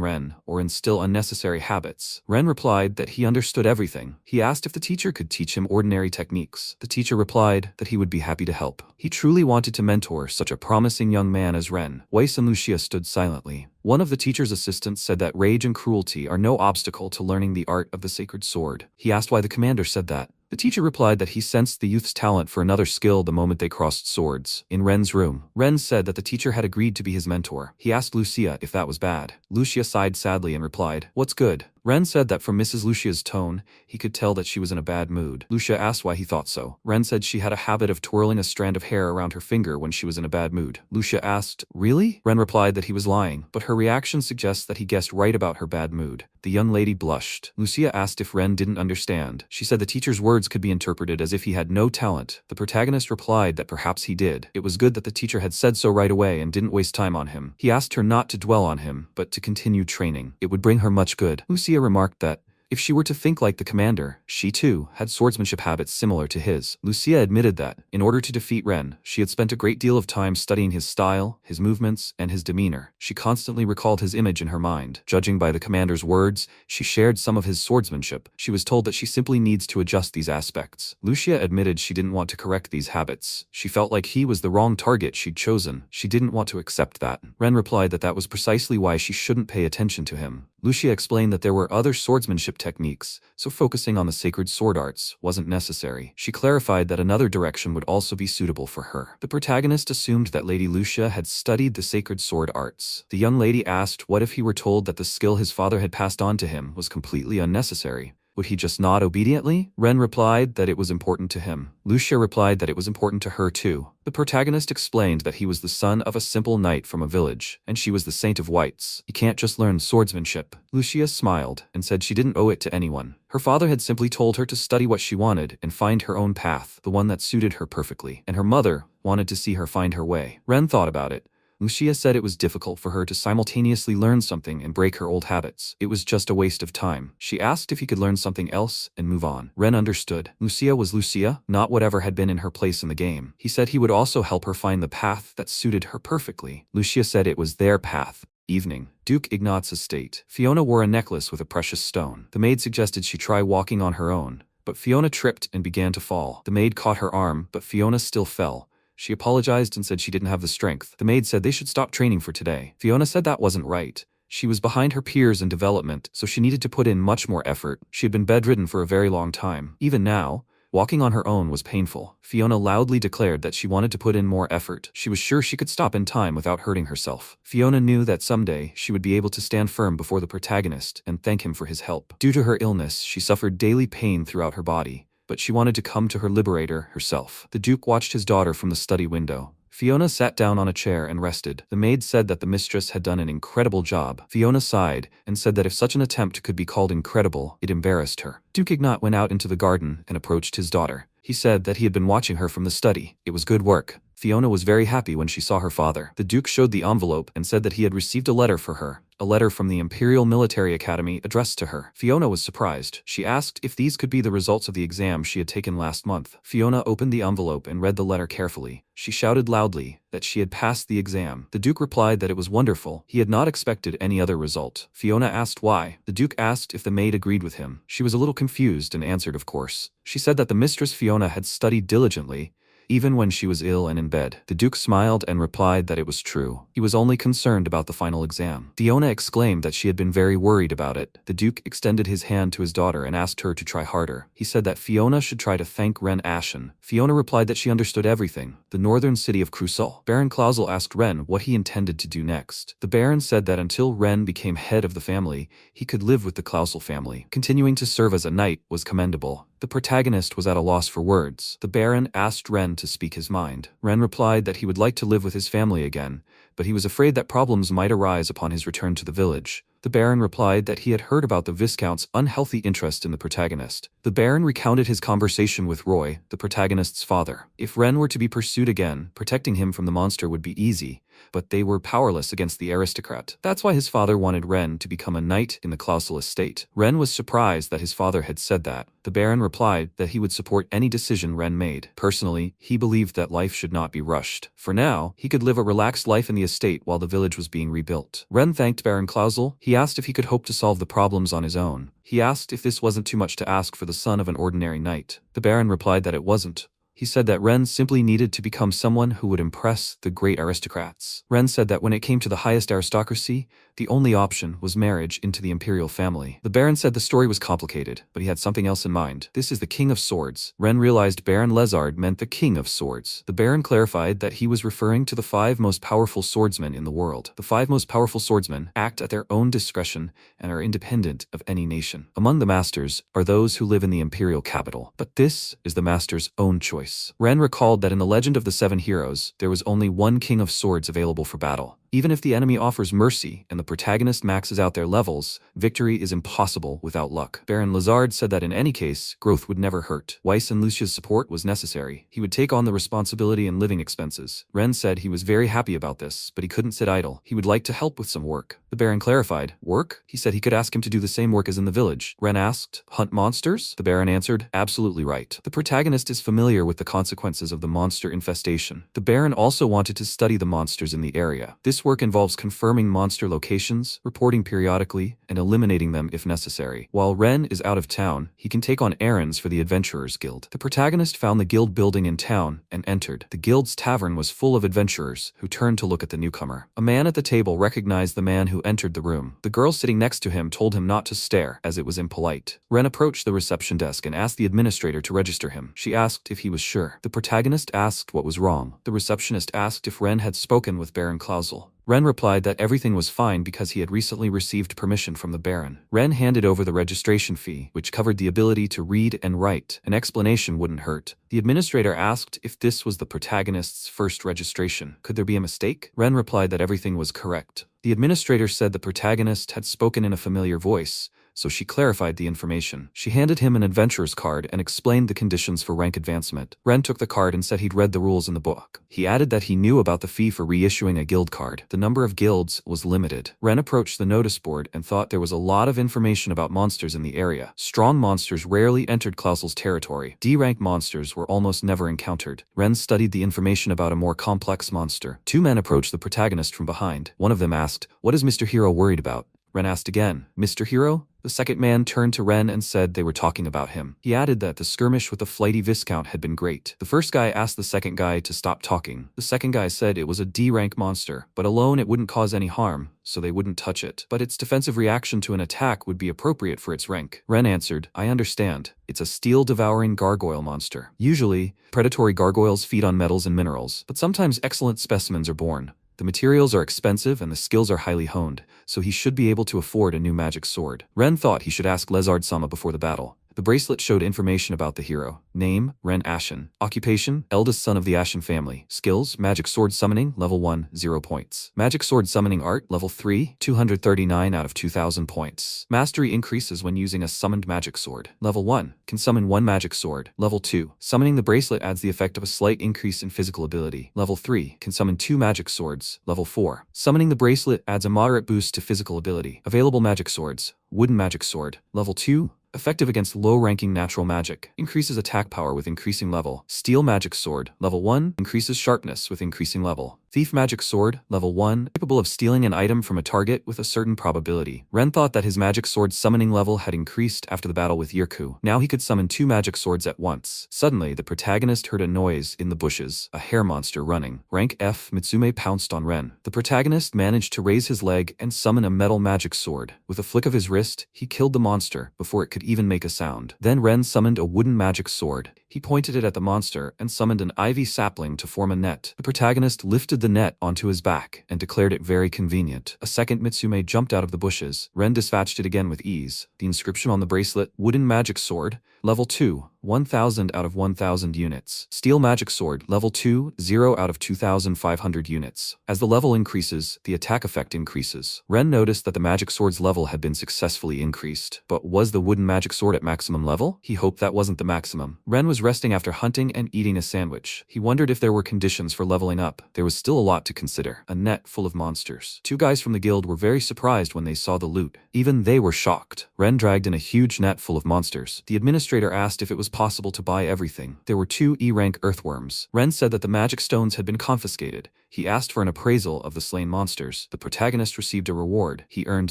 Ren or instill unnecessary habits. Ren replied that he understood everything. He asked if the teacher could teach him ordinary techniques. The teacher replied that he would be happy to help. He truly wanted to mentor such a promising young man as Ren. Weiss and Lucia stood silently. One of the teacher's assistants said that rage and cruelty are no obstacle to learning the art of the sacred sword. He asked why the commander said that. The teacher replied that he sensed the youth's talent for another skill the moment they crossed swords. In Ren's room, Ren said that the teacher had agreed to be his mentor. He asked Lucia if that was bad. Lucia sighed sadly and replied, "What's good?" Ren said that from Mrs. Lucia's tone, he could tell that she was in a bad mood. Lucia asked why he thought so. Ren said she had a habit of twirling a strand of hair around her finger when she was in a bad mood. Lucia asked, "Really?" Ren replied that he was lying, but her reaction suggests that he guessed right about her bad mood. The young lady blushed. Lucia asked if Ren didn't understand. She said the teacher's words could be interpreted as if he had no talent. The protagonist replied that perhaps he did. It was good that the teacher had said so right away and didn't waste time on him. He asked her not to dwell on him, but to continue training. It would bring her much good. Lucia remarked that if she were to think like the commander, she too had swordsmanship habits similar to his. Lucia admitted that, in order to defeat Ren, she had spent a great deal of time studying his style, his movements, and his demeanor. She constantly recalled his image in her mind. Judging by the commander's words, she shared some of his swordsmanship. She was told that she simply needs to adjust these aspects. Lucia admitted she didn't want to correct these habits. She felt like he was the wrong target she'd chosen. She didn't want to accept that. Ren replied that that was precisely why she shouldn't pay attention to him. Lucia explained that there were other swordsmanship techniques, so focusing on the sacred sword arts wasn't necessary. She clarified that another direction would also be suitable for her. The protagonist assumed that Lady Lucia had studied the sacred sword arts. The young lady asked what if he were told that the skill his father had passed on to him was completely unnecessary. Would he just nod obediently? Ren replied that it was important to him. Lucia replied that it was important to her too. The protagonist explained that he was the son of a simple knight from a village, and she was the Saint of Whites. He can't just learn swordsmanship. Lucia smiled and said she didn't owe it to anyone. Her father had simply told her to study what she wanted and find her own path, the one that suited her perfectly, and her mother wanted to see her find her way. Ren thought about it. Lucia said it was difficult for her to simultaneously learn something and break her old habits. It was just a waste of time. She asked if he could learn something else and move on. Ren understood. Lucia was Lucia, not whatever had been in her place in the game. He said he would also help her find the path that suited her perfectly. Lucia said it was their path. Evening. Duke Ignot's estate. Fiona wore a necklace with a precious stone. The maid suggested she try walking on her own, but Fiona tripped and began to fall. The maid caught her arm, but Fiona still fell. She apologized and said she didn't have the strength. The maid said they should stop training for today. Fiona said that wasn't right. She was behind her peers in development, so she needed to put in much more effort. She had been bedridden for a very long time. Even now, walking on her own was painful. Fiona loudly declared that she wanted to put in more effort. She was sure she could stop in time without hurting herself. Fiona knew that someday she would be able to stand firm before the protagonist and thank him for his help. Due to her illness, she suffered daily pain throughout her body, but she wanted to come to her liberator herself. The Duke watched his daughter from the study window. Fiona sat down on a chair and rested. The maid said that the mistress had done an incredible job. Fiona sighed and said that if such an attempt could be called incredible, it embarrassed her. Duke Ignot went out into the garden and approached his daughter. He said that he had been watching her from the study. It was good work. Fiona was very happy when she saw her father. The Duke showed the envelope and said that he had received a letter for her. A letter from the Imperial Military Academy addressed to her. Fiona was surprised. She asked if these could be the results of the exam she had taken last month. Fiona opened the envelope and read the letter carefully. She shouted loudly that she had passed the exam. The Duke replied that it was wonderful. He had not expected any other result. Fiona asked why. The Duke asked if the maid agreed with him. She was a little confused and answered of course. She said that the mistress Fiona had studied diligently, even when she was ill and in bed. The Duke smiled and replied that it was true. He was only concerned about the final exam. Fiona exclaimed that she had been very worried about it. The Duke extended his hand to his daughter and asked her to try harder. He said that Fiona should try to thank Ren Ashen. Fiona replied that she understood everything. The northern city of Crusoe. Baron Clausel asked Ren what he intended to do next. The Baron said that until Ren became head of the family, he could live with the Clausel family. Continuing to serve as a knight was commendable. The protagonist was at a loss for words. The Baron asked Ren to speak his mind. Ren replied that he would like to live with his family again, but he was afraid that problems might arise upon his return to the village. The Baron replied that he had heard about the Viscount's unhealthy interest in the protagonist. The Baron recounted his conversation with Roy, the protagonist's father. If Ren were to be pursued again, protecting him from the monster would be easy, but they were powerless against the aristocrat. That's why his father wanted Ren to become a knight in the Clausel estate. Ren was surprised that his father had said that. The Baron replied that he would support any decision Ren made. Personally, he believed that life should not be rushed. For now, he could live a relaxed life in the estate while the village was being rebuilt. Ren thanked Baron Clausel. He asked if he could hope to solve the problems on his own. He asked if this wasn't too much to ask for the son of an ordinary knight. The Baron replied that it wasn't. He said that Ren simply needed to become someone who would impress the great aristocrats. Ren said that when it came to the highest aristocracy, the only option was marriage into the imperial family. The Baron said the story was complicated, but he had something else in mind. This is the King of Swords. Ren realized Baron Lézard meant the King of Swords. The Baron clarified that he was referring to the 5 most powerful swordsmen in the world. The 5 most powerful swordsmen act at their own discretion and are independent of any nation. Among the masters are those who live in the imperial capital, but this is the master's own choice. Ren recalled that in the Legend of the 7 Heroes, there was only one King of Swords available for battle. Even if the enemy offers mercy and the protagonist maxes out their levels, victory is impossible without luck. Baron Lézard said that in any case, growth would never hurt. Weiss and Lucia's support was necessary. He would take on the responsibility and living expenses. Ren said he was very happy about this, but he couldn't sit idle. He would like to help with some work. The Baron clarified, work? He said he could ask him to do the same work as in the village. Ren asked, hunt monsters? The Baron answered, absolutely right. The protagonist is familiar with the consequences of the monster infestation. The Baron also wanted to study the monsters in the area. This work involves confirming monster locations, reporting periodically, and eliminating them if necessary. While Ren is out of town, he can take on errands for the Adventurers Guild. The protagonist found the guild building in town and entered. The guild's tavern was full of adventurers who turned to look at the newcomer. A man at the table recognized the man who entered the room. The girl sitting next to him told him not to stare, as it was impolite. Ren approached the reception desk and asked the administrator to register him. She asked if he was sure. The protagonist asked what was wrong. The receptionist asked if Ren had spoken with Baron Clausel. Ren replied that everything was fine because he had recently received permission from the Baron. Ren handed over the registration fee, which covered the ability to read and write. An explanation wouldn't hurt. The administrator asked if this was the protagonist's first registration. Could there be a mistake? Ren replied that everything was correct. The administrator said the protagonist had spoken in a familiar voice, so she clarified the information. She handed him an adventurer's card and explained the conditions for rank advancement. Ren took the card and said he'd read the rules in the book. He added that he knew about the fee for reissuing a guild card. The number of guilds was limited. Ren approached the notice board and thought there was a lot of information about monsters in the area. Strong monsters rarely entered Klausel's territory. D-rank monsters were almost never encountered. Ren studied the information about a more complex monster. Two men approached the protagonist from behind. One of them asked, "What is Mr. Hero worried about?" Ren asked again, "Mr. Hero?" The second man turned to Ren and said they were talking about him. He added that the skirmish with the flighty Viscount had been great. The first guy asked the second guy to stop talking. The second guy said it was a D-rank monster, but alone it wouldn't cause any harm, so they wouldn't touch it. But its defensive reaction to an attack would be appropriate for its rank. Ren answered, "I understand. It's a steel-devouring gargoyle monster. Usually, predatory gargoyles feed on metals and minerals, but sometimes excellent specimens are born. The materials are expensive and the skills are highly honed, so he should be able to afford a new magic sword." Ren thought he should ask Lezard-sama before the battle. The bracelet showed information about the hero. Name, Ren Ashen. Occupation, eldest son of the Ashen family. Skills, magic sword summoning, level 1, 0 points. Magic sword summoning art, level 3, 239 out of 2000 points. Mastery increases when using a summoned magic sword. Level 1, can summon one magic sword. Level 2, summoning the bracelet adds the effect of a slight increase in physical ability. Level 3, can summon two magic swords. Level 4, summoning the bracelet adds a moderate boost to physical ability. Available magic swords. Wooden magic sword. Level 2, effective against low-ranking natural magic. Increases attack power with increasing level. Steel magic sword. Level 1. Increases sharpness with increasing level. Thief magic sword. Level 1. Capable of stealing an item from a target with a certain probability. Ren thought that his magic sword summoning level had increased after the battle with Yirku. Now he could summon two magic swords at once. Suddenly, the protagonist heard a noise in the bushes. A hair monster running. Rank F. Mitsume pounced on Ren. The protagonist managed to raise his leg and summon a metal magic sword. With a flick of his wrist, he killed the monster before it could even make a sound. Then Ren summoned a wooden magic sword. He pointed it at the monster and summoned an ivy sapling to form a net. The protagonist lifted the net onto his back and declared it very convenient. A second Mitsume jumped out of the bushes. Ren dispatched it again with ease. The inscription on the bracelet, wooden magic sword, level 2, 1000 out of 1000 units. Steel magic sword, level 2, 0 out of 2500 units. As the level increases, the attack effect increases. Ren noticed that the magic sword's level had been successfully increased. But was the wooden magic sword at maximum level? He hoped that wasn't the maximum. Ren was resting after hunting and eating a sandwich. He wondered if there were conditions for leveling up. There was still a lot to consider. A net full of monsters. Two guys from the guild were very surprised when they saw the loot. Even they were shocked. Ren dragged in a huge net full of monsters. The administrator asked if it was possible to buy everything. There were two E-rank earthworms. Ren said that the magic stones had been confiscated. He asked for an appraisal of the slain monsters. The protagonist received a reward. He earned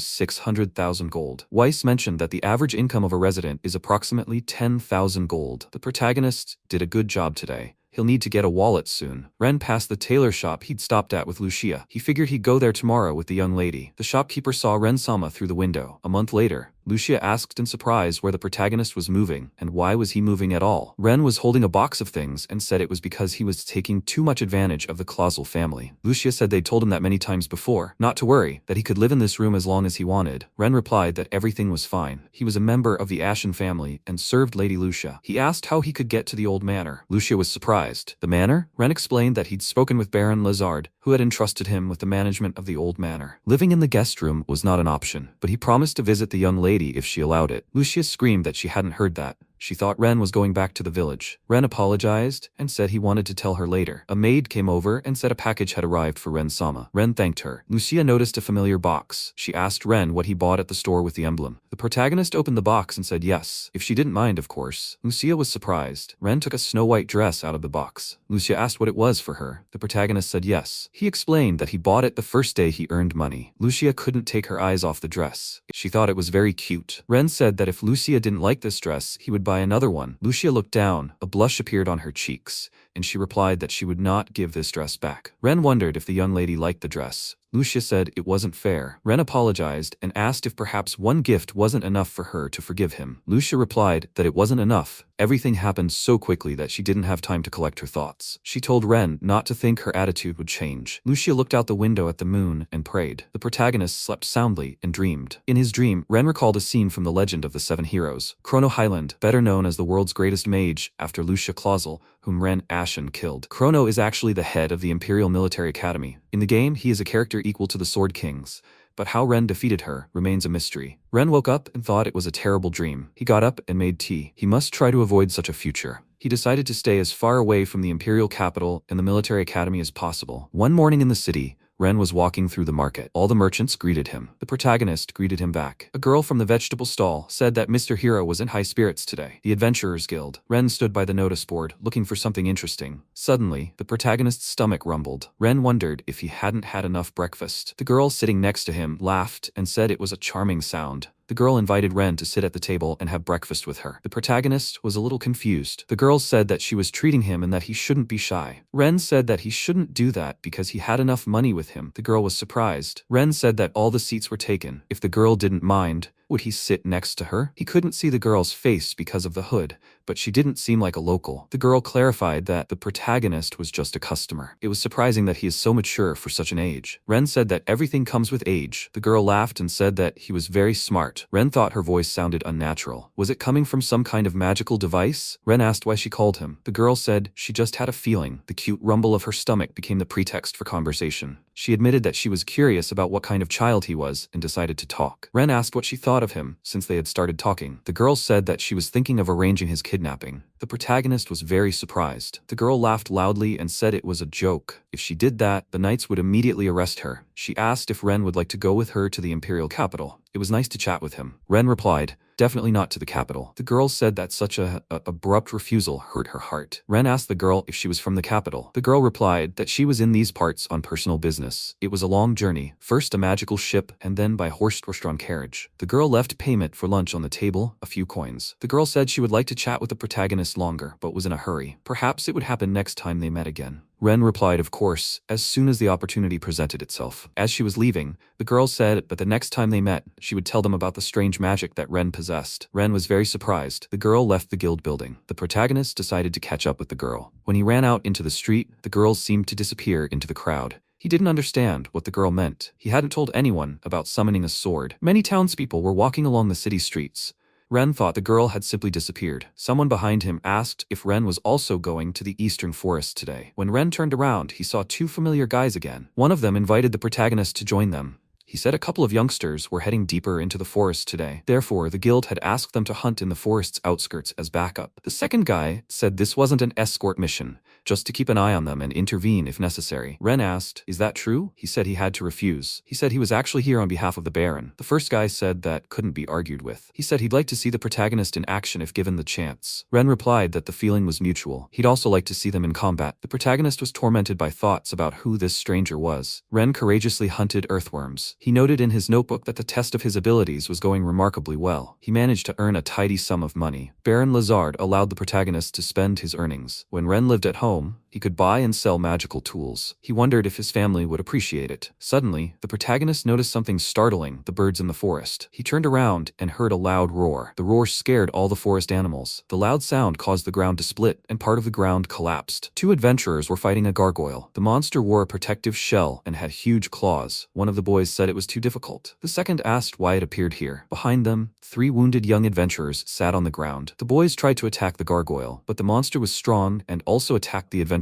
600,000 gold. Weiss mentioned that the average income of a resident is approximately 10,000 gold. The protagonist did a good job today. He'll need to get a wallet soon. Ren passed the tailor shop he'd stopped at with Lucia. He figured he'd go there tomorrow with the young lady. The shopkeeper saw Ren-sama through the window. A month later, Lucia asked in surprise where the protagonist was moving, and why was he moving at all. Ren was holding a box of things and said it was because he was taking too much advantage of the Clausel family. Lucia said they'd told him that many times before, not to worry, that he could live in this room as long as he wanted. Ren replied that everything was fine. He was a member of the Ashen family and served Lady Lucia. He asked how he could get to the old manor. Lucia was surprised. The manor? Ren explained that he'd spoken with Baron Lazard, who had entrusted him with the management of the old manor. Living in the guest room was not an option, but he promised to visit the young lady if she allowed it. Lucia screamed that she hadn't heard that. She thought Ren was going back to the village. Ren apologized and said he wanted to tell her later. A maid came over and said a package had arrived for Ren-sama. Ren thanked her. Lucia noticed a familiar box. She asked Ren what he bought at the store with the emblem. The protagonist opened the box and said yes, if she didn't mind, of course. Lucia was surprised. Ren took a snow-white dress out of the box. Lucia asked what it was for her. The protagonist said yes. He explained that he bought it the first day he earned money. Lucia couldn't take her eyes off the dress. She thought it was very cute. Ren said that if Lucia didn't like this dress, he would buy another one. Lucia looked down. A blush appeared on her cheeks, and she replied that she would not give this dress back. Ren wondered if the young lady liked the dress. Lucia said it wasn't fair. Ren apologized and asked if perhaps one gift wasn't enough for her to forgive him. Lucia replied that it wasn't enough. Everything happened so quickly that she didn't have time to collect her thoughts. She told Ren not to think her attitude would change. Lucia looked out the window at the moon and prayed. The protagonist slept soundly and dreamed. In his dream, Ren recalled a scene from the Legend of the Seven Heroes. Chrono Highland, better known as the world's greatest mage after Lucia Clausel, whom Ren Ashen killed. Chrono is actually the head of the Imperial Military Academy. In the game, he is a character equal to the Sword Kings, but how Ren defeated her remains a mystery. Ren woke up and thought it was a terrible dream. He got up and made tea. He must try to avoid such a future. He decided to stay as far away from the imperial capital and the military academy as possible. One morning in the city, Ren was walking through the market. All the merchants greeted him. The protagonist greeted him back. A girl from the vegetable stall said that Mr. Hero was in high spirits today. The Adventurers Guild. Ren stood by the notice board, looking for something interesting. Suddenly, the protagonist's stomach rumbled. Ren wondered if he hadn't had enough breakfast. The girl sitting next to him laughed and said it was a charming sound. The girl invited Ren to sit at the table and have breakfast with her. The protagonist was a little confused. The girl said that she was treating him and that he shouldn't be shy. Ren said that he shouldn't do that because he had enough money with him. The girl was surprised. Ren said that all the seats were taken. If the girl didn't mind, would he sit next to her? He couldn't see the girl's face because of the hood, but she didn't seem like a local. The girl clarified that the protagonist was just a customer. It was surprising that he is so mature for such an age. Ren said that everything comes with age. The girl laughed and said that he was very smart. Ren thought her voice sounded unnatural. Was it coming from some kind of magical device? Ren asked why she called him. The girl said she just had a feeling. The cute rumble of her stomach became the pretext for conversation. She admitted that she was curious about what kind of child he was and decided to talk. Ren asked what she thought of him since they had started talking. The girl said that she was thinking of arranging his kidnapping. The protagonist was very surprised. The girl laughed loudly and said it was a joke. If she did that, the knights would immediately arrest her. She asked if Ren would like to go with her to the imperial capital. It was nice to chat with him. Ren replied, "Definitely not to the capital." The girl said that such a abrupt refusal hurt her heart. Ren asked the girl if she was from the capital. The girl replied that she was in these parts on personal business. It was a long journey, first a magical ship and then by horse-drawn carriage. The girl left payment for lunch on the table, a few coins. The girl said she would like to chat with the protagonist longer, but was in a hurry. Perhaps it would happen next time they met again. Ren replied, of course, as soon as the opportunity presented itself. As she was leaving, the girl said that the next time they met, she would tell them about the strange magic that Ren possessed. Ren was very surprised. The girl left the guild building. The protagonist decided to catch up with the girl. When he ran out into the street, the girl seemed to disappear into the crowd. He didn't understand what the girl meant. He hadn't told anyone about summoning a sword. Many townspeople were walking along the city streets. Ren thought the girl had simply disappeared. Someone behind him asked if Ren was also going to the eastern forest today. When Ren turned around, he saw two familiar guys again. One of them invited the protagonist to join them. He said a couple of youngsters were heading deeper into the forest today. Therefore, the guild had asked them to hunt in the forest's outskirts as backup. The second guy said this wasn't an escort mission, just to keep an eye on them and intervene if necessary. Ren asked, "Is that true?" He said he had to refuse. He said he was actually here on behalf of the Baron. The first guy said that couldn't be argued with. He said he'd like to see the protagonist in action if given the chance. Ren replied that the feeling was mutual. He'd also like to see them in combat. The protagonist was tormented by thoughts about who this stranger was. Ren courageously hunted earthworms. He noted in his notebook that the test of his abilities was going remarkably well. He managed to earn a tidy sum of money. Baron Lazard allowed the protagonist to spend his earnings. When Ren lived at home, he could buy and sell magical tools. He wondered if his family would appreciate it. Suddenly, the protagonist noticed something startling: the birds in the forest. He turned around and heard a loud roar. The roar scared all the forest animals. The loud sound caused the ground to split, and part of the ground collapsed. Two adventurers were fighting a gargoyle. The monster wore a protective shell and had huge claws. One of the boys said it was too difficult. The second asked why it appeared here. Behind them, three wounded young adventurers sat on the ground. The boys tried to attack the gargoyle, but the monster was strong and also attacked the adventurers.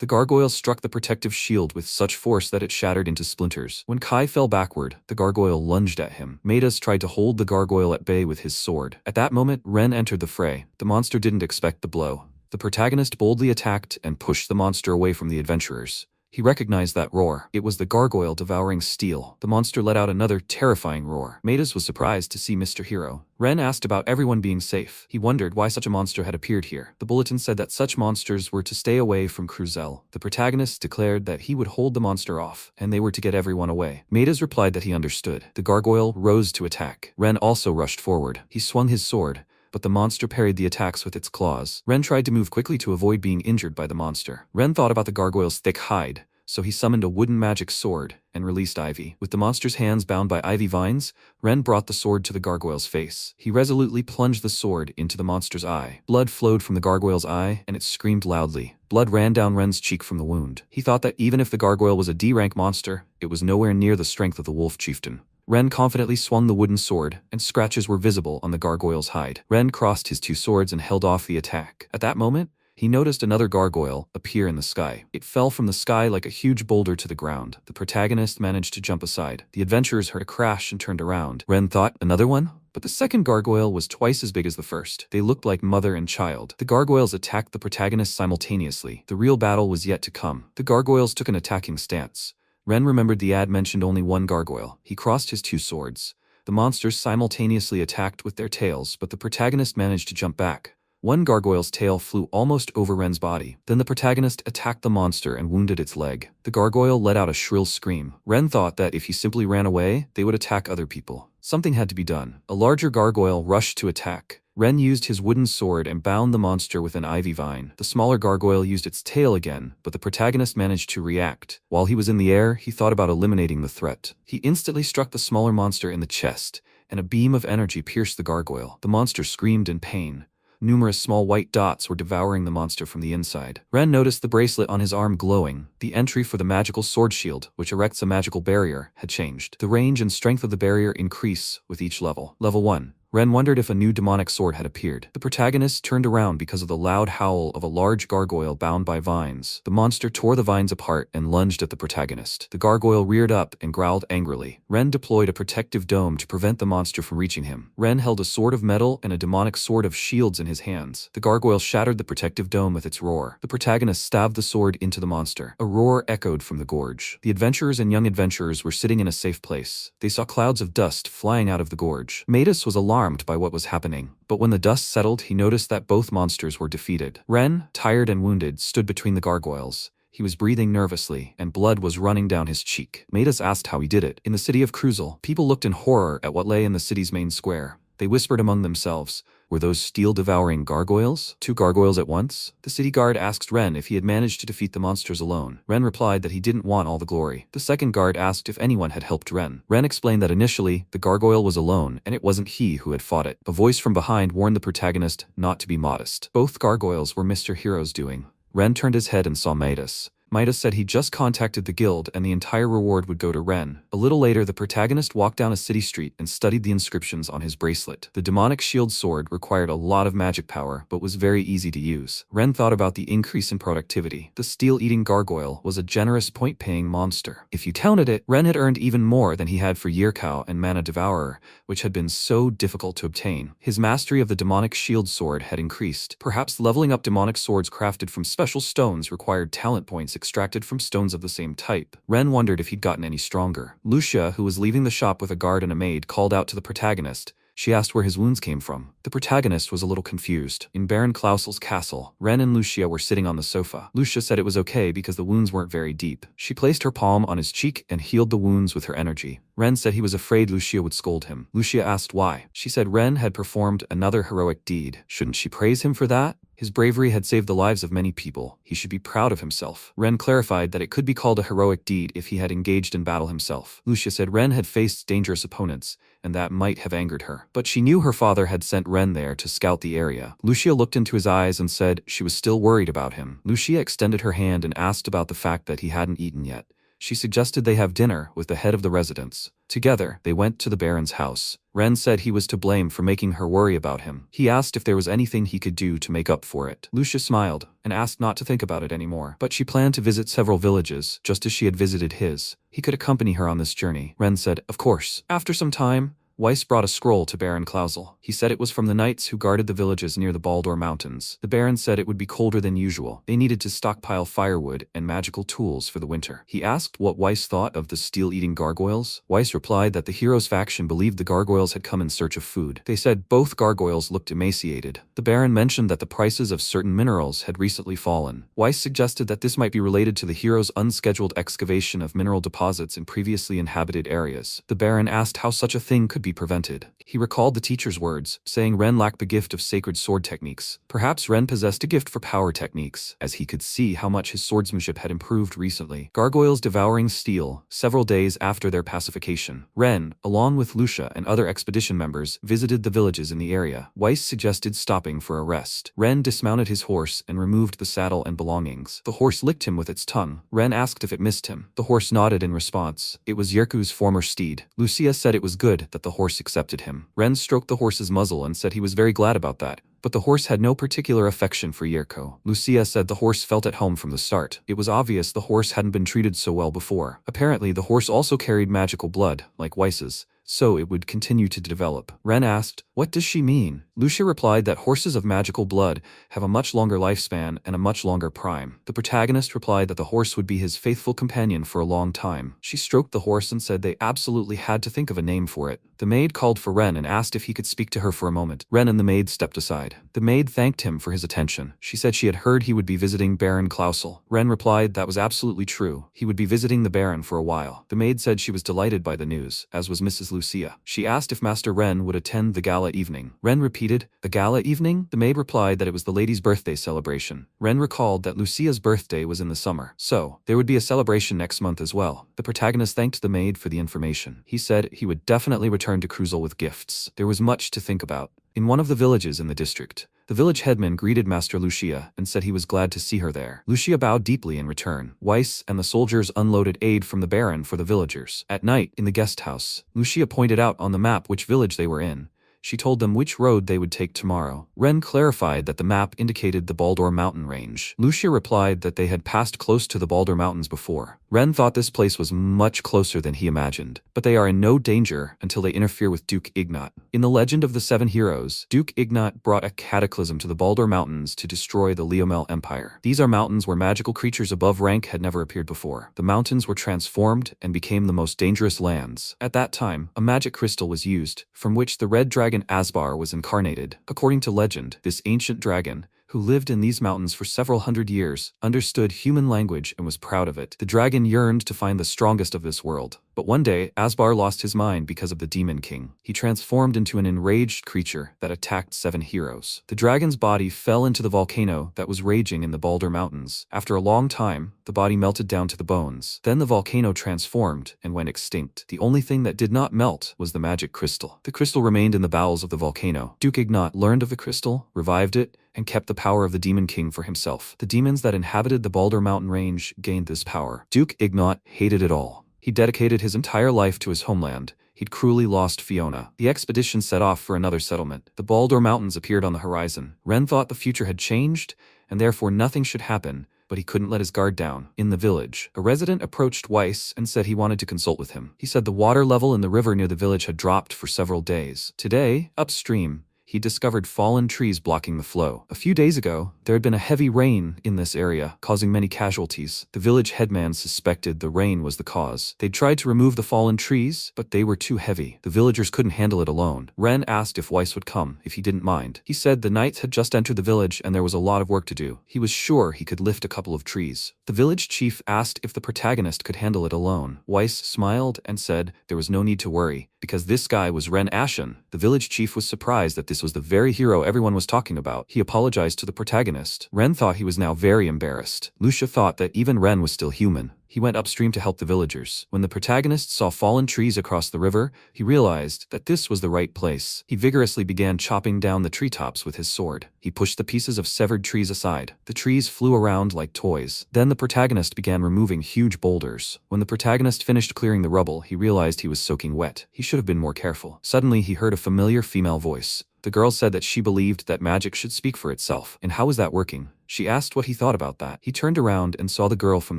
The gargoyle struck the protective shield with such force that it shattered into splinters. When Kai fell backward, the gargoyle lunged at him. Madas tried to hold the gargoyle at bay with his sword. At that moment, Ren entered the fray. The monster didn't expect the blow. The protagonist boldly attacked and pushed the monster away from the adventurers. He recognized that roar. It was the gargoyle devouring steel. The monster let out another terrifying roar. Madas was surprised to see Mr. Hero. Ren asked about everyone being safe. He wondered why such a monster had appeared here. The bulletin said that such monsters were to stay away from Cruzel. The protagonist declared that he would hold the monster off, and they were to get everyone away. Madas replied that he understood. The gargoyle rose to attack. Ren also rushed forward. He swung his sword, but the monster parried the attacks with its claws. Ren tried to move quickly to avoid being injured by the monster. Ren thought about the gargoyle's thick hide, so he summoned a wooden magic sword and released Ivy. With the monster's hands bound by ivy vines, Ren brought the sword to the gargoyle's face. He resolutely plunged the sword into the monster's eye. Blood flowed from the gargoyle's eye, and it screamed loudly. Blood ran down Ren's cheek from the wound. He thought that even if the gargoyle was a D-rank monster, it was nowhere near the strength of the wolf chieftain. Ren confidently swung the wooden sword, and scratches were visible on the gargoyle's hide. Ren crossed his two swords and held off the attack. At that moment, he noticed another gargoyle appear in the sky. It fell from the sky like a huge boulder to the ground. The protagonist managed to jump aside. The adventurers heard a crash and turned around. Ren thought, another one? But the second gargoyle was twice as big as the first. They looked like mother and child. The gargoyles attacked the protagonist simultaneously. The real battle was yet to come. The gargoyles took an attacking stance. Ren remembered the ad mentioned only one gargoyle. He crossed his two swords. The monsters simultaneously attacked with their tails, but the protagonist managed to jump back. One gargoyle's tail flew almost over Ren's body. Then the protagonist attacked the monster and wounded its leg. The gargoyle let out a shrill scream. Ren thought that if he simply ran away, they would attack other people. Something had to be done. A larger gargoyle rushed to attack. Ren used his wooden sword and bound the monster with an ivy vine. The smaller gargoyle used its tail again, but the protagonist managed to react. While he was in the air, he thought about eliminating the threat. He instantly struck the smaller monster in the chest, and a beam of energy pierced the gargoyle. The monster screamed in pain. Numerous small white dots were devouring the monster from the inside. Ren noticed the bracelet on his arm glowing. The entry for the magical sword shield, which erects a magical barrier, had changed. The range and strength of the barrier increase with each level. Level 1. Ren wondered if a new demonic sword had appeared. The protagonist turned around because of the loud howl of a large gargoyle bound by vines. The monster tore the vines apart and lunged at the protagonist. The gargoyle reared up and growled angrily. Ren deployed a protective dome to prevent the monster from reaching him. Ren held a sword of metal and a demonic sword of shields in his hands. The gargoyle shattered the protective dome with its roar. The protagonist stabbed the sword into the monster. A roar echoed from the gorge. The adventurers and young adventurers were sitting in a safe place. They saw clouds of dust flying out of the gorge. Matus was alarmed by what was happening, but when the dust settled, he noticed that both monsters were defeated. Ren, tired and wounded, stood between the gargoyles. He was breathing nervously, and blood was running down his cheek. Matus asked how he did it. In the city of Cruzel, people looked in horror at what lay in the city's main square. They whispered among themselves, were those steel-devouring gargoyles? 2 gargoyles at once? The city guard asked Ren if he had managed to defeat the monsters alone. Ren replied that he didn't want all the glory. The second guard asked if anyone had helped Ren. Ren explained that initially, the gargoyle was alone, and it wasn't he who had fought it. A voice from behind warned the protagonist not to be modest. Both gargoyles were Mr. Hero's doing. Ren turned his head and saw Matus. Midas said he just contacted the guild and the entire reward would go to Ren. A little later, the protagonist walked down a city street and studied the inscriptions on his bracelet. The demonic shield sword required a lot of magic power, but was very easy to use. Ren thought about the increase in productivity. The steel-eating gargoyle was a generous point-paying monster. If you counted it, Ren had earned even more than he had for Yearcow and Mana Devourer, which had been so difficult to obtain. His mastery of the demonic shield sword had increased. Perhaps leveling up demonic swords crafted from special stones required talent points extracted from stones of the same type. Ren wondered if he'd gotten any stronger. Lucia, who was leaving the shop with a guard and a maid, called out to the protagonist. She asked where his wounds came from. The protagonist was a little confused. In Baron Klausel's castle, Ren and Lucia were sitting on the sofa. Lucia said it was okay because the wounds weren't very deep. She placed her palm on his cheek and healed the wounds with her energy. Ren said he was afraid Lucia would scold him. Lucia asked why. She said Ren had performed another heroic deed. Shouldn't she praise him for that? His bravery had saved the lives of many people. He should be proud of himself. Ren clarified that it could be called a heroic deed if he had engaged in battle himself. Lucia said Ren had faced dangerous opponents, and that might have angered her. But she knew her father had sent Ren there to scout the area. Lucia looked into his eyes and said she was still worried about him. Lucia extended her hand and asked about the fact that he hadn't eaten yet. She suggested they have dinner with the head of the residence. Together, they went to the Baron's house. Ren said he was to blame for making her worry about him. He asked if there was anything he could do to make up for it. Lucia smiled and asked not to think about it anymore, but she planned to visit several villages, just as she had visited his. He could accompany her on this journey. Ren said, of course. After some time, Weiss brought a scroll to Baron Klausel. He said it was from the knights who guarded the villages near the Baldur Mountains. The Baron said it would be colder than usual. They needed to stockpile firewood and magical tools for the winter. He asked what Weiss thought of the steel-eating gargoyles. Weiss replied that the hero's faction believed the gargoyles had come in search of food. They said both gargoyles looked emaciated. The Baron mentioned that the prices of certain minerals had recently fallen. Weiss suggested that this might be related to the hero's unscheduled excavation of mineral deposits in previously inhabited areas. The Baron asked how such a thing could be prevented. He recalled the teacher's words, saying Ren lacked the gift of sacred sword techniques. Perhaps Ren possessed a gift for power techniques, as he could see how much his swordsmanship had improved recently. Gargoyles devouring steel, several days after their pacification. Ren, along with Lucia and other expedition members, visited the villages in the area. Weiss suggested stopping for a rest. Ren dismounted his horse and removed the saddle and belongings. The horse licked him with its tongue. Ren asked if it missed him. The horse nodded in response. It was Yerku's former steed. Lucia said it was good that the horse accepted him. Ren stroked the horse's muzzle and said he was very glad about that. But the horse had no particular affection for Yerko. Lucia said the horse felt at home from the start. It was obvious the horse hadn't been treated so well before. Apparently, the horse also carried magical blood, like Weiss's, so it would continue to develop. Ren asked, "What does she mean?" Lucia replied that horses of magical blood have a much longer lifespan and a much longer prime. The protagonist replied that the horse would be his faithful companion for a long time. She stroked the horse and said they absolutely had to think of a name for it. The maid called for Ren and asked if he could speak to her for a moment. Ren and the maid stepped aside. The maid thanked him for his attention. She said she had heard he would be visiting Baron Klausel. Ren replied that was absolutely true. He would be visiting the Baron for a while. The maid said she was delighted by the news, as was Mrs. Lucia. She asked if Master Ren would attend the gala evening. Ren repeated, "The gala evening?" The maid replied that it was the lady's birthday celebration. Ren recalled that Lucia's birthday was in the summer, so there would be a celebration next month as well. The protagonist thanked the maid for the information. He said he would definitely return to Cruzel with gifts. There was much to think about. In one of the villages in the district, the village headman greeted Master Lucia and said he was glad to see her there. Lucia bowed deeply in return. Weiss and the soldiers unloaded aid from the Baron for the villagers. At night, in the guest house, Lucia pointed out on the map which village they were in. She told them which road they would take tomorrow. Ren clarified that the map indicated the Baldur mountain range. Lucia replied that they had passed close to the Baldur mountains before. Ren thought this place was much closer than he imagined, but they are in no danger until they interfere with Duke Ignot. In the Legend of the Seven Heroes, Duke Ignot brought a cataclysm to the Baldur mountains to destroy the Leomel Empire. These are mountains where magical creatures above rank had never appeared before. The mountains were transformed and became the most dangerous lands. At that time, a magic crystal was used, from which the red dragon Asbar was incarnated. According to legend, this ancient dragon, who lived in these mountains for several hundred years, understood human language and was proud of it. The dragon yearned to find the strongest of this world. But one day, Asbar lost his mind because of the Demon King. He transformed into an enraged creature that attacked 7 heroes. The dragon's body fell into the volcano that was raging in the Baldur Mountains. After a long time, the body melted down to the bones. Then the volcano transformed and went extinct. The only thing that did not melt was the magic crystal. The crystal remained in the bowels of the volcano. Duke Ignot learned of the crystal, revived it, and kept the power of the Demon King for himself. The demons that inhabited the Baldur mountain range gained this power. Duke Ignot hated it all. He dedicated his entire life to his homeland. He'd cruelly lost Fiona. The expedition set off for another settlement. The Baldur Mountains appeared on the horizon. Ren thought the future had changed, and therefore nothing should happen, but he couldn't let his guard down. In the village, a resident approached Weiss and said he wanted to consult with him. He said the water level in the river near the village had dropped for several days. Today, upstream, he discovered fallen trees blocking the flow. A few days ago, there had been a heavy rain in this area, causing many casualties. The village headman suspected the rain was the cause. They tried to remove the fallen trees, but they were too heavy. The villagers couldn't handle it alone. Ren asked if Weiss would come, if he didn't mind. He said the knights had just entered the village and there was a lot of work to do. He was sure he could lift a couple of trees. The village chief asked if the protagonist could handle it alone. Weiss smiled and said there was no need to worry, because this guy was Ren Ashen. The village chief was surprised that this was the very hero everyone was talking about. He apologized to the protagonist. Ren thought he was now very embarrassed. Lucia thought that even Ren was still human. He went upstream to help the villagers. When the protagonist saw fallen trees across the river, he realized that this was the right place. He vigorously began chopping down the treetops with his sword. He pushed the pieces of severed trees aside. The trees flew around like toys. Then the protagonist began removing huge boulders. When the protagonist finished clearing the rubble, he realized he was soaking wet. He should have been more careful. Suddenly, he heard a familiar female voice. The girl said that she believed that magic should speak for itself. And how was that working? She asked what he thought about that. He turned around and saw the girl from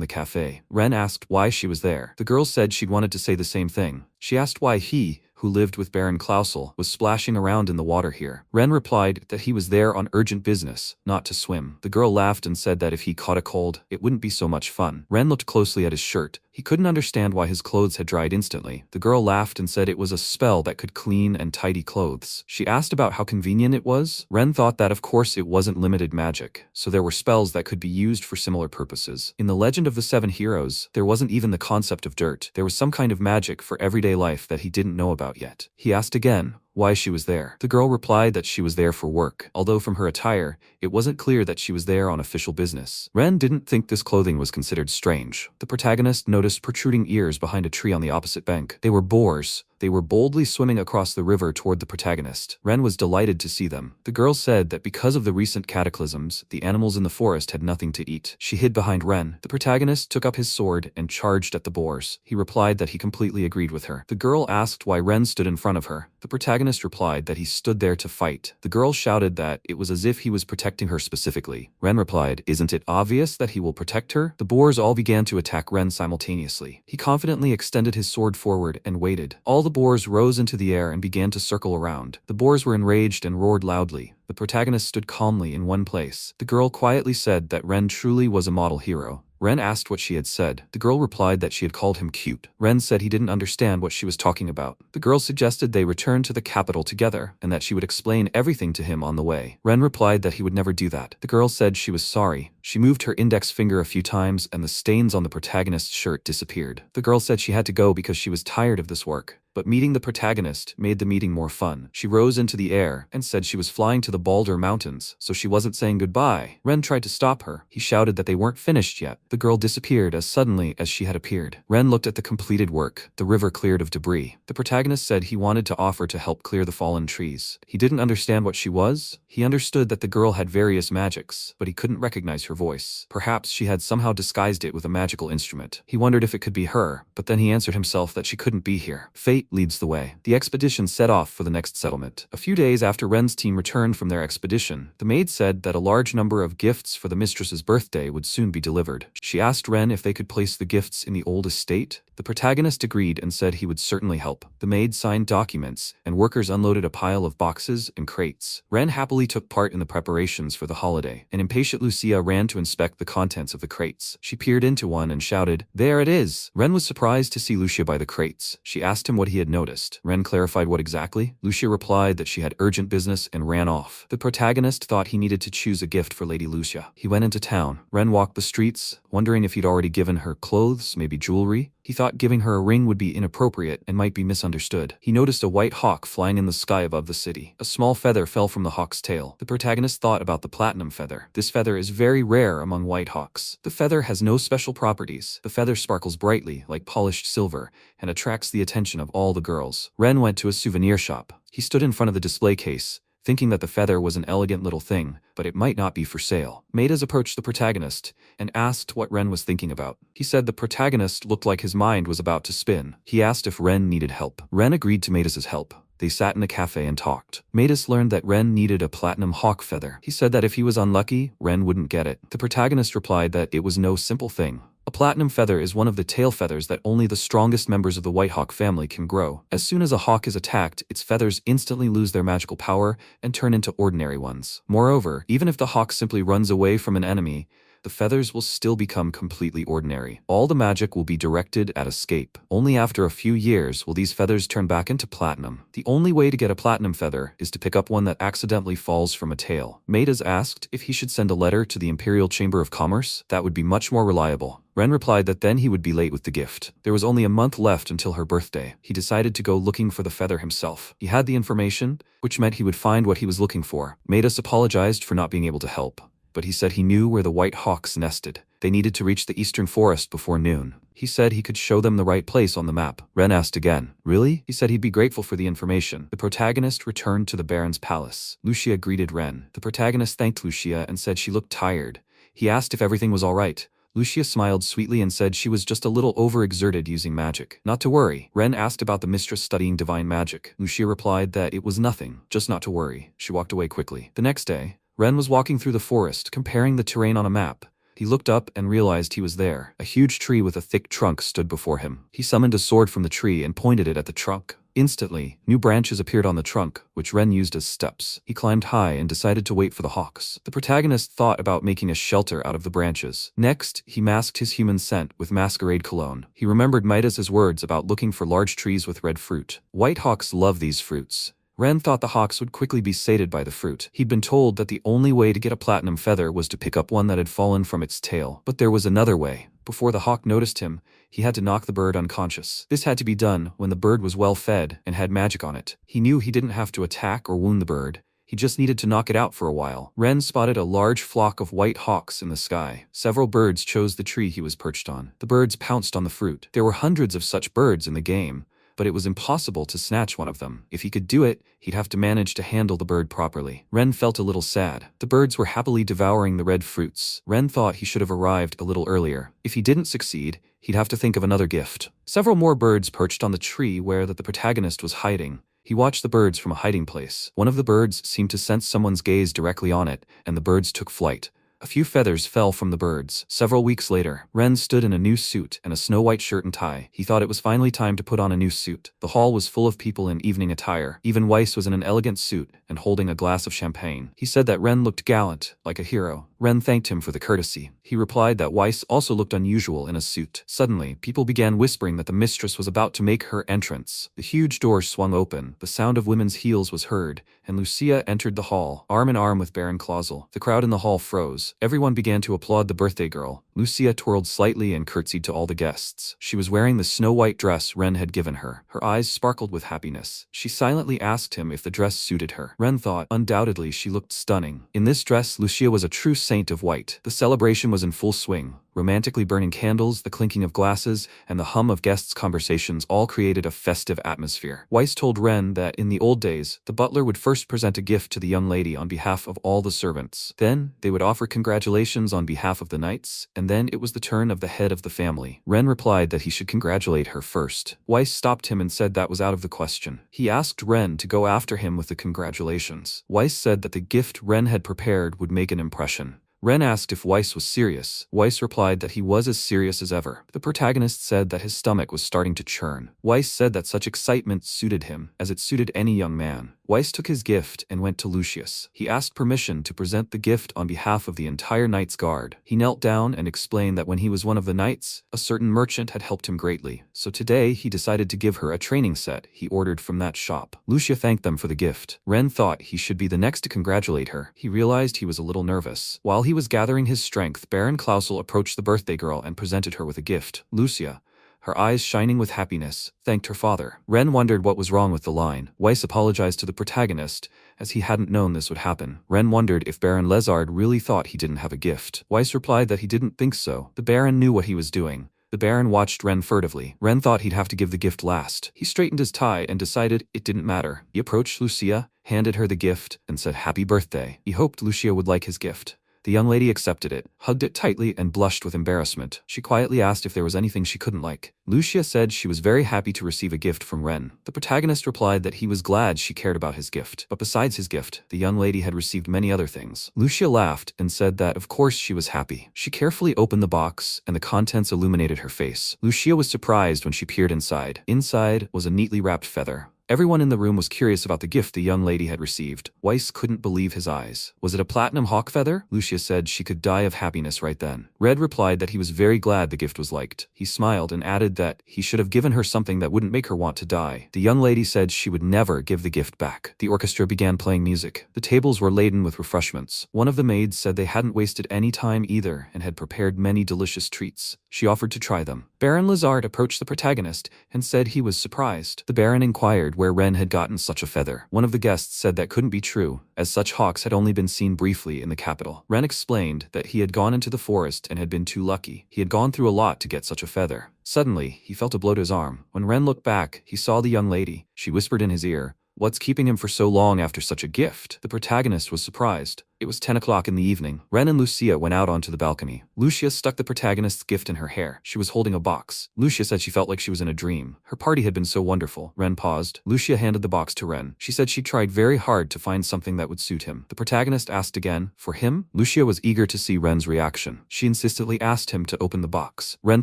the cafe. Ren asked why she was there. The girl said she'd wanted to say the same thing. She asked why he, who lived with Baron Klausel, was splashing around in the water here. Ren replied that he was there on urgent business, not to swim. The girl laughed and said that if he caught a cold, it wouldn't be so much fun. Ren looked closely at his shirt. He couldn't understand why his clothes had dried instantly. The girl laughed and said it was a spell that could clean and tidy clothes. She asked about how convenient it was. Ren thought that of course it wasn't limited magic, so there were spells that could be used for similar purposes. In the Legend of the Seven Heroes, there wasn't even the concept of dirt. There was some kind of magic for everyday life that he didn't know about yet. He asked again why she was there. The girl replied that she was there for work, although from her attire, it wasn't clear that she was there on official business. Ren didn't think this clothing was considered strange. The protagonist noticed protruding ears behind a tree on the opposite bank. They were boars, They were boldly swimming across the river toward the protagonist. Ren was delighted to see them. The girl said that because of the recent cataclysms, the animals in the forest had nothing to eat. She hid behind Ren. The protagonist took up his sword and charged at the boars. He replied that he completely agreed with her. The girl asked why Ren stood in front of her. The protagonist replied that he stood there to fight. The girl shouted that it was as if he was protecting her specifically. Ren replied, "Isn't it obvious that he will protect her?" The boars all began to attack Ren simultaneously. He confidently extended his sword forward and waited. All the boars rose into the air and began to circle around. The boars were enraged and roared loudly. The protagonist stood calmly in one place. The girl quietly said that Ren truly was a model hero. Ren asked what she had said. The girl replied that she had called him cute. Ren said he didn't understand what she was talking about. The girl suggested they return to the capital together, and that she would explain everything to him on the way. Ren replied that he would never do that. The girl said she was sorry. She moved her index finger a few times and the stains on the protagonist's shirt disappeared. The girl said she had to go because she was tired of this work. But meeting the protagonist made the meeting more fun. She rose into the air and said she was flying to the Balder Mountains, so she wasn't saying goodbye. Ren tried to stop her. He shouted that they weren't finished yet. The girl disappeared as suddenly as she had appeared. Ren looked at the completed work, the river cleared of debris. The protagonist said he wanted to offer to help clear the fallen trees. He didn't understand what she was. He understood that the girl had various magics, but he couldn't recognize her voice. Perhaps she had somehow disguised it with a magical instrument. He wondered if it could be her, but then he answered himself that she couldn't be here. Fate leads the way. The expedition set off for the next settlement. A few days after Ren's team returned from their expedition, the maid said that a large number of gifts for the mistress's birthday would soon be delivered. She asked Ren if they could place the gifts in the old estate. The protagonist agreed and said he would certainly help. The maid signed documents, and workers unloaded a pile of boxes and crates. Ren happily took part in the preparations for the holiday. An impatient Lucia ran to inspect the contents of the crates. She peered into one and shouted, "There it is!" Ren was surprised to see Lucia by the crates. She asked him what he had noticed. Ren clarified what exactly. Lucia replied that she had urgent business and ran off. The protagonist thought he needed to choose a gift for Lady Lucia. He went into town. Ren walked the streets, wondering if he'd already given her clothes, maybe jewelry. He thought giving her a ring would be inappropriate and might be misunderstood. He noticed a white hawk flying in the sky above the city. A small feather fell from the hawk's tail. The protagonist thought about the platinum feather. This feather is very rare among white hawks. The feather has no special properties. The feather sparkles brightly, like polished silver, and attracts the attention of all the girls. Ren went to a souvenir shop. He stood in front of the display case, thinking that the feather was an elegant little thing, but it might not be for sale. Maidas approached the protagonist and asked what Ren was thinking about. He said the protagonist looked like his mind was about to spin. He asked if Ren needed help. Ren agreed to Maidas's help. They sat in a cafe and talked. Maidas learned that Ren needed a platinum hawk feather. He said that if he was unlucky, Ren wouldn't get it. The protagonist replied that it was no simple thing. A platinum feather is one of the tail feathers that only the strongest members of the white hawk family can grow. As soon as a hawk is attacked, its feathers instantly lose their magical power and turn into ordinary ones. Moreover, even if the hawk simply runs away from an enemy, the feathers will still become completely ordinary. All the magic will be directed at escape. Only after a few years will these feathers turn back into platinum. The only way to get a platinum feather is to pick up one that accidentally falls from a tail. Maidas asked if he should send a letter to the Imperial Chamber of Commerce. That would be much more reliable. Ren replied that then he would be late with the gift. There was only a month left until her birthday. He decided to go looking for the feather himself. He had the information, which meant he would find what he was looking for. Maidas apologized for not being able to help, but he said he knew where the white hawks nested. They needed to reach the eastern forest before noon. He said he could show them the right place on the map. Ren asked again, "Really?" He said he'd be grateful for the information. The protagonist returned to the Baron's palace. Lucia greeted Ren. The protagonist thanked Lucia and said she looked tired. He asked if everything was all right. Lucia smiled sweetly and said she was just a little overexerted using magic. Not to worry. Ren asked about the mistress studying divine magic. Lucia replied that it was nothing, just not to worry. She walked away quickly. The next day, Ren was walking through the forest, comparing the terrain on a map. He looked up and realized he was there. A huge tree with a thick trunk stood before him. He summoned a sword from the tree and pointed it at the trunk. Instantly, new branches appeared on the trunk, which Ren used as steps. He climbed high and decided to wait for the hawks. The protagonist thought about making a shelter out of the branches. Next, he masked his human scent with masquerade cologne. He remembered Midas's words about looking for large trees with red fruit. White hawks love these fruits. Ren thought the hawks would quickly be sated by the fruit. He'd been told that the only way to get a platinum feather was to pick up one that had fallen from its tail. But there was another way. Before the hawk noticed him, he had to knock the bird unconscious. This had to be done when the bird was well fed and had magic on it. He knew he didn't have to attack or wound the bird. He just needed to knock it out for a while. Ren spotted a large flock of white hawks in the sky. Several birds chose the tree he was perched on. The birds pounced on the fruit. There were hundreds of such birds in the game, but it was impossible to snatch one of them. If he could do it, he'd have to manage to handle the bird properly. Ren felt a little sad. The birds were happily devouring the red fruits. Ren thought he should have arrived a little earlier. If he didn't succeed, he'd have to think of another gift. Several more birds perched on the tree where the protagonist was hiding. He watched the birds from a hiding place. One of the birds seemed to sense someone's gaze directly on it, and the birds took flight. A few feathers fell from the birds. Several weeks later, Ren stood in a new suit and a snow-white shirt and tie. He thought it was finally time to put on a new suit. The hall was full of people in evening attire. Even Weiss was in an elegant suit and holding a glass of champagne. He said that Ren looked gallant, like a hero. Ren thanked him for the courtesy. He replied that Weiss also looked unusual in a suit. Suddenly, people began whispering that the mistress was about to make her entrance. The huge door swung open. The sound of women's heels was heard, and Lucia entered the hall, arm in arm with Baron Clausel. The crowd in the hall froze. Everyone began to applaud the birthday girl. Lucia twirled slightly and curtsied to all the guests. She was wearing the snow-white dress Ren had given her. Her eyes sparkled with happiness. She silently asked him if the dress suited her. Ren thought, undoubtedly she looked stunning. In this dress, Lucia was a true saint of white. The celebration was in full swing. Romantically burning candles, the clinking of glasses, and the hum of guests' conversations all created a festive atmosphere. Weiss told Ren that in the old days, the butler would first present a gift to the young lady on behalf of all the servants. Then, they would offer congratulations on behalf of the knights, and then it was the turn of the head of the family. Ren replied that he should congratulate her first. Weiss stopped him and said that was out of the question. He asked Ren to go after him with the congratulations. Weiss said that the gift Ren had prepared would make an impression. Ren asked if Weiss was serious. Weiss replied that he was as serious as ever. The protagonist said that his stomach was starting to churn. Weiss said that such excitement suited him, as it suited any young man. Weiss took his gift and went to Lucius. He asked permission to present the gift on behalf of the entire Knight's Guard. He knelt down and explained that when he was one of the knights, a certain merchant had helped him greatly. So today, he decided to give her a training set he ordered from that shop. Lucia thanked them for the gift. Ren thought he should be the next to congratulate her. He realized he was a little nervous. While he was gathering his strength, Baron Clausel approached the birthday girl and presented her with a gift. Lucia, her eyes shining with happiness, thanked her father. Ren wondered what was wrong with the line. Weiss apologized to the protagonist, as he hadn't known this would happen. Ren wondered if Baron Lézard really thought he didn't have a gift. Weiss replied that he didn't think so. The Baron knew what he was doing. The Baron watched Ren furtively. Ren thought he'd have to give the gift last. He straightened his tie and decided it didn't matter. He approached Lucia, handed her the gift, and said happy birthday. He hoped Lucia would like his gift. The young lady accepted it, hugged it tightly, and blushed with embarrassment. She quietly asked if there was anything she couldn't like. Lucia said she was very happy to receive a gift from Ren. The protagonist replied that he was glad she cared about his gift. But besides his gift, the young lady had received many other things. Lucia laughed and said that of course she was happy. She carefully opened the box, and the contents illuminated her face. Lucia was surprised when she peered inside. Inside was a neatly wrapped feather. Everyone in the room was curious about the gift the young lady had received. Weiss couldn't believe his eyes. Was it a platinum hawk feather? Lucia said she could die of happiness right then. Red replied that he was very glad the gift was liked. He smiled and added that he should have given her something that wouldn't make her want to die. The young lady said she would never give the gift back. The orchestra began playing music. The tables were laden with refreshments. One of the maids said they hadn't wasted any time either and had prepared many delicious treats. She offered to try them. Baron Lézard approached the protagonist and said he was surprised. The Baron inquired where Ren had gotten such a feather. One of the guests said that couldn't be true, as such hawks had only been seen briefly in the capital. Ren explained that he had gone into the forest and had been too lucky. He had gone through a lot to get such a feather. Suddenly, he felt a blow to his arm. When Ren looked back, he saw the young lady. She whispered in his ear, "What's keeping him for so long after such a gift?" The protagonist was surprised. It was 10 o'clock in the evening. Ren and Lucia went out onto the balcony. Lucia stuck the protagonist's gift in her hair. She was holding a box. Lucia said she felt like she was in a dream. Her party had been so wonderful. Ren paused. Lucia handed the box to Ren. She said she tried very hard to find something that would suit him. The protagonist asked again, "For him?" Lucia was eager to see Ren's reaction. She insistently asked him to open the box. Ren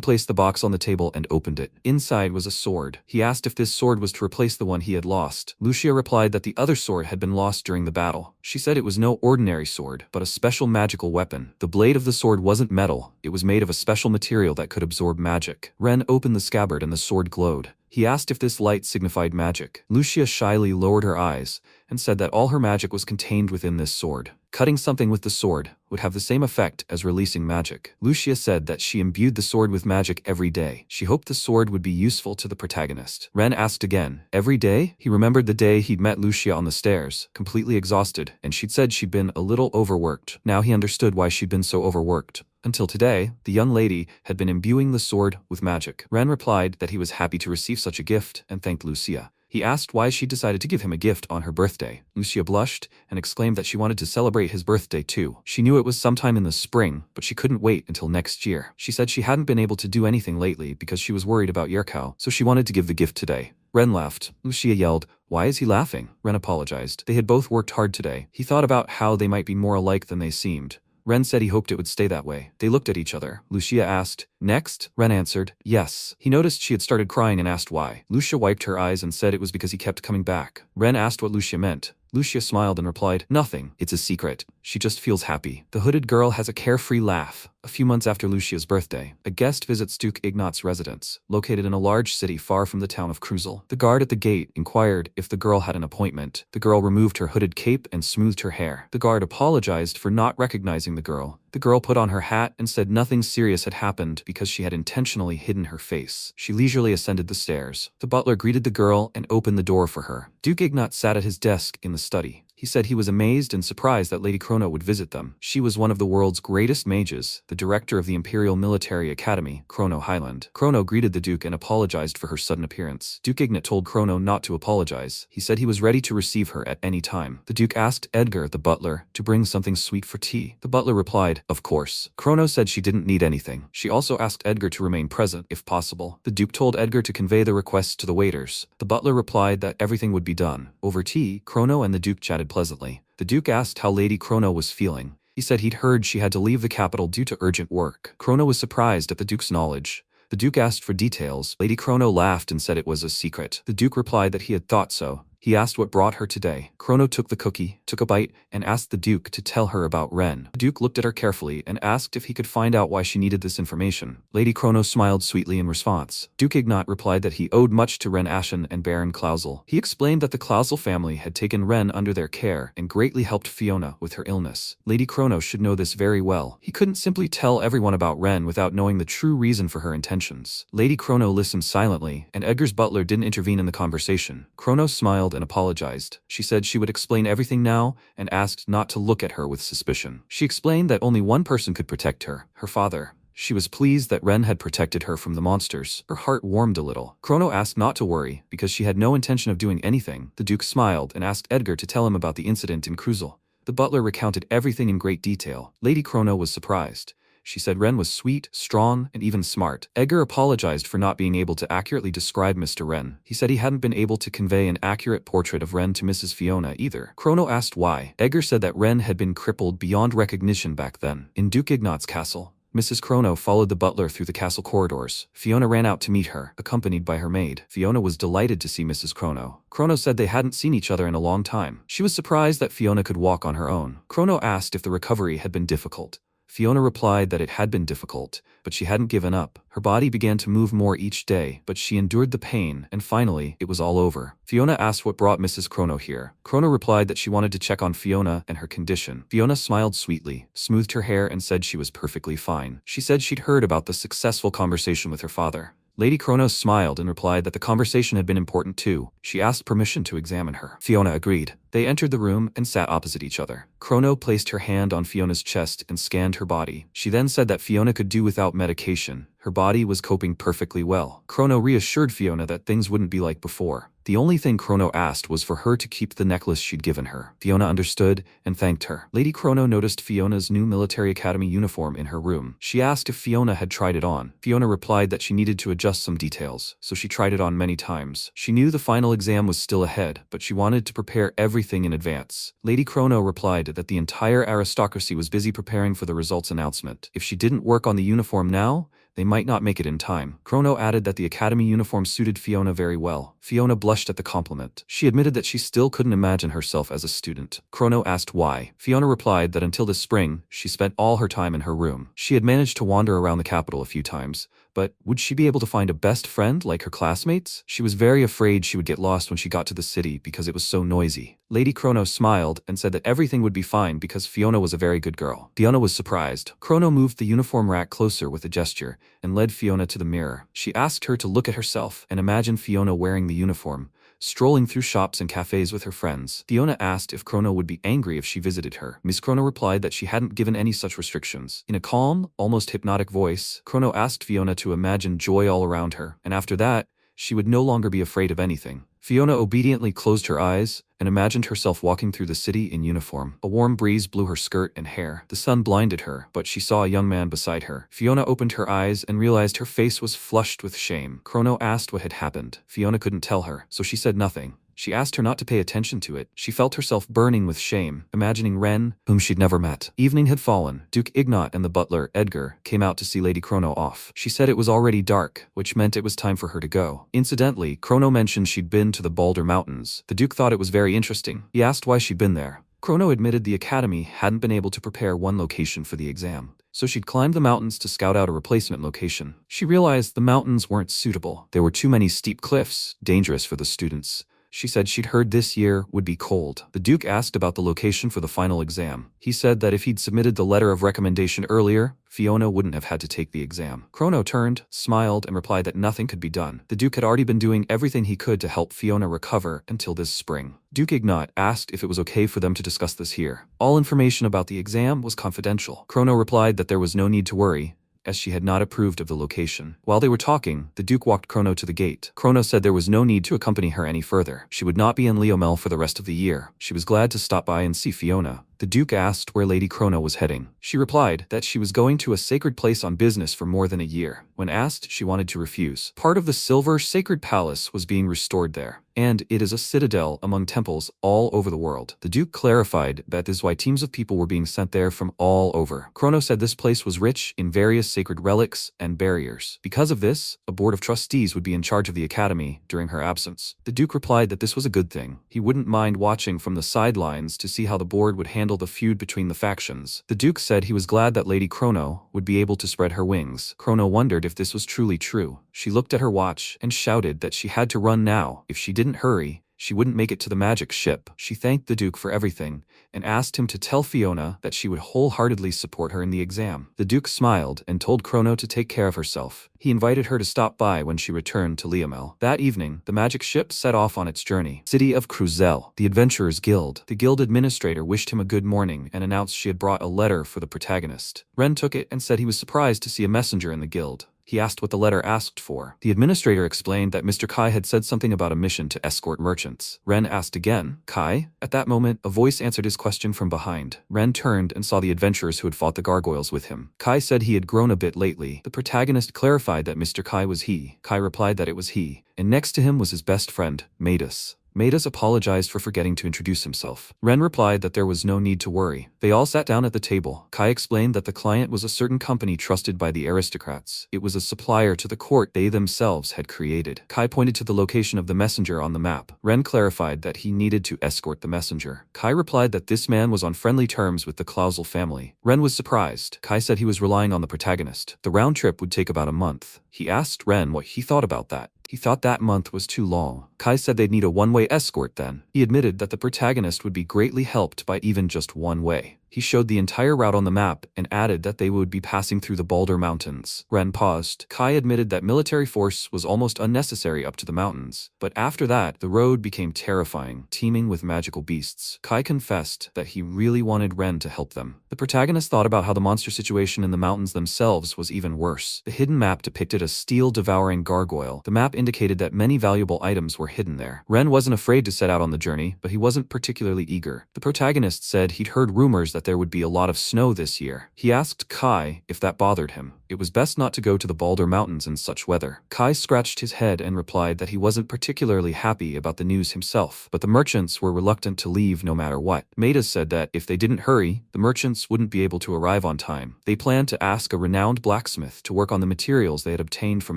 placed the box on the table and opened it. Inside was a sword. He asked if this sword was to replace the one he had lost. Lucia replied that the other sword had been lost during the battle. She said it was no ordinary sword, but a special magical weapon. The blade of the sword wasn't metal, it was made of a special material that could absorb magic. Ren opened the scabbard and the sword glowed. He asked if this light signified magic. Lucia shyly lowered her eyes and said that all her magic was contained within this sword. Cutting something with the sword would have the same effect as releasing magic. Lucia said that she imbued the sword with magic every day. She hoped the sword would be useful to the protagonist. Ren asked again, "Every day?" He remembered the day he'd met Lucia on the stairs, completely exhausted, and she'd said she'd been a little overworked. Now he understood why she'd been so overworked. Until today, the young lady had been imbuing the sword with magic. Ren replied that he was happy to receive such a gift and thanked Lucia. He asked why she decided to give him a gift on her birthday. Lucia blushed and exclaimed that she wanted to celebrate his birthday too. She knew it was sometime in the spring, but she couldn't wait until next year. She said she hadn't been able to do anything lately because she was worried about Yerkao, so she wanted to give the gift today. Ren laughed. Lucia yelled, "Why is he laughing?" Ren apologized. They had both worked hard today. He thought about how they might be more alike than they seemed. Ren said he hoped it would stay that way. They looked at each other. Lucia asked, "Next?" Ren answered, "Yes." He noticed she had started crying and asked why. Lucia wiped her eyes and said it was because he kept coming back. Ren asked what Lucia meant. Lucia smiled and replied, "Nothing. It's a secret. She just feels happy." The hooded girl has a carefree laugh. A few months after Lucia's birthday, a guest visits Duke Ignot's residence, located in a large city far from the town of Cruzel. The guard at the gate inquired if the girl had an appointment. The girl removed her hooded cape and smoothed her hair. The guard apologized for not recognizing the girl. The girl put on her hat and said nothing serious had happened because she had intentionally hidden her face. She leisurely ascended the stairs. The butler greeted the girl and opened the door for her. Duke Ignot sat at his desk in the study. He said he was amazed and surprised that Lady Chrono would visit them. She was one of the world's greatest mages, the director of the Imperial Military Academy, Chrono Highland. Chrono greeted the Duke and apologized for her sudden appearance. Duke Ignot told Chrono not to apologize. He said he was ready to receive her at any time. The Duke asked Edgar, the butler, to bring something sweet for tea. The butler replied, "Of course." Chrono said she didn't need anything. She also asked Edgar to remain present, if possible. The Duke told Edgar to convey the request to the waiters. The butler replied that everything would be done. Over tea, Chrono and the Duke chatted pleasantly. The Duke asked how Lady Chrono was feeling. He said he'd heard she had to leave the capital due to urgent work. Chrono was surprised at the Duke's knowledge. The Duke asked for details. Lady Chrono laughed and said it was a secret. The Duke replied that he had thought so. He asked what brought her today. Chrono took the cookie, took a bite, and asked the Duke to tell her about Ren. The Duke looked at her carefully and asked if he could find out why she needed this information. Lady Chrono smiled sweetly in response. Duke Ignot replied that he owed much to Ren Ashen and Baron Clausel. He explained that the Clausel family had taken Ren under their care and greatly helped Fiona with her illness. Lady Chrono should know this very well. He couldn't simply tell everyone about Ren without knowing the true reason for her intentions. Lady Chrono listened silently, and Edgar's butler didn't intervene in the conversation. Chrono smiled and apologized. She said she would explain everything now and asked not to look at her with suspicion. She explained that only one person could protect her, her father. She was pleased that Ren had protected her from the monsters. Her heart warmed a little. Chrono asked not to worry, because she had no intention of doing anything. The Duke smiled and asked Edgar to tell him about the incident in Cruzel. The butler recounted everything in great detail. Lady Chrono was surprised. She said Ren was sweet, strong, and even smart. Edgar apologized for not being able to accurately describe Mr. Ren. He said he hadn't been able to convey an accurate portrait of Ren to Mrs. Fiona either. Chrono asked why. Edgar said that Ren had been crippled beyond recognition back then. In Duke Ignot's castle, Mrs. Chrono followed the butler through the castle corridors. Fiona ran out to meet her, accompanied by her maid. Fiona was delighted to see Mrs. Chrono. Chrono said they hadn't seen each other in a long time. She was surprised that Fiona could walk on her own. Chrono asked if the recovery had been difficult. Fiona replied that it had been difficult, but she hadn't given up. Her body began to move more each day, but she endured the pain, and finally, it was all over. Fiona asked what brought Mrs. Chrono here. Chrono replied that she wanted to check on Fiona and her condition. Fiona smiled sweetly, smoothed her hair, and said she was perfectly fine. She said she'd heard about the successful conversation with her father. Lady Chrono smiled and replied that the conversation had been important too. She asked permission to examine her. Fiona agreed. They entered the room and sat opposite each other. Chrono placed her hand on Fiona's chest and scanned her body. She then said that Fiona could do without medication. Her body was coping perfectly well. Chrono reassured Fiona that things wouldn't be like before. The only thing Chrono asked was for her to keep the necklace she'd given her. Fiona understood and thanked her. Lady Chrono noticed Fiona's new military academy uniform in her room. She asked if Fiona had tried it on. Fiona replied that she needed to adjust some details, so she tried it on many times. She knew the final exam was still ahead, but she wanted to prepare everything in advance. Lady Chrono replied that the entire aristocracy was busy preparing for the results announcement. If she didn't work on the uniform now, they might not make it in time. Chrono added that the academy uniform suited Fiona very well. Fiona blushed at the compliment. She admitted that she still couldn't imagine herself as a student. Chrono asked why. Fiona replied that until this spring, she spent all her time in her room. She had managed to wander around the capital a few times, but would she be able to find a best friend like her classmates? She was very afraid she would get lost when she got to the city because it was so noisy. Lady Chrono smiled and said that everything would be fine because Fiona was a very good girl. Fiona was surprised. Chrono moved the uniform rack closer with a gesture and led Fiona to the mirror. She asked her to look at herself and imagine Fiona wearing the uniform, strolling through shops and cafes with her friends. Fiona asked if Chrono would be angry if she visited her. Miss Chrono replied that she hadn't given any such restrictions. In a calm, almost hypnotic voice, Chrono asked Fiona to imagine joy all around her, and after that, she would no longer be afraid of anything. Fiona obediently closed her eyes and imagined herself walking through the city in uniform. A warm breeze blew her skirt and hair. The sun blinded her, but she saw a young man beside her. Fiona opened her eyes and realized her face was flushed with shame. Chrono asked what had happened. Fiona couldn't tell her, so she said nothing. She asked her not to pay attention to it. She felt herself burning with shame, imagining Ren, whom she'd never met. Evening had fallen. Duke Ignot and the butler, Edgar, came out to see Lady Chrono off. She said it was already dark, which meant it was time for her to go. Incidentally, Chrono mentioned she'd been to the Balder Mountains. The Duke thought it was very interesting. He asked why she'd been there. Chrono admitted the academy hadn't been able to prepare one location for the exam, so she'd climbed the mountains to scout out a replacement location. She realized the mountains weren't suitable. There were too many steep cliffs, dangerous for the students. She said she'd heard this year would be cold. The Duke asked about the location for the final exam. He said that if he'd submitted the letter of recommendation earlier, Fiona wouldn't have had to take the exam. Chrono turned, smiled, and replied that nothing could be done. The Duke had already been doing everything he could to help Fiona recover until this spring. Duke Ignot asked if it was okay for them to discuss this here. All information about the exam was confidential. Chrono replied that there was no need to worry, as she had not approved of the location. While they were talking, the Duke walked Chrono to the gate. Chrono said there was no need to accompany her any further. She would not be in Leomel for the rest of the year. She was glad to stop by and see Fiona. The Duke asked where Lady Chrono was heading. She replied that she was going to a sacred place on business for more than a year. When asked, she wanted to refuse. Part of the Silver Sacred Palace was being restored there, and it is a citadel among temples all over the world. The Duke clarified that this is why teams of people were being sent there from all over. Chrono said this place was rich in various sacred relics and barriers. Because of this, a board of trustees would be in charge of the academy during her absence. The Duke replied that this was a good thing. He wouldn't mind watching from the sidelines to see how the board would handle the feud between the factions. The Duke said he was glad that Lady Chrono would be able to spread her wings. Chrono wondered if this was truly true. She looked at her watch and shouted that she had to run now. If she didn't hurry, she wouldn't make it to the magic ship. She thanked the Duke for everything and asked him to tell Fiona that she would wholeheartedly support her in the exam. The Duke smiled and told Chrono to take care of herself. He invited her to stop by when she returned to Leomel. That evening, the magic ship set off on its journey. City of Cruzel, the Adventurers Guild. The guild administrator wished him a good morning and announced she had brought a letter for the protagonist. Ren took it and said he was surprised to see a messenger in the guild. He asked what the letter asked for. The administrator explained that Mr. Kai had said something about a mission to escort merchants. Ren asked again, Kai? At that moment, a voice answered his question from behind. Ren turned and saw the adventurers who had fought the gargoyles with him. Kai said he had grown a bit lately. The protagonist clarified that Mr. Kai was he. Kai replied that it was he, and next to him was his best friend, Matus. Matus apologized for forgetting to introduce himself. Ren replied that there was no need to worry. They all sat down at the table. Kai explained that the client was a certain company trusted by the aristocrats. It was a supplier to the court they themselves had created. Kai pointed to the location of the messenger on the map. Ren clarified that he needed to escort the messenger. Kai replied that this man was on friendly terms with the Clausel family. Ren was surprised. Kai said he was relying on the protagonist. The round trip would take about a month. He asked Ren what he thought about that. He thought that month was too long. Kai said they'd need a one-way escort then. He admitted that the protagonist would be greatly helped by even just one way. He showed the entire route on the map and added that they would be passing through the Balder Mountains. Ren paused. Kai admitted that military force was almost unnecessary up to the mountains, but after that, the road became terrifying, teeming with magical beasts. Kai confessed that he really wanted Ren to help them. The protagonist thought about how the monster situation in the mountains themselves was even worse. The hidden map depicted a steel-devouring gargoyle. The map indicated that many valuable items were hidden there. Ren wasn't afraid to set out on the journey, but he wasn't particularly eager. The protagonist said he'd heard rumors that there would be a lot of snow this year. He asked Kai if that bothered him. It was best not to go to the Balder Mountains in such weather. Kai scratched his head and replied that he wasn't particularly happy about the news himself, but the merchants were reluctant to leave no matter what. Maida said that if they didn't hurry, the merchants wouldn't be able to arrive on time. They planned to ask a renowned blacksmith to work on the materials they had obtained from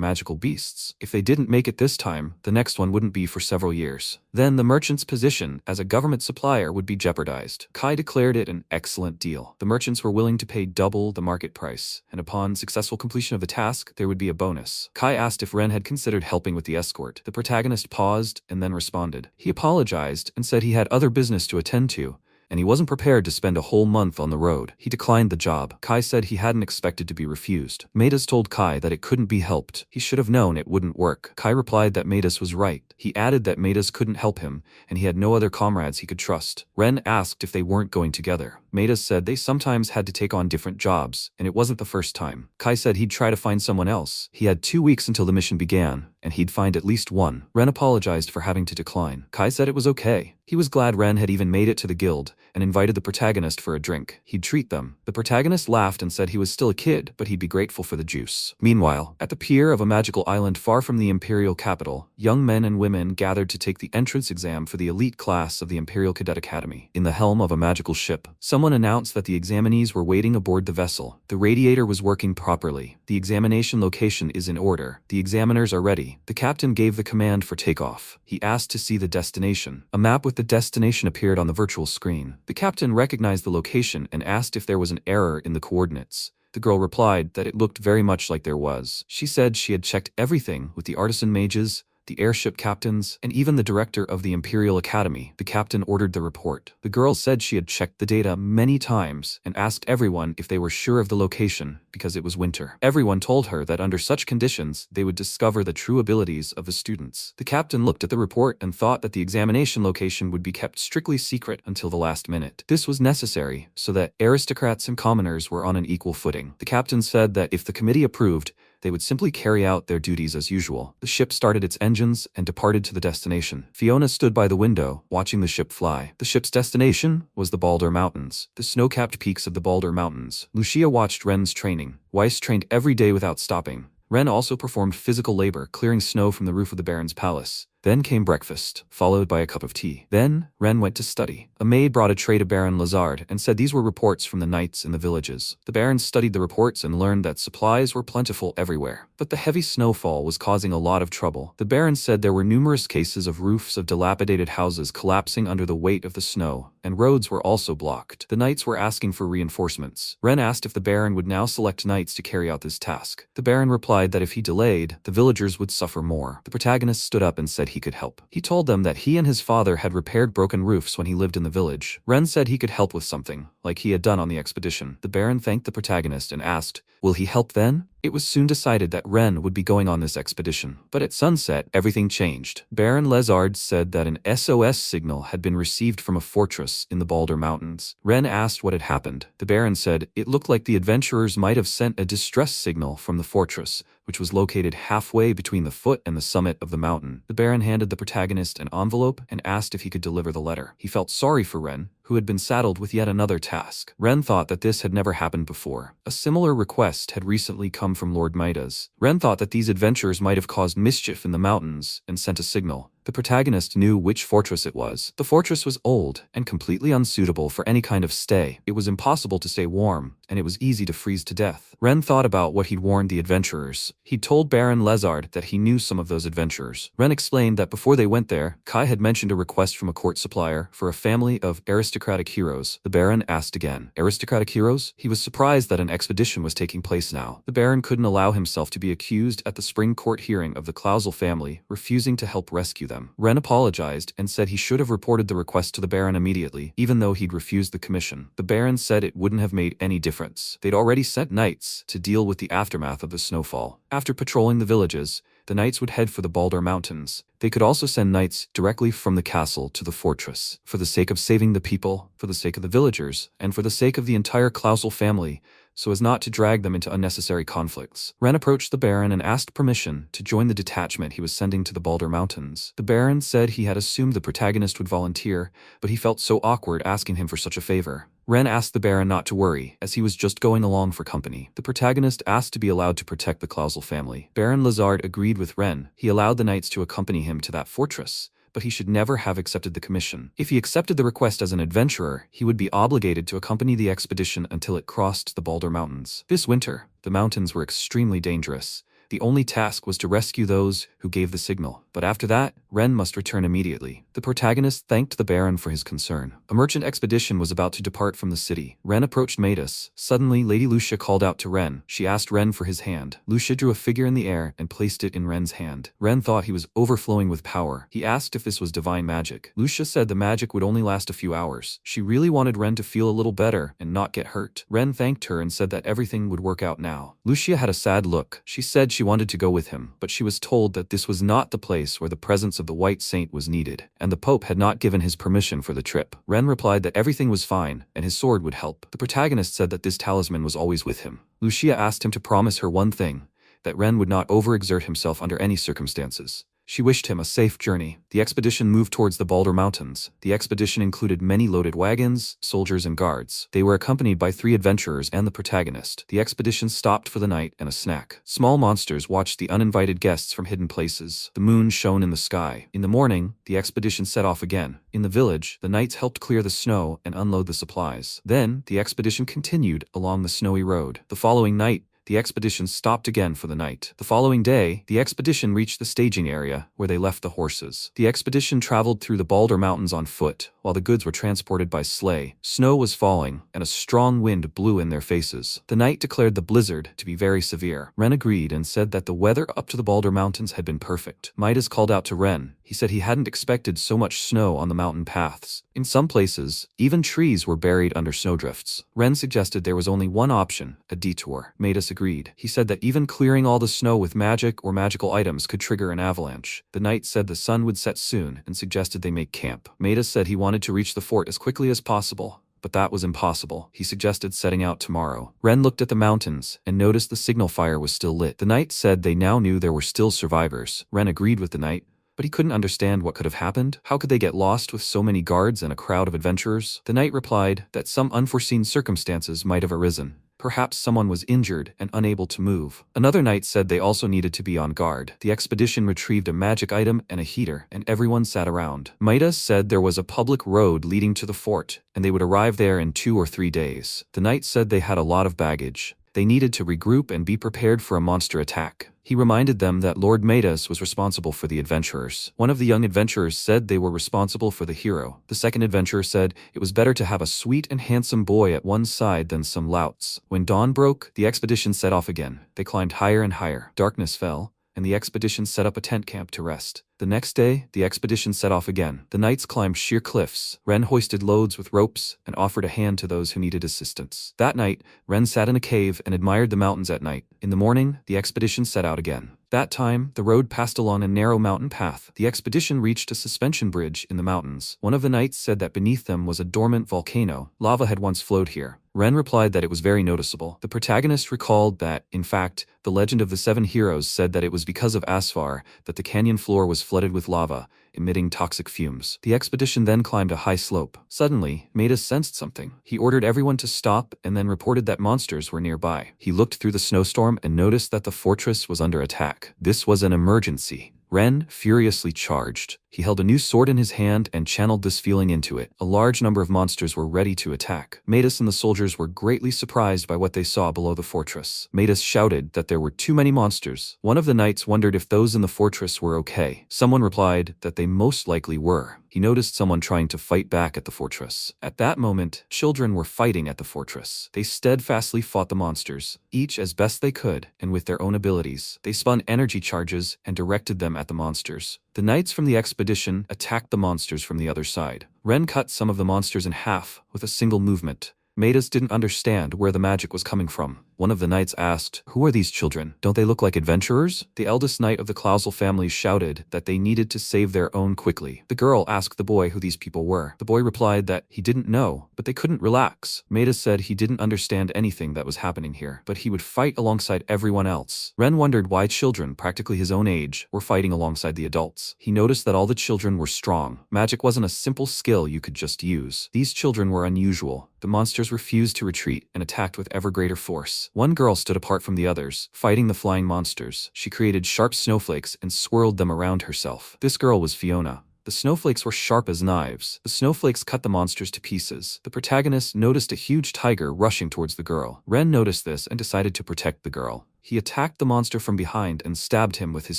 magical beasts. If they didn't make it this time, the next one wouldn't be for several years. Then the merchant's position as a government supplier would be jeopardized. Kai declared it an excellent deal. The merchants were willing to pay double the market price, and upon successful completion of the task, there would be a bonus. Kai asked if Ren had considered helping with the escort. The protagonist paused and then responded. He apologized and said he had other business to attend to, and he wasn't prepared to spend a whole month on the road. He declined the job. Kai said he hadn't expected to be refused. Matus told Kai that it couldn't be helped. He should have known it wouldn't work. Kai replied that Matus was right. He added that Matus couldn't help him, and he had no other comrades he could trust. Ren asked if they weren't going together. Matus said they sometimes had to take on different jobs, and it wasn't the first time. Kai said he'd try to find someone else. He had 2 weeks until the mission began, and he'd find at least one. Ren apologized for having to decline. Kai said it was okay. He was glad Ren had even made it to the guild, and invited the protagonist for a drink. He'd treat them. The protagonist laughed and said he was still a kid, but he'd be grateful for the juice. Meanwhile, at the pier of a magical island far from the imperial capital, young men and women gathered to take the entrance exam for the elite class of the Imperial Cadet Academy. In the helm of a magical ship, someone announced that the examinees were waiting aboard the vessel. The radiator was working properly. The examination location is in order. The examiners are ready. The captain gave the command for takeoff. He asked to see the destination. A map with the destination appeared on the virtual screen. The captain recognized the location and asked if there was an error in the coordinates. The girl replied that it looked very much like there was. She said she had checked everything with the artisan mages, the airship captains, and even the director of the Imperial Academy. The captain ordered the report. The girl said she had checked the data many times and asked everyone if they were sure of the location because it was winter. Everyone told her that under such conditions, they would discover the true abilities of the students. The captain looked at the report and thought that the examination location would be kept strictly secret until the last minute. This was necessary so that aristocrats and commoners were on an equal footing. The captain said that if the committee approved, they would simply carry out their duties as usual. The ship started its engines and departed to the destination. Fiona stood by the window, watching the ship fly. The ship's destination was the Balder Mountains, the snow-capped peaks of the Balder Mountains. Lucia watched Ren's training. Weiss trained every day without stopping. Ren also performed physical labor, clearing snow from the roof of the Baron's palace. Then came breakfast, followed by a cup of tea. Then, Ren went to study. A maid brought a tray to Baron Lazard and said these were reports from the knights in the villages. The Baron studied the reports and learned that supplies were plentiful everywhere. But the heavy snowfall was causing a lot of trouble. The Baron said there were numerous cases of roofs of dilapidated houses collapsing under the weight of the snow, and roads were also blocked. The knights were asking for reinforcements. Ren asked if the Baron would now select knights to carry out this task. The Baron replied that if he delayed, the villagers would suffer more. The protagonist stood up and said he could help. He told them that he and his father had repaired broken roofs when he lived in the village. Ren said he could help with something, like he had done on the expedition. The Baron thanked the protagonist and asked, "Will he help then?" It was soon decided that Ren would be going on this expedition. But at sunset, everything changed. Baron Lazard said that an SOS signal had been received from a fortress in the Balder Mountains. Ren asked what had happened. The Baron said it looked like the adventurers might have sent a distress signal from the fortress, which was located halfway between the foot and the summit of the mountain. The Baron handed the protagonist an envelope and asked if he could deliver the letter. He felt sorry for Ren, who had been saddled with yet another task. Ren thought that this had never happened before. A similar request had recently come from Lord Midas. Ren thought that these adventurers might have caused mischief in the mountains and sent a signal. The protagonist knew which fortress it was. The fortress was old and completely unsuitable for any kind of stay. It was impossible to stay warm, and it was easy to freeze to death. Ren thought about what he'd warned the adventurers. He'd told Baron Lazard that he knew some of those adventurers. Ren explained that before they went there, Kai had mentioned a request from a court supplier for a family of aristocratic heroes. The Baron asked again, "Aristocratic heroes?" He was surprised that an expedition was taking place now. The Baron couldn't allow himself to be accused at the spring court hearing of the Clausel family, refusing to help rescue them. Ren apologized and said he should have reported the request to the Baron immediately, even though he'd refused the commission. The Baron said it wouldn't have made any difference. They'd already sent knights to deal with the aftermath of the snowfall. After patrolling the villages, the knights would head for the Balder Mountains. They could also send knights directly from the castle to the fortress. For the sake of saving the people, for the sake of the villagers, and for the sake of the entire Clausel family, so as not to drag them into unnecessary conflicts. Ren approached the Baron and asked permission to join the detachment he was sending to the Balder Mountains. The Baron said he had assumed the protagonist would volunteer, but he felt so awkward asking him for such a favor. Ren asked the Baron not to worry, as he was just going along for company. The protagonist asked to be allowed to protect the Clausel family. Baron Lazard agreed with Ren. He allowed the knights to accompany him to that fortress, but he should never have accepted the commission. If he accepted the request as an adventurer, he would be obligated to accompany the expedition until it crossed the Balder Mountains. This winter, the mountains were extremely dangerous. The only task was to rescue those who gave the signal. But after that, Ren must return immediately. The protagonist thanked the Baron for his concern. A merchant expedition was about to depart from the city. Ren approached Matus. Suddenly, Lady Lucia called out to Ren. She asked Ren for his hand. Lucia drew a figure in the air and placed it in Ren's hand. Ren thought he was overflowing with power. He asked if this was divine magic. Lucia said the magic would only last a few hours. She really wanted Ren to feel a little better and not get hurt. Ren thanked her and said that everything would work out now. Lucia had a sad look. She said she wanted to go with him, but she was told that this was not the place where the presence of the White Saint was needed, and the Pope had not given his permission for the trip. Ren replied that everything was fine, and his sword would help. The protagonist said that this talisman was always with him. Lucia asked him to promise her one thing, that Ren would not overexert himself under any circumstances. She wished him a safe journey. The expedition moved towards the Balder Mountains. The expedition included many loaded wagons, soldiers, and guards. They were accompanied by 3 adventurers and the protagonist. The expedition stopped for the night and a snack. Small monsters watched the uninvited guests from hidden places. The moon shone in the sky. In the morning, the expedition set off again. In the village, the knights helped clear the snow and unload the supplies. Then, the expedition continued along the snowy road. The following night, the expedition stopped again for the night. The following day, the expedition reached the staging area, where they left the horses. The expedition traveled through the Balder Mountains on foot, while the goods were transported by sleigh. Snow was falling, and a strong wind blew in their faces. The knight declared the blizzard to be very severe. Ren agreed and said that the weather up to the Balder Mountains had been perfect. Midas called out to Ren. He said he hadn't expected so much snow on the mountain paths. In some places, even trees were buried under snowdrifts. Ren suggested there was only one option, a detour. Midas agreed. He said that even clearing all the snow with magic or magical items could trigger an avalanche. The knight said the sun would set soon and suggested they make camp. Midas said he wanted to reach the fort as quickly as possible, but that was impossible. He suggested setting out tomorrow. Ren looked at the mountains and noticed the signal fire was still lit. The knight said they now knew there were still survivors. Ren agreed with the knight, but he couldn't understand what could have happened. How could they get lost with so many guards and a crowd of adventurers? The knight replied that some unforeseen circumstances might have arisen. Perhaps someone was injured and unable to move. Another knight said they also needed to be on guard. The expedition retrieved a magic item and a heater, and everyone sat around. Midas said there was a public road leading to the fort, and they would arrive there in 2 or 3 days. The knight said they had a lot of baggage. They needed to regroup and be prepared for a monster attack. He reminded them that Lord Midas was responsible for the adventurers. One of the young adventurers said they were responsible for the hero. The second adventurer said it was better to have a sweet and handsome boy at one side than some louts. When dawn broke, the expedition set off again. They climbed higher and higher. Darkness fell, and the expedition set up a tent camp to rest. The next day, the expedition set off again. The knights climbed sheer cliffs. Ren hoisted loads with ropes and offered a hand to those who needed assistance. That night, Ren sat in a cave and admired the mountains at night. In the morning, the expedition set out again. That time, the road passed along a narrow mountain path. The expedition reached a suspension bridge in the mountains. One of the knights said that beneath them was a dormant volcano. Lava had once flowed here. Ren replied that it was very noticeable. The protagonist recalled that, in fact, the legend of the 7 heroes said that it was because of Asfar that the canyon floor was flooded with lava, emitting toxic fumes. The expedition then climbed a high slope. Suddenly, Midas sensed something. He ordered everyone to stop and then reported that monsters were nearby. He looked through the snowstorm and noticed that the fortress was under attack. This was an emergency. Ren furiously charged. He held a new sword in his hand and channeled this feeling into it. A large number of monsters were ready to attack. Midas and the soldiers were greatly surprised by what they saw below the fortress. Midas shouted that there were too many monsters. One of the knights wondered if those in the fortress were okay. Someone replied that they most likely were. He noticed someone trying to fight back at the fortress. At that moment, children were fighting at the fortress. They steadfastly fought the monsters, each as best they could, and with their own abilities. They spun energy charges and directed them at the monsters. The knights from the expedition attacked the monsters from the other side. Ren cut some of the monsters in half with a single movement. Midas didn't understand where the magic was coming from. One of the knights asked, "Who are these children? Don't they look like adventurers?" The eldest knight of the Clausel family shouted that they needed to save their own quickly. The girl asked the boy who these people were. The boy replied that he didn't know, but they couldn't relax. Midas said he didn't understand anything that was happening here, but he would fight alongside everyone else. Ren wondered why children, practically his own age, were fighting alongside the adults. He noticed that all the children were strong. Magic wasn't a simple skill you could just use. These children were unusual. The monsters refused to retreat and attacked with ever greater force. One girl stood apart from the others, fighting the flying monsters. She created sharp snowflakes and swirled them around herself. This girl was Fiona. The snowflakes were sharp as knives. The snowflakes cut the monsters to pieces. The protagonist noticed a huge tiger rushing towards the girl. Ren noticed this and decided to protect the girl. He attacked the monster from behind and stabbed him with his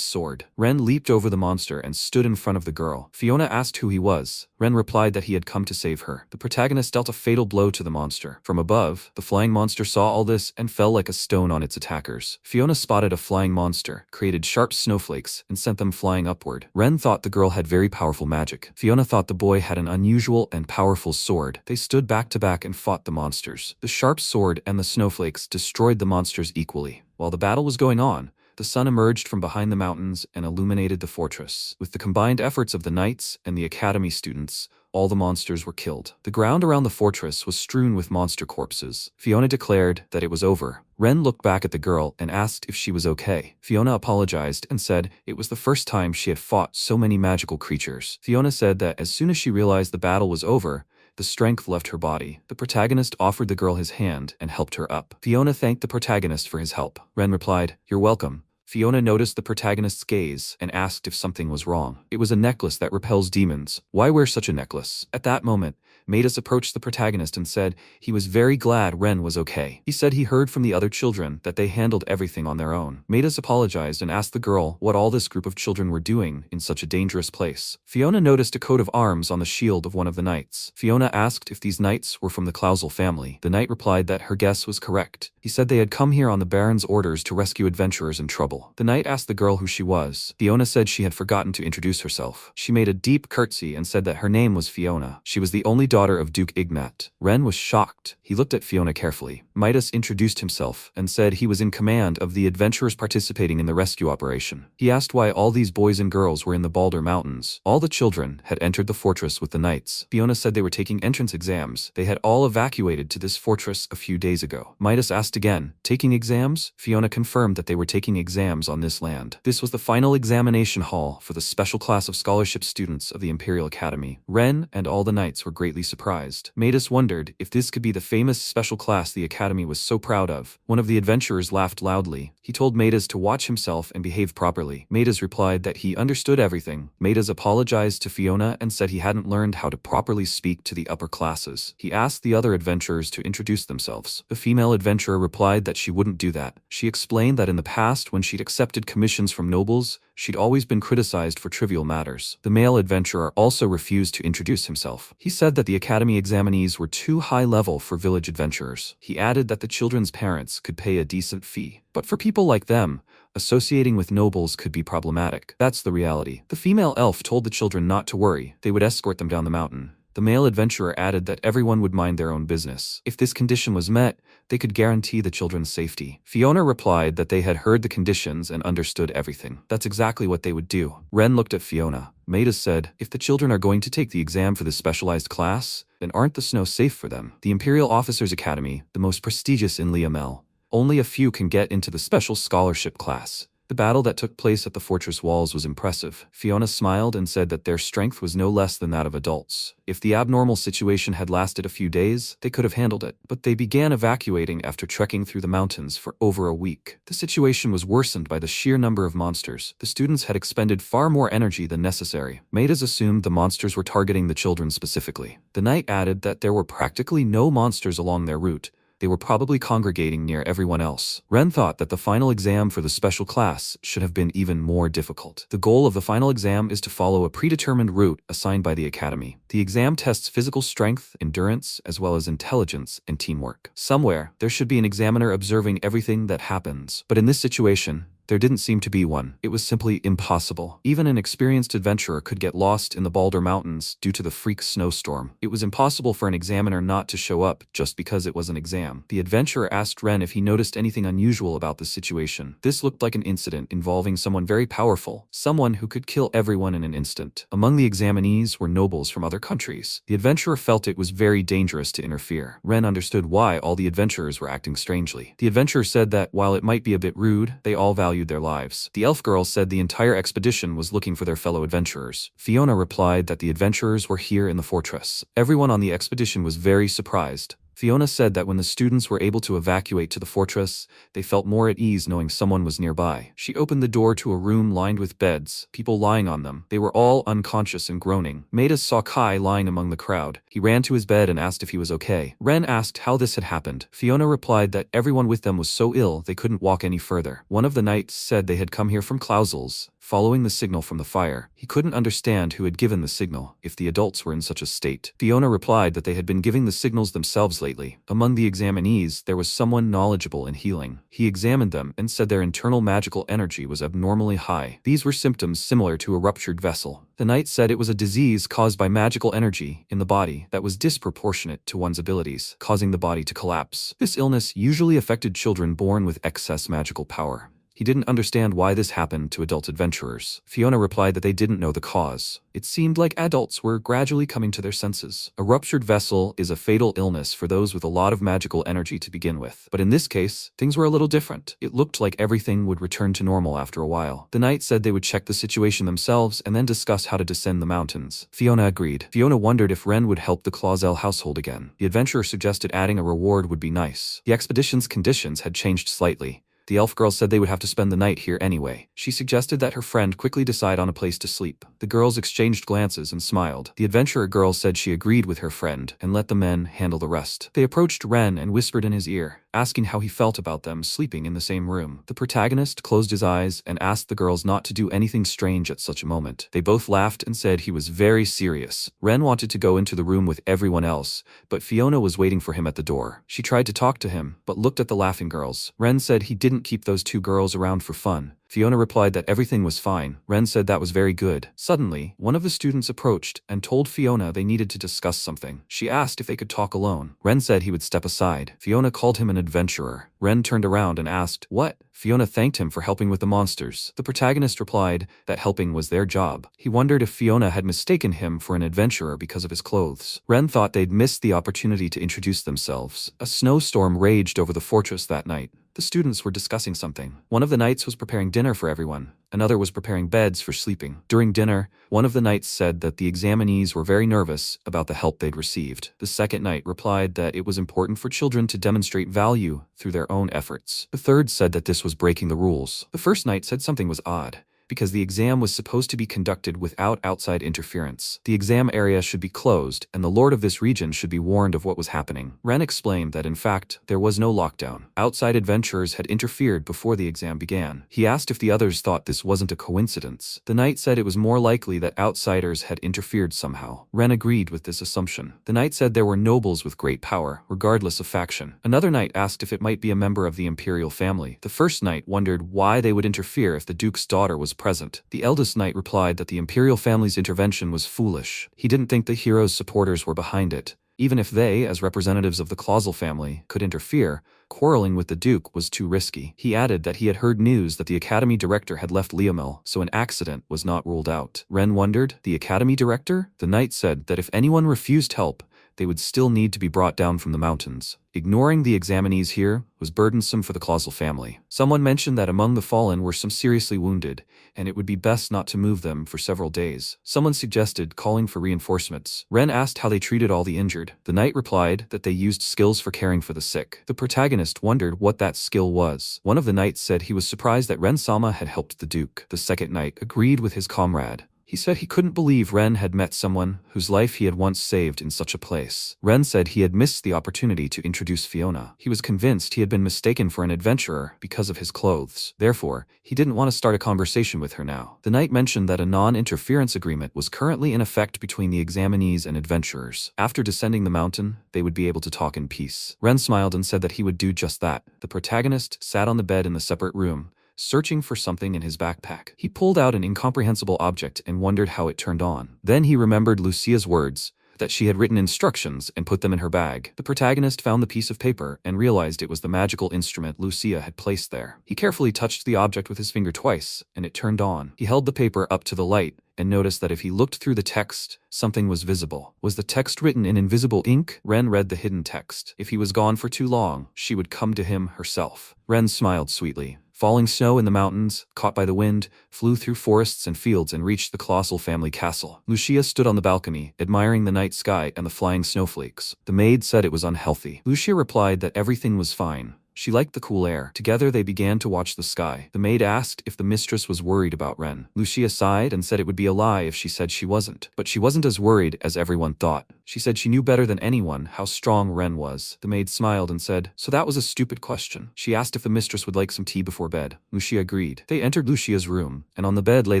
sword. Ren leaped over the monster and stood in front of the girl. Fiona asked who he was. Ren replied that he had come to save her. The protagonist dealt a fatal blow to the monster. From above, the flying monster saw all this and fell like a stone on its attackers. Fiona spotted a flying monster, created sharp snowflakes, and sent them flying upward. Ren thought the girl had very powerful magic. Fiona thought the boy had an unusual and powerful sword. They stood back to back and fought the monsters. The sharp sword and the snowflakes destroyed the monsters equally. While the battle was going on, the sun emerged from behind the mountains and illuminated the fortress. With the combined efforts of the knights and the academy students, all the monsters were killed. The ground around the fortress was strewn with monster corpses. Fiona declared that it was over. Ren looked back at the girl and asked if she was okay. Fiona apologized and said it was the first time she had fought so many magical creatures. Fiona said that as soon as she realized the battle was over, the strength left her body. The protagonist offered the girl his hand and helped her up. Fiona thanked the protagonist for his help. Ren replied, "You're welcome." Fiona noticed the protagonist's gaze and asked if something was wrong. It was a necklace that repels demons. Why wear such a necklace? At that moment, Matus approached the protagonist and said he was very glad Ren was okay. He said he heard from the other children that they handled everything on their own. Matus apologized and asked the girl what all this group of children were doing in such a dangerous place. Fiona noticed a coat of arms on the shield of one of the knights. Fiona asked if these knights were from the Clausel family. The knight replied that her guess was correct. He said they had come here on the Baron's orders to rescue adventurers in trouble. The knight asked the girl who she was. Fiona said she had forgotten to introduce herself. She made a deep curtsy and said that her name was Fiona. She was the only daughter of Duke Ignot. Ren was shocked. He looked at Fiona carefully. Midas introduced himself and said he was in command of the adventurers participating in the rescue operation. He asked why all these boys and girls were in the Balder Mountains. All the children had entered the fortress with the knights. Fiona said they were taking entrance exams. They had all evacuated to this fortress a few days ago. Midas asked again, taking exams? Fiona confirmed that they were taking exams on this land. This was the final examination hall for the special class of scholarship students of the Imperial Academy. Ren and all the knights were greatly surprised. Matus wondered if this could be the famous special class the Academy was so proud of. One of the adventurers laughed loudly. He told Matus to watch himself and behave properly. Matus replied that he understood everything. Matus apologized to Fiona and said he hadn't learned how to properly speak to the upper classes. He asked the other adventurers to introduce themselves. The female adventurer replied that she wouldn't do that. She explained that in the past, when she'd accepted commissions from nobles, she'd always been criticized for trivial matters. The male adventurer also refused to introduce himself. He said that the Academy examinees were too high level for village adventurers. He added that the children's parents could pay a decent fee. But for people like them, associating with nobles could be problematic. That's the reality. The female elf told the children not to worry. They would escort them down the mountain. The male adventurer added that everyone would mind their own business. If this condition was met, they could guarantee the children's safety. Fiona replied that they had heard the conditions and understood everything. That's exactly what they would do. Ren looked at Fiona. Matus said, if the children are going to take the exam for this specialized class, then aren't the snow safe for them? The Imperial Officers Academy, the most prestigious in Liamel, only a few can get into the special scholarship class. The battle that took place at the fortress walls was impressive. Fiona smiled and said that their strength was no less than that of adults. If the abnormal situation had lasted a few days, they could have handled it. But they began evacuating after trekking through the mountains for over a week. The situation was worsened by the sheer number of monsters. The students had expended far more energy than necessary. Matas assumed the monsters were targeting the children specifically. The knight added that there were practically no monsters along their route. They were probably congregating near everyone else. Ren thought that the final exam for the special class should have been even more difficult. The goal of the final exam is to follow a predetermined route assigned by the Academy. The exam tests physical strength, endurance, as well as intelligence and teamwork. Somewhere, there should be an examiner observing everything that happens. But in this situation, there didn't seem to be one. It was simply impossible. Even an experienced adventurer could get lost in the Balder Mountains due to the freak snowstorm. It was impossible for an examiner not to show up just because it was an exam. The adventurer asked Ren if he noticed anything unusual about the situation. This looked like an incident involving someone very powerful, someone who could kill everyone in an instant. Among the examinees were nobles from other countries. The adventurer felt it was very dangerous to interfere. Ren understood why all the adventurers were acting strangely. The adventurer said that while it might be a bit rude, they all valued their lives. The elf girl said the entire expedition was looking for their fellow adventurers. Fiona replied that the adventurers were here in the fortress. Everyone on the expedition was very surprised. Fiona said that when the students were able to evacuate to the fortress, they felt more at ease knowing someone was nearby. She opened the door to a room lined with beds, people lying on them. They were all unconscious and groaning. Maida saw Kai lying among the crowd. He ran to his bed and asked if he was okay. Ren asked how this had happened. Fiona replied that everyone with them was so ill they couldn't walk any further. One of the knights said they had come here from Clausel's, following the signal from the fire. He couldn't understand who had given the signal, if the adults were in such a state. Fiona replied that they had been giving the signals themselves lately. Among the examinees, there was someone knowledgeable in healing. He examined them and said their internal magical energy was abnormally high. These were symptoms similar to a ruptured vessel. The knight said it was a disease caused by magical energy in the body that was disproportionate to one's abilities, causing the body to collapse. This illness usually affected children born with excess magical power. He didn't understand why this happened to adult adventurers. Fiona replied that they didn't know the cause. It seemed like adults were gradually coming to their senses. A ruptured vessel is a fatal illness for those with a lot of magical energy to begin with. But in this case, things were a little different. It looked like everything would return to normal after a while. The knight said they would check the situation themselves and then discuss how to descend the mountains. Fiona agreed. Fiona wondered if Ren would help the Clausel household again. The adventurer suggested adding a reward would be nice. The expedition's conditions had changed slightly. The elf girl said they would have to spend the night here anyway. She suggested that her friend quickly decide on a place to sleep. The girls exchanged glances and smiled. The adventurer girl said she agreed with her friend and let the men handle the rest. They approached Ren and whispered in his ear, asking how he felt about them sleeping in the same room. The protagonist closed his eyes and asked the girls not to do anything strange at such a moment. They both laughed and said he was very serious. Ren wanted to go into the room with everyone else, but Fiona was waiting for him at the door. She tried to talk to him, but looked at the laughing girls. Ren said he didn't keep those two girls around for fun. Fiona replied that everything was fine. Ren said that was very good. Suddenly, one of the students approached and told Fiona they needed to discuss something. She asked if they could talk alone. Ren said he would step aside. Fiona called him an adventurer. Ren turned around and asked, "What?" Fiona thanked him for helping with the monsters. The protagonist replied that helping was their job. He wondered if Fiona had mistaken him for an adventurer because of his clothes. Ren thought they'd missed the opportunity to introduce themselves. A snowstorm raged over the fortress that night. The students were discussing something. One of the knights was preparing dinner for everyone. Another was preparing beds for sleeping. During dinner, one of the knights said that the examinees were very nervous about the help they'd received. The second knight replied that it was important for children to demonstrate value through their own efforts. The third said that this was breaking the rules. The first knight said something was odd, because the exam was supposed to be conducted without outside interference. The exam area should be closed, and the lord of this region should be warned of what was happening. Ren explained that in fact, there was no lockdown. Outside adventurers had interfered before the exam began. He asked if the others thought this wasn't a coincidence. The knight said it was more likely that outsiders had interfered somehow. Ren agreed with this assumption. The knight said there were nobles with great power, regardless of faction. Another knight asked if it might be a member of the imperial family. The first knight wondered why they would interfere if the duke's daughter was present. The eldest knight replied that the imperial family's intervention was foolish. He didn't think the hero's supporters were behind it. Even if they, as representatives of the Clausel family, could interfere, quarreling with the duke was too risky. He added that he had heard news that the academy director had left Leomil, so an accident was not ruled out. Ren wondered, the academy director? The knight said that if anyone refused help, they would still need to be brought down from the mountains. Ignoring the examinees here was burdensome for the Clausel family. Someone mentioned that among the fallen were some seriously wounded, and it would be best not to move them for several days. Someone suggested calling for reinforcements. Ren asked how they treated all the injured. The knight replied that they used skills for caring for the sick. The protagonist wondered what that skill was. One of the knights said he was surprised that Ren-sama had helped the duke. The second knight agreed with his comrade. He said he couldn't believe Ren had met someone whose life he had once saved in such a place. Ren said he had missed the opportunity to introduce Fiona. He was convinced he had been mistaken for an adventurer because of his clothes. Therefore, he didn't want to start a conversation with her now. The knight mentioned that a non-interference agreement was currently in effect between the examinees and adventurers. After descending the mountain, they would be able to talk in peace. Ren smiled and said that he would do just that. The protagonist sat on the bed in the separate room, searching for something in his backpack. He pulled out an incomprehensible object and wondered how it turned on. Then he remembered Lucia's words, that she had written instructions and put them in her bag. The protagonist found the piece of paper and realized it was the magical instrument Lucia had placed there. He carefully touched the object with his finger twice, and it turned on. He held the paper up to the light and noticed that if he looked through the text, something was visible. Was the text written in invisible ink? Ren read the hidden text. If he was gone for too long, she would come to him herself. Ren smiled sweetly. Falling snow in the mountains, caught by the wind, flew through forests and fields and reached the colossal family castle. Lucia stood on the balcony, admiring the night sky and the flying snowflakes. The maid said it was unhealthy. Lucia replied that everything was fine. She liked the cool air. Together they began to watch the sky. The maid asked if the mistress was worried about Ren. Lucia sighed and said it would be a lie if she said she wasn't. But she wasn't as worried as everyone thought. She said she knew better than anyone how strong Ren was. The maid smiled and said, "So that was a stupid question." She asked if the mistress would like some tea before bed. Lucia agreed. They entered Lucia's room, and on the bed lay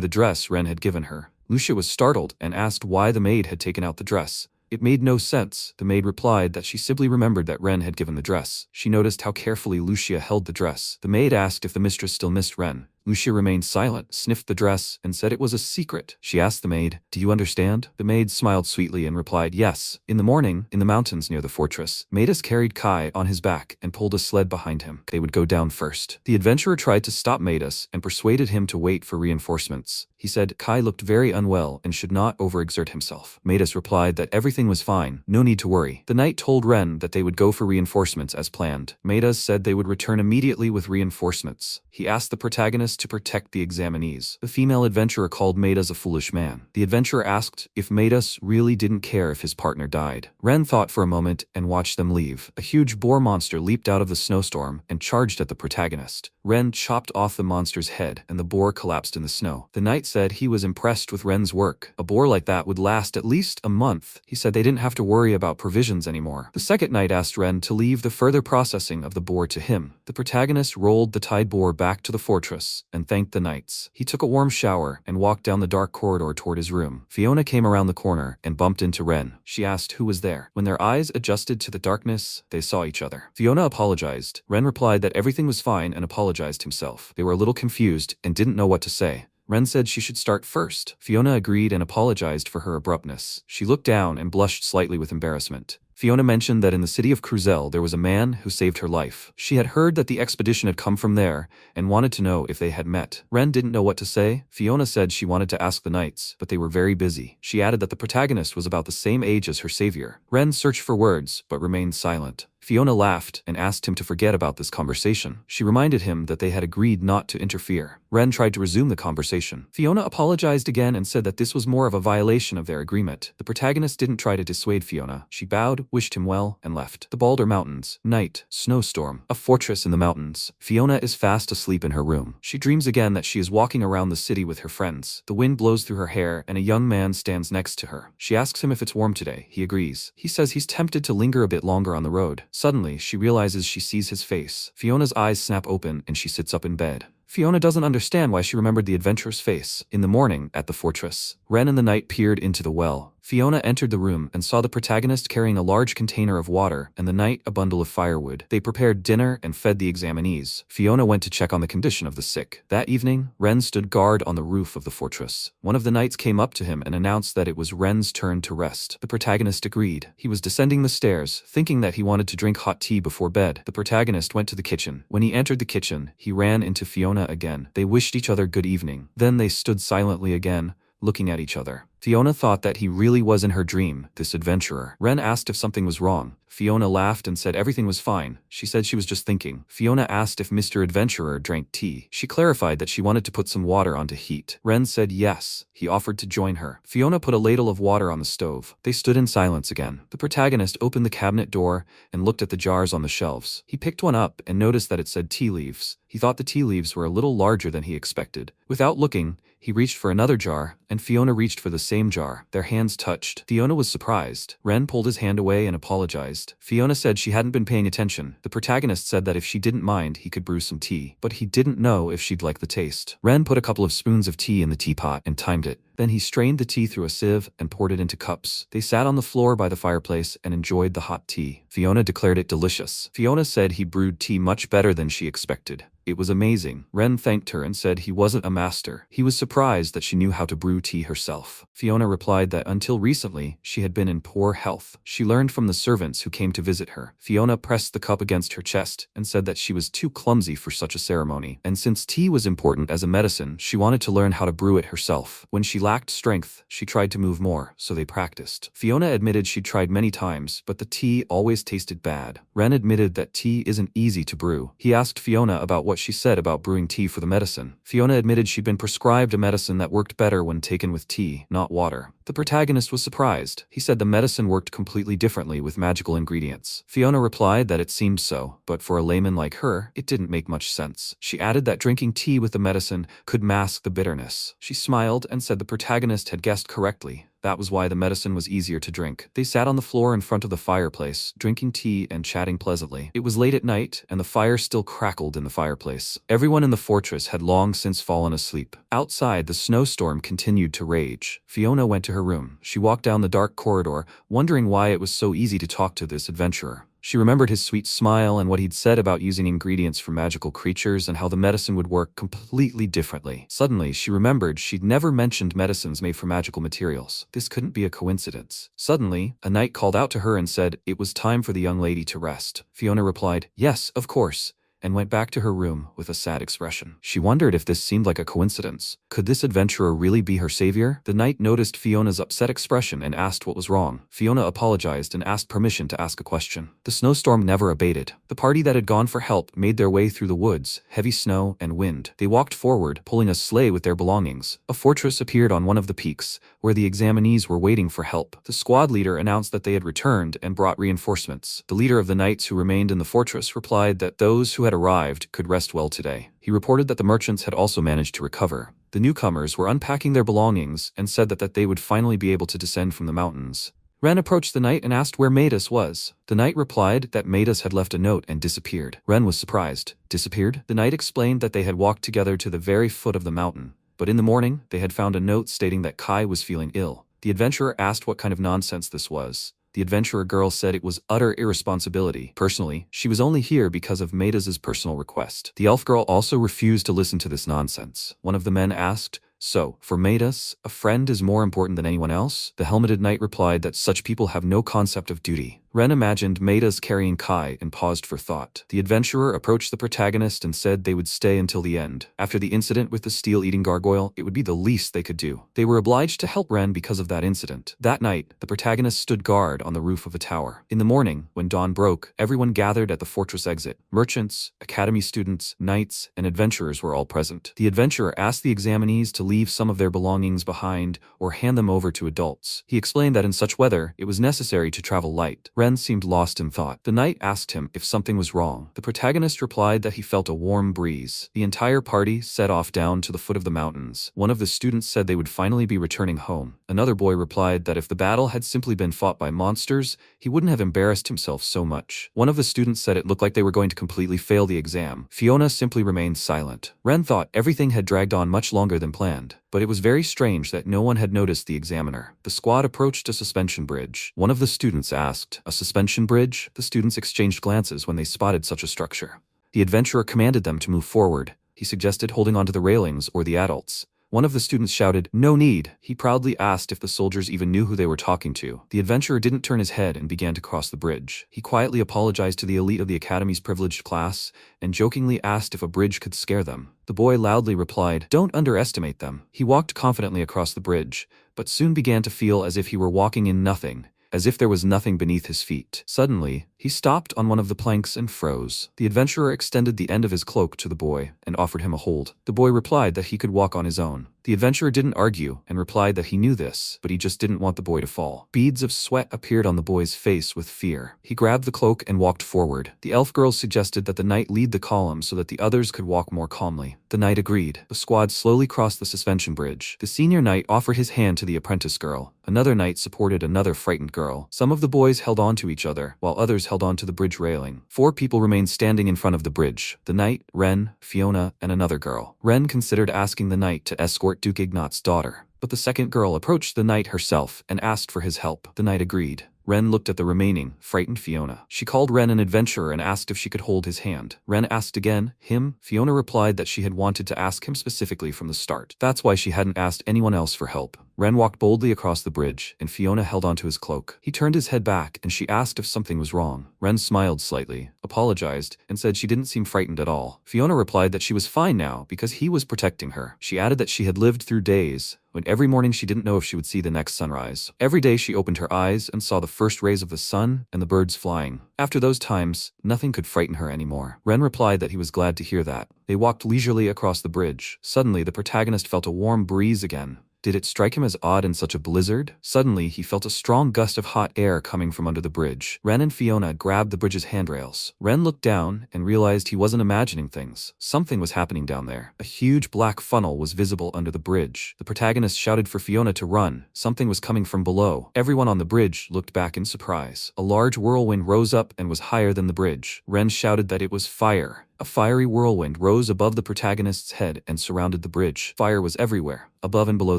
the dress Ren had given her. Lucia was startled and asked why the maid had taken out the dress. It made no sense. The maid replied that she simply remembered that Ren had given the dress. She noticed how carefully Lucia held the dress. The maid asked if the mistress still missed Ren. Lucia remained silent, sniffed the dress, and said it was a secret. She asked the maid, "Do you understand?" The maid smiled sweetly and replied, "Yes." In the morning, in the mountains near the fortress, Matus carried Kai on his back and pulled a sled behind him. They would go down first. The adventurer tried to stop Matus and persuaded him to wait for reinforcements. He said Kai looked very unwell and should not overexert himself. Matus replied that everything was fine, no need to worry. The knight told Ren that they would go for reinforcements as planned. Matus said they would return immediately with reinforcements. He asked the protagonist to protect the examinees. The female adventurer called Matus a foolish man. The adventurer asked if Matus really didn't care if his partner died. Ren thought for a moment and watched them leave. A huge boar monster leaped out of the snowstorm and charged at the protagonist. Ren chopped off the monster's head and the boar collapsed in the snow. The knight said he was impressed with Ren's work. A boar like that would last at least a month. He said they didn't have to worry about provisions anymore. The second knight asked Ren to leave the further processing of the boar to him. The protagonist rolled the tied boar back to the fortress and thanked the knights. He took a warm shower and walked down the dark corridor toward his room. Fiona came around the corner and bumped into Ren. She asked who was there. When their eyes adjusted to the darkness, they saw each other. Fiona apologized. Ren replied that everything was fine and apologized himself. They were a little confused and didn't know what to say. Ren said she should start first. Fiona agreed and apologized for her abruptness. She looked down and blushed slightly with embarrassment. Fiona mentioned that in the city of Cruzel there was a man who saved her life. She had heard that the expedition had come from there and wanted to know if they had met. Ren didn't know what to say. Fiona said she wanted to ask the knights, but they were very busy. She added that the protagonist was about the same age as her savior. Ren searched for words, but remained silent. Fiona laughed and asked him to forget about this conversation. She reminded him that they had agreed not to interfere. Ren tried to resume the conversation. Fiona apologized again and said that this was more of a violation of their agreement. The protagonist didn't try to dissuade Fiona. She bowed, wished him well, and left. The Balder Mountains. Night. Snowstorm. A fortress in the mountains. Fiona is fast asleep in her room. She dreams again that she is walking around the city with her friends. The wind blows through her hair and a young man stands next to her. She asks him if it's warm today. He agrees. He says he's tempted to linger a bit longer on the road. Suddenly, she realizes she sees his face. Fiona's eyes snap open and she sits up in bed. Fiona doesn't understand why she remembered the adventurer's face. In the morning, at the fortress, Ren and the knight peered into the well. Fiona entered the room and saw the protagonist carrying a large container of water and the knight a bundle of firewood. They prepared dinner and fed the examinees. Fiona went to check on the condition of the sick. That evening, Ren stood guard on the roof of the fortress. One of the knights came up to him and announced that it was Ren's turn to rest. The protagonist agreed. He was descending the stairs, thinking that he wanted to drink hot tea before bed. The protagonist went to the kitchen. When he entered the kitchen, he ran into Fiona again. They wished each other good evening. Then they stood silently again, looking at each other. Fiona thought that he really was in her dream, this adventurer. Ren asked if something was wrong. Fiona laughed and said everything was fine. She said she was just thinking. Fiona asked if Mr. Adventurer drank tea. She clarified that she wanted to put some water on to heat. Ren said yes. He offered to join her. Fiona put a ladle of water on the stove. They stood in silence again. The protagonist opened the cabinet door and looked at the jars on the shelves. He picked one up and noticed that it said tea leaves. He thought the tea leaves were a little larger than he expected. Without looking, he reached for another jar, and Fiona reached for the same jar. Their hands touched. Fiona was surprised. Ren pulled his hand away and apologized. Fiona said she hadn't been paying attention. The protagonist said that if she didn't mind, he could brew some tea, but he didn't know if she'd like the taste. Ren put a couple of spoons of tea in the teapot and timed it. Then he strained the tea through a sieve and poured it into cups. They sat on the floor by the fireplace and enjoyed the hot tea. Fiona declared it delicious. Fiona said he brewed tea much better than she expected. It was amazing. Ren thanked her and said he wasn't a master. He was surprised that she knew how to brew tea herself. Fiona replied that until recently, she had been in poor health. She learned from the servants who came to visit her. Fiona pressed the cup against her chest and said that she was too clumsy for such a ceremony. And since tea was important as a medicine, she wanted to learn how to brew it herself. When she lacked strength, she tried to move more, so they practiced. Fiona admitted she'd tried many times, but the tea always tasted bad. Ren admitted that tea isn't easy to brew. He asked Fiona about what what she said about brewing tea for the medicine. Fiona admitted she'd been prescribed a medicine that worked better when taken with tea, not water. The protagonist was surprised. He said the medicine worked completely differently with magical ingredients. Fiona replied that it seemed so, but for a layman like her, it didn't make much sense. She added that drinking tea with the medicine could mask the bitterness. She smiled and said the protagonist had guessed correctly. That was why the medicine was easier to drink. They sat on the floor in front of the fireplace, drinking tea and chatting pleasantly. It was late at night, and the fire still crackled in the fireplace. Everyone in the fortress had long since fallen asleep. Outside, the snowstorm continued to rage. Fiona went to her room. She walked down the dark corridor, wondering why it was so easy to talk to this adventurer. She remembered his sweet smile and what he'd said about using ingredients from magical creatures and how the medicine would work completely differently. Suddenly, she remembered she'd never mentioned medicines made from magical materials. This couldn't be a coincidence. Suddenly, a knight called out to her and said it was time for the young lady to rest. Fiona replied, "Yes, of course," and went back to her room with a sad expression. She wondered if this seemed like a coincidence. Could this adventurer really be her savior? The knight noticed Fiona's upset expression and asked what was wrong. Fiona apologized and asked permission to ask a question. The snowstorm never abated. The party that had gone for help made their way through the woods, heavy snow and wind. They walked forward, pulling a sleigh with their belongings. A fortress appeared on one of the peaks, where the examinees were waiting for help. The squad leader announced that they had returned and brought reinforcements. The leader of the knights who remained in the fortress replied that those who had arrived could rest well today. He reported that the merchants had also managed to recover. The newcomers were unpacking their belongings and said that they would finally be able to descend from the mountains. Ren approached the knight and asked where Matus was. The knight replied that Matus had left a note and disappeared. Ren was surprised. Disappeared? The knight explained that they had walked together to the very foot of the mountain, but in the morning, they had found a note stating that Kai was feeling ill. The adventurer asked what kind of nonsense this was. The adventurer girl said it was utter irresponsibility. Personally, she was only here because of Matus's personal request. The elf girl also refused to listen to this nonsense. One of the men asked, "So, for Matus, a friend is more important than anyone else?" The helmeted knight replied that such people have no concept of duty. Ren imagined Matus carrying Kai and paused for thought. The adventurer approached the protagonist and said they would stay until the end. After the incident with the steel-eating gargoyle, it would be the least they could do. They were obliged to help Ren because of that incident. That night, the protagonist stood guard on the roof of a tower. In the morning, when dawn broke, everyone gathered at the fortress exit. Merchants, academy students, knights, and adventurers were all present. The adventurer asked the examinees to leave some of their belongings behind or hand them over to adults. He explained that in such weather, it was necessary to travel light. Ren seemed lost in thought. The knight asked him if something was wrong. The protagonist replied that he felt a warm breeze. The entire party set off down to the foot of the mountains. One of the students said they would finally be returning home. Another boy replied that if the battle had simply been fought by monsters, he wouldn't have embarrassed himself so much. One of the students said it looked like they were going to completely fail the exam. Fiona simply remained silent. Ren thought everything had dragged on much longer than planned, but it was very strange that no one had noticed the examiner. The squad approached a suspension bridge. One of the students asked, "A suspension bridge?" The students exchanged glances when they spotted such a structure. The adventurer commanded them to move forward. He suggested holding onto the railings or the adults. One of the students shouted, "No need." He proudly asked if the soldiers even knew who they were talking to. The adventurer didn't turn his head and began to cross the bridge. He quietly apologized to the elite of the academy's privileged class and jokingly asked if a bridge could scare them. The boy loudly replied, "Don't underestimate them." He walked confidently across the bridge, but soon began to feel as if he were walking in nothing, as if there was nothing beneath his feet. Suddenly, he stopped on one of the planks and froze. The adventurer extended the end of his cloak to the boy and offered him a hold. The boy replied that he could walk on his own. The adventurer didn't argue and replied that he knew this, but he just didn't want the boy to fall. Beads of sweat appeared on the boy's face with fear. He grabbed the cloak and walked forward. The elf girl suggested that the knight lead the column so that the others could walk more calmly. The knight agreed. The squad slowly crossed the suspension bridge. The senior knight offered his hand to the apprentice girl. Another knight supported another frightened girl. Some of the boys held on to each other, while others held on to the bridge railing. 4 people remained standing in front of the bridge: the knight, Ren, Fiona, and another girl. Ren considered asking the knight to escort Duke Ignot's daughter, but the second girl approached the knight herself and asked for his help. The knight agreed. Ren looked at the remaining, frightened Fiona. She called Ren an adventurer and asked if she could hold his hand. Ren asked again, him? Fiona replied that she had wanted to ask him specifically from the start. That's why she hadn't asked anyone else for help. Ren walked boldly across the bridge, and Fiona held onto his cloak. He turned his head back, and she asked if something was wrong. Ren smiled slightly, apologized, and said she didn't seem frightened at all. Fiona replied that she was fine now because he was protecting her. She added that she had lived through days when every morning she didn't know if she would see the next sunrise. Every day she opened her eyes and saw the first rays of the sun and the birds flying. After those times, nothing could frighten her anymore. Ren replied that he was glad to hear that. They walked leisurely across the bridge. Suddenly, the protagonist felt a warm breeze again. Did it strike him as odd in such a blizzard? Suddenly, he felt a strong gust of hot air coming from under the bridge. Ren and Fiona grabbed the bridge's handrails. Ren looked down and realized he wasn't imagining things. Something was happening down there. A huge black funnel was visible under the bridge. The protagonist shouted for Fiona to run. Something was coming from below. Everyone on the bridge looked back in surprise. A large whirlwind rose up and was higher than the bridge. Ren shouted that it was fire. A fiery whirlwind rose above the protagonist's head and surrounded the bridge. Fire was everywhere, above and below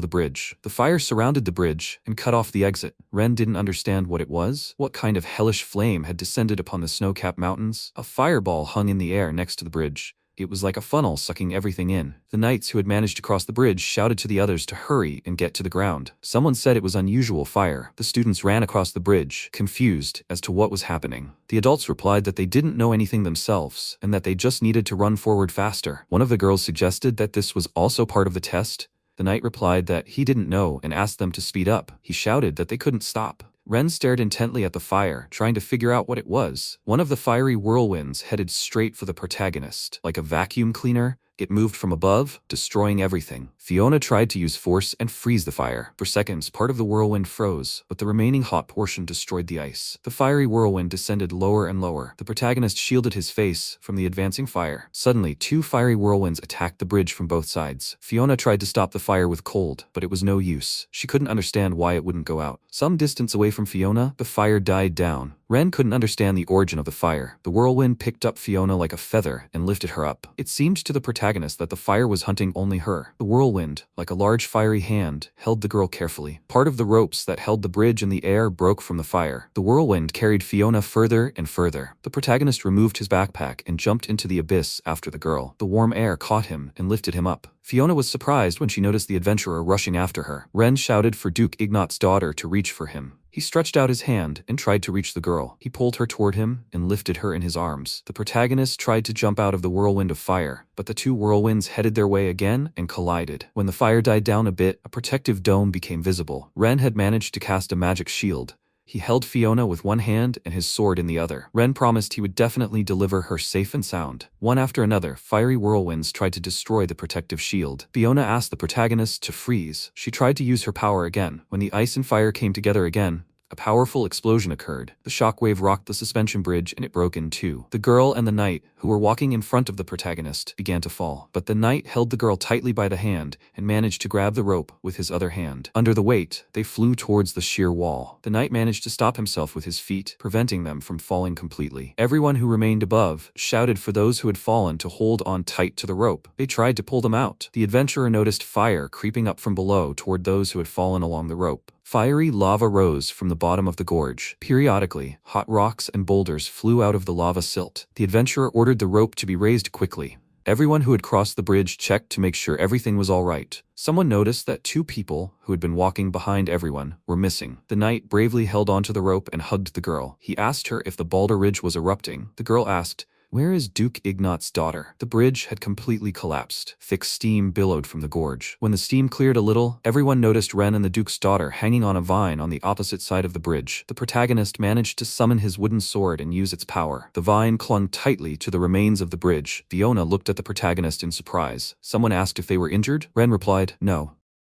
the bridge. The fire surrounded the bridge and cut off the exit. Ren didn't understand what it was. What kind of hellish flame had descended upon the snow-capped mountains? A fireball hung in the air next to the bridge. It was like a funnel sucking everything in. The knights who had managed to cross the bridge shouted to the others to hurry and get to the ground. Someone said it was unusual fire. The students ran across the bridge, confused as to what was happening. The adults replied that they didn't know anything themselves and that they just needed to run forward faster. One of the girls suggested that this was also part of the test. The knight replied that he didn't know and asked them to speed up. He shouted that they couldn't stop. Ren stared intently at the fire, trying to figure out what it was. One of the fiery whirlwinds headed straight for the protagonist. Like a vacuum cleaner, it moved from above, destroying everything. Fiona tried to use force and freeze the fire. For seconds, part of the whirlwind froze, but the remaining hot portion destroyed the ice. The fiery whirlwind descended lower and lower. The protagonist shielded his face from the advancing fire. Suddenly, two fiery whirlwinds attacked the bridge from both sides. Fiona tried to stop the fire with cold, but it was no use. She couldn't understand why it wouldn't go out. Some distance away from Fiona, the fire died down. Ren couldn't understand the origin of the fire. The whirlwind picked up Fiona like a feather and lifted her up. It seemed to the protagonist that the fire was hunting only her. The whirlwind, like a large fiery hand, held the girl carefully. Part of the ropes that held the bridge in the air broke from the fire. The whirlwind carried Fiona further and further. The protagonist removed his backpack and jumped into the abyss after the girl. The warm air caught him and lifted him up. Fiona was surprised when she noticed the adventurer rushing after her. Ren shouted for Duke Ignot's daughter to reach for him. He stretched out his hand and tried to reach the girl. He pulled her toward him and lifted her in his arms. The protagonist tried to jump out of the whirlwind of fire, but the two whirlwinds headed their way again and collided. When the fire died down a bit, a protective dome became visible. Ren had managed to cast a magic shield. He held Fiona with one hand and his sword in the other. Ren promised he would definitely deliver her safe and sound. One after another, fiery whirlwinds tried to destroy the protective shield. Fiona asked the protagonist to freeze. She tried to use her power again. When the ice and fire came together again, a powerful explosion occurred. The shockwave rocked the suspension bridge and it broke in two. The girl and the knight, who were walking in front of the protagonist, began to fall. But the knight held the girl tightly by the hand and managed to grab the rope with his other hand. Under the weight, they flew towards the sheer wall. The knight managed to stop himself with his feet, preventing them from falling completely. Everyone who remained above shouted for those who had fallen to hold on tight to the rope. They tried to pull them out. The adventurer noticed fire creeping up from below toward those who had fallen along the rope. Fiery lava rose from the bottom of the gorge. Periodically, hot rocks and boulders flew out of the lava silt. The adventurer ordered the rope to be raised quickly. Everyone who had crossed the bridge checked to make sure everything was all right. Someone noticed that two people, who had been walking behind everyone, were missing. The knight bravely held onto the rope and hugged the girl. He asked her if the boulder ridge was erupting. The girl asked, "Where is Duke Ignot's daughter?" The bridge had completely collapsed. Thick steam billowed from the gorge. When the steam cleared a little, everyone noticed Ren and the Duke's daughter hanging on a vine on the opposite side of the bridge. The protagonist managed to summon his wooden sword and use its power. The vine clung tightly to the remains of the bridge. Fiona looked at the protagonist in surprise. Someone asked if they were injured. Ren replied, "No,